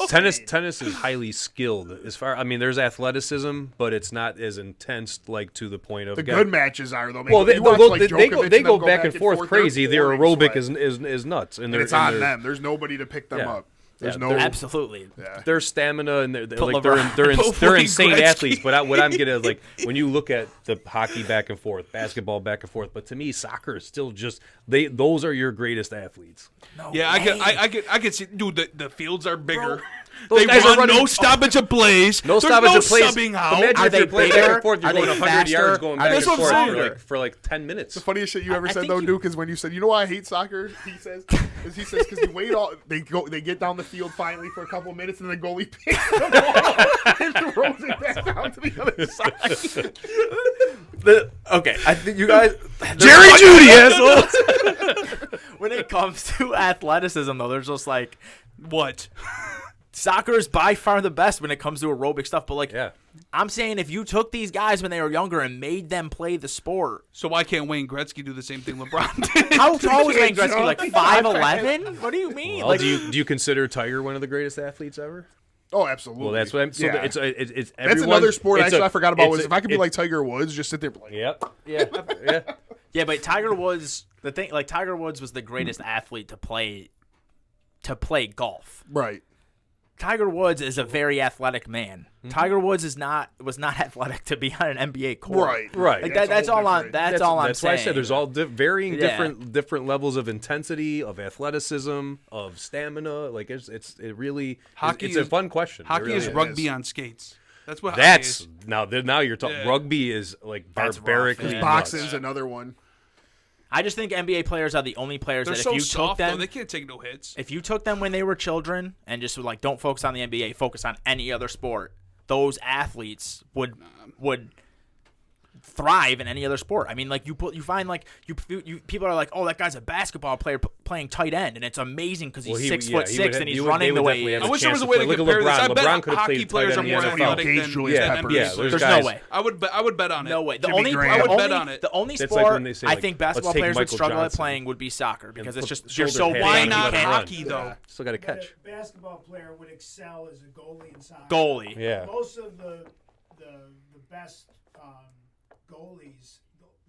Tennis is highly skilled. As far, I mean, there's athleticism, but it's not as intense, like to the point of
The good matches are though.
Well, they
You watch,
go,
like,
they
Djokovic
go,
and
they
them
go back and forth
they're
crazy. Their
pouring
aerobic
sweat.
is nuts, and
And
they're
it's on
they're-
them. There's nobody to pick them
Yeah.
up. There's
Yeah,
no.
they're-
Absolutely.
Yeah.
Their stamina and they're
Put
like
LeBron-
Put Wayne
insane
Gretzky.
athletes. But what I'm getting is like when you look at the hockey back and forth, basketball back and forth. But to me, soccer is still just those are your greatest athletes.
Yeah, I can see. Dude, the fields are bigger.
Those
They
guys are
run
running-
no stoppage of plays.
No
There's
stoppage
no
of plays.
subbing out.
Imagine
Are
if
they
you're playing back
bigger?
and forth, you're
Are
going
they
100 yards
faster?
going
Are
back
they
and forth
stronger?
for like 10 minutes.
The funniest shit you ever
I
said
think
though,
you-
Duke, is when you said, "You know why I hate soccer?" He says, because you wait all they get down the field finally for a couple of minutes, and the goalie picks the ball and throws it back down to the other side.
Okay, I think you guys.
Jerry Judy, asshole.
When it comes to athleticism, though, there's just like
What?
soccer is by far the best when it comes to aerobic stuff. But like,
Yeah.
I'm saying if you took these guys when they were younger and made them play the sport,
So why can't Wayne Gretzky do the same thing LeBron did?
how tall was Wayne
can't
Gretzky? Like
jump.
5'11"? What do you mean?
Well,
Like,
do you consider Tiger one of the greatest athletes ever?
Oh, absolutely.
Well, that's what I'm. So
Yeah.
it's
That's
everyone,
another sport
it's
actually I forgot about.
it's
Was if I could be
it-
like Tiger Woods, just sit there. Like,
Yep. Yeah. Yeah.
yeah, but Tiger Woods, the thing, like Tiger Woods was the greatest athlete to play golf.
right.
Tiger Woods is a very athletic man. Tiger Woods was not athletic to be on an NBA court.
Right.
Right.
Like
That's
that's
all
all I'm.
different.
That's all I'm
That's
saying.
why I said there's all varying
Yeah.
different levels of intensity, of athleticism, of stamina. Like it's
Hockey
it's a
is-
fun question. It
Hockey
really
is
is.
rugby on skates. That's what hockey
That's
is.
now you're talking.
Yeah.
Rugby is like
That's
barbarically
rough, yeah.
nuts.
Boxing's another one.
I just think NBA players are the only players
They're
that
so
if you
soft,
took
though.
them,
They can't take no hits.
if you took them when they were children and just like don't focus on the NBA, focus on any other sport, those athletes would thrive in any other sport. I mean, like you find like you people are like, oh, that guy's a basketball player playing tight end, and it's amazing because he's
Well, he-
6
yeah,
foot
he
6
would-
and
he
he's
would-
running
they
the
would
way
definitely
he
have
is.
I wish there
chance
was a
to
way to
play. Look at
compare this. I
LeBron.
bet
LeBron could have
hockey
played
players
tight
are
end in
more
the NFL.
athletic
Gage
than
Julius
than
Peppers.
NBA
Yeah,
players.
There's
guys-
no way.
I would bet on it.
No way. The
Jimmy
only
Graham.
I would bet on it.
the only
That's like
sport
when they say,
I
like,
think
let's
basketball
take
players would
Michael
struggle at
Johnson
playing would be soccer because it's
put
just you're
shoulder
so
pads
Why
on,
not
let him run.
hockey though?
Still got to
But
catch.
a basketball player would excel as a goalie in soccer.
goalie.
Yeah.
Most of the best goalies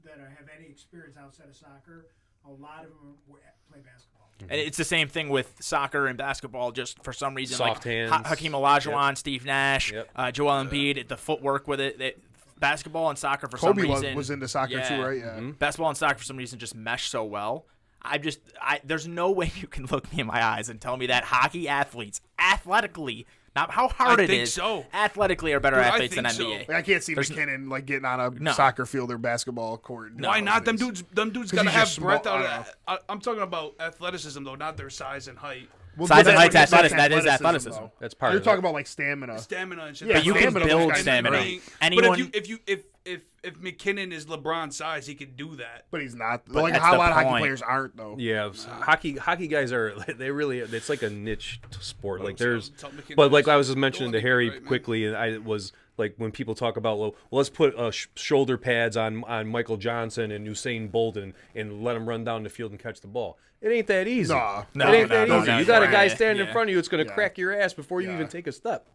that have any experience outside of soccer, a lot of them play basketball.
And it's the same thing with soccer and basketball. Just for some reason,
Soft
like
hands.
Hakeem Olajuwon, Steve Nash,
Yep.
Joel Embiid, the footwork with it. Basketball and soccer for
Kobe
some reason
was into soccer too, right? Yeah.
Basketball and soccer for some reason just mesh so well. there's no way you can look me in my eyes and tell me that hockey athletes, athletically, not how hard it is, athletically are better athletes than NBA.
I can't see McKinnon getting on a soccer field or basketball court.
Why not? Them dudes got to have breath
small,
out of I'm talking about athleticism, though, not their size and height.
Well,
size and height's
that's
athleticism. That is athleticism.
Though.
That's part
You're
of
talking
it.
about like stamina.
Stamina and shit.
Yeah,
But you can
stamina,
build
those guys are
stamina.
great.
Anyone,
But if McKinnon is LeBron's size, he could do that.
But he's not.
But
Like
that's
a
the
lot of hockey
point.
players aren't though.
Yeah, hockey guys are it's like a niche sport. Like there's,
Tell McKinnon
but like
to
I was just
go
mentioning
on
to
the
Harry
right, man.
quickly, and I was like when people talk about well, let's put shoulder pads on Michael Johnson and Usain Bolt and let him run down the field and catch the ball. It ain't that easy.
No,
it ain't that easy.
no,
You got a guy
right.
standing in
Yeah.
front of you. It's going to
Yeah.
crack your ass before you
Yeah.
even take a step.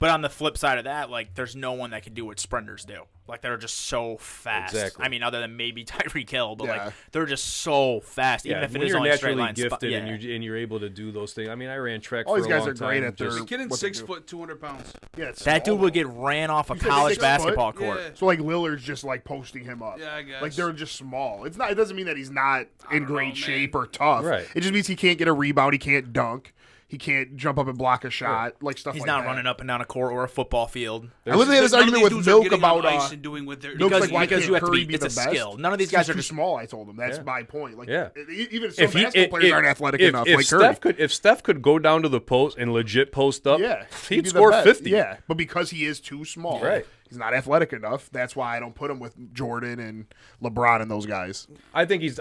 but on the flip side of that, like there's no one that can do what sprinters do. Like they're just so fast.
Exactly.
I mean, other than maybe Tyreek Hill, but
Yeah.
like they're just so fast. Even
Yeah,
if it
when
is
you're
only a straight
naturally
line spot.
gifted
Yeah.
and you're able to do those things. I mean, I ran track
All
for
these
a
guys
long
are great
time.
at their-
Just-
McKinnon's
what they
6
do.
foot, 200 pounds.
Yeah, it's
That
small.
dude would get ran off a
You said
college
6 foot?
basketball court.
Yeah.
So like Lillard's just like posting him up.
Yeah, I guess.
Like they're just small. It's not. It doesn't mean that he's not in
don't know,
great
man.
shape or tough.
Right.
It just means he can't get a rebound. He can't dunk. He can't jump up and block a shot. Like stuff
He's
like
not
that.
running up and down a court or a football field.
I literally had this
None of
argument
these
with
dudes are
Milk
getting on
about
ice and doing with their
Milk's
Because-
like, why
because
can't
you have to
Curry
be- it's
the
a
best?
skill. None of these
He's
guys are
too
just-
small. I told him that's
Yeah.
my point. Like,
Yeah.
even some basketball players aren't athletic enough.
If
like
Steph
Curry.
if Steph could go down to the post and legit post up,
Yeah,
he'd
be the
score
best.
50.
Yeah, but because he is too small,
Right.
he's not athletic enough. That's why I don't put him with Jordan and LeBron and those guys.
I think he's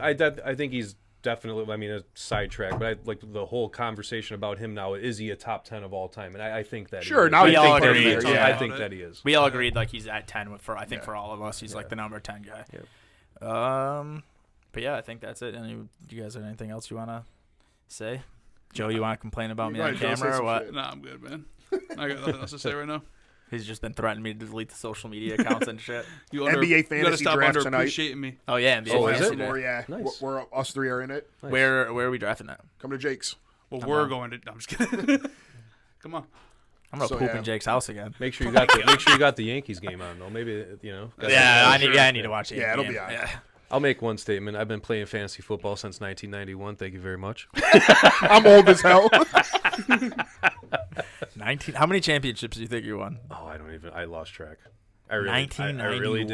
definitely. I mean, a sidetrack, but I like the whole conversation about him now. Is he a top 10 of all time? And I think that
Sure,
he is.
now
We
you
all
think
agree.
that he is.
Yeah.
I think that he is.
We all agreed like he's at 10 for for all of us. He's like the number 10 guy. But yeah, I think that's it. You guys have anything else you want to say? Joe, you want to complain about me
Go
on
ahead, Joe, say
camera or
some
what?
shit.
Nah, I'm good, man. I got nothing else to say right now.
He's just been threatening me to delete the social media accounts and shit.
You
NBA
you gotta
fantasy
stop
draft tonight.
underappreciating me.
Oh yeah, NBA
Oh, is
Fantasy
it?
Draft.
More, yeah.
Nice.
We're us three are in it.
Where are we drafting that?
Come to Jake's.
Well, we're going to. No, I'm just kidding. Come on.
I'm gonna
So,
poop
yeah.
in Jake's house again.
Make sure you got the Yankees game on though. Maybe
Yeah, I need to watch it.
Yeah, it'll be on.
Yeah.
I'll make one statement. I've been playing fantasy football since 1991. Thank you very much.
I'm old as hell.
19. How many championships do you think you won?
Oh, I lost track. I really did.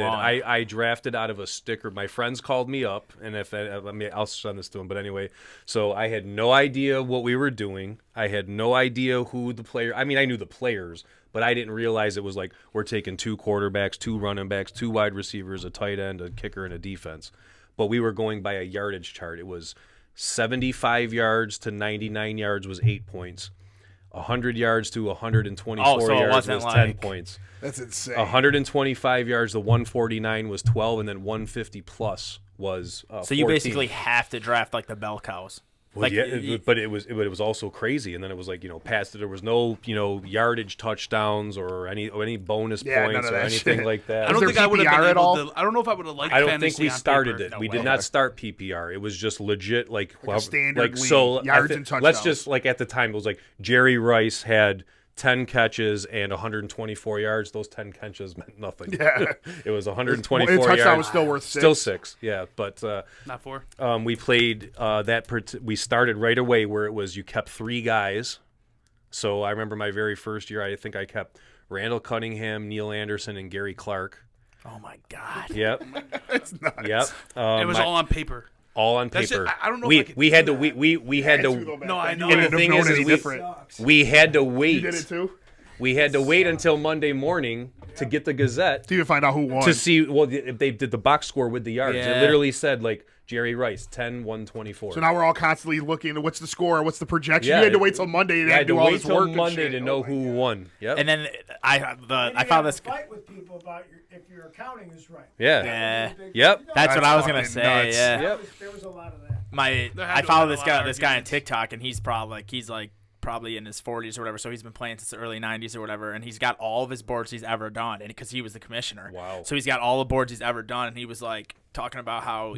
1991.
I drafted out of a sticker. My friends called me up, and I'll send this to them. But anyway, so I had no idea what we were doing. I had no idea who the player. I mean, I knew the players, but I didn't realize it was like we're taking 2 quarterbacks, 2 running backs, 2 wide receivers, a tight end, a kicker, and a defense. But we were going by a yardage chart. It was 75 yards to 99 yards was 8 points. 100 yards to 124
Oh, so it
yards
wasn't
was 10
like-
points.
That's insane.
125 yards to 149 was 12, and then 150 plus was 14.
So you basically have to draft like the bell cows.
Well, yeah,
y-
but it was also crazy, and then it was like past there was no yardage touchdowns or any bonus
Yeah, none
points
of
or
that
anything
shit.
like that.
I don't
there
think I would have
PPR
been
at
able
all?
to. I don't know if I would have liked
I don't
fantasy
think we
on
started
paper.
it. We did not start PPR. It was just legit like
a standard
so
league, yards and
let's
touchdowns.
just like at the time it was like Jerry Rice had 10 catches and 124 yards. Those 10 catches meant nothing.
Yeah.
It was
And
124
a touchdown
yards.
was still worth 6.
Still 6, yeah. But
Not 4.
we played we started right away where it was you kept 3 guys. So I remember my very first year, I think I kept Randall Cunningham, Neil Anderson, and Gary Clark.
Oh my god.
Yep.
It's nuts.
Yep.
It was all on paper.
all on
That's it.
paper.
I don't know if
We
I could
we
do
had to
that.
we had
Had
to
though, back
No, I
then.
know.
You
And
wouldn't
the
have
thing
known
is
any
we-
different.
we had to
You
wait.
did it too?
We had to wait until Monday morning to get the Gazette
To even find out who won.
to see. Well, if they did the box score with the yards.
Yeah.
It literally said like Jerry Rice 10-124.
So now we're all constantly looking at what's the score, what's the projection.
Yeah,
you had to wait till Monday
you
to
had
do
to
all
wait
this
till
work and
Monday
shit.
to know who won. Yep.
And then
And
I
you
found
have
this.
to fight with people about if your accounting is right.
Yeah.
Yeah.
Yep.
That's what I was gonna
fucking
say.
nuts.
Yeah.
Yep.
There was a lot of that.
There had
I
to
follow
have been
this
a lot
guy
of
on
arguments.
TikTok, and he's probably in his 40s or whatever. So he's been playing since the early 90s or whatever, and he's got all of his boards he's ever done, and because he was the commissioner.
Wow.
So he's got all the boards he's ever done, and he was like talking about how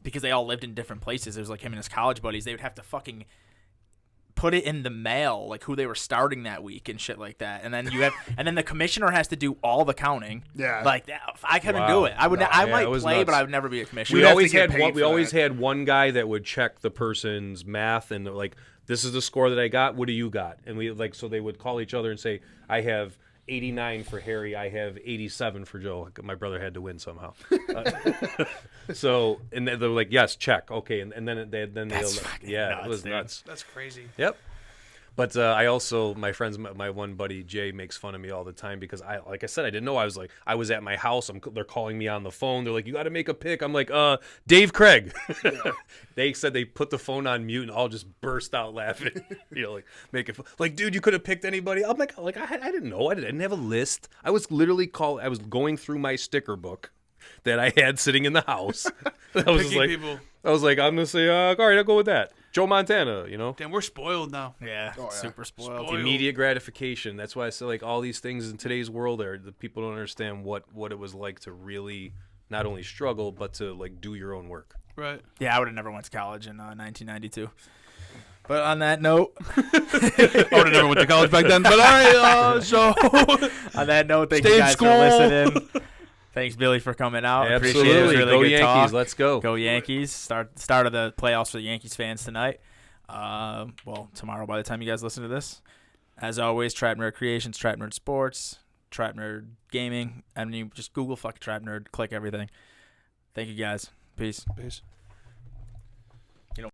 because they all lived in different places. It was like him and his college buddies. They would have to fucking put it in the mail, like who they were starting that week and shit like that. And then you have, and then the commissioner has to do all the counting.
Yeah.
Like that, I couldn't
Wow.
do it. I would.
No,
I
yeah,
might
it was
play,
nuts.
but I would never be a commissioner.
We
have to
always
get
had
paid
one. We
for
always
that.
had one guy that would check the person's math and like, this is the score that I got. What do you got? And we like, so they would call each other and say, I have 89 for Harry. I have 87 for Joe. My brother had to win somehow. So and they're like, yes, check. Okay, and then
That's
they'll
fucking
yeah,
nuts,
it was
dude.
nuts.
That's crazy.
Yep. But I also, my friends, my one buddy Jay makes fun of me all the time because like I said, I didn't know. I was at my house. They're calling me on the phone. They're like, you got to make a pick. I'm like, Dave Craig. They said they put the phone on mute and all just burst out laughing. Like make it like, dude, you could have picked anybody. I'm like I didn't know. I didn't have a list. I was literally I was going through my sticker book that I had sitting in the house. I was just
Picking
like,
people.
I was like, I'm gonna say, all right, I'll go with that. Joe Montana,
Damn, we're spoiled now.
Yeah,
yeah.
super spoiled.
Spoiled.
Immediate gratification. That's why I say like all these things in today's world the people don't understand what it was like to really not only struggle but to like do your own work.
Right.
Yeah, I would have never went to college in 1992. But on that note,
I would have never went to college back then. But all right, so
on that note, thank
Stay
you
in
guys
school.
for listening. Thanks, Billy, for coming out. Appreciate it. It was
Absolutely.
really
Go
good
Yankees.
talk.
Let's go.
Go Yankees. Start of the playoffs for the Yankees fans tonight. Well, tomorrow by the time you guys listen to this. As always, Trap Nerd Creations, Trap Nerd Sports, Trap Nerd Gaming. I mean, just Google fuck Trap Nerd, click everything. Thank you guys. Peace.
Peace.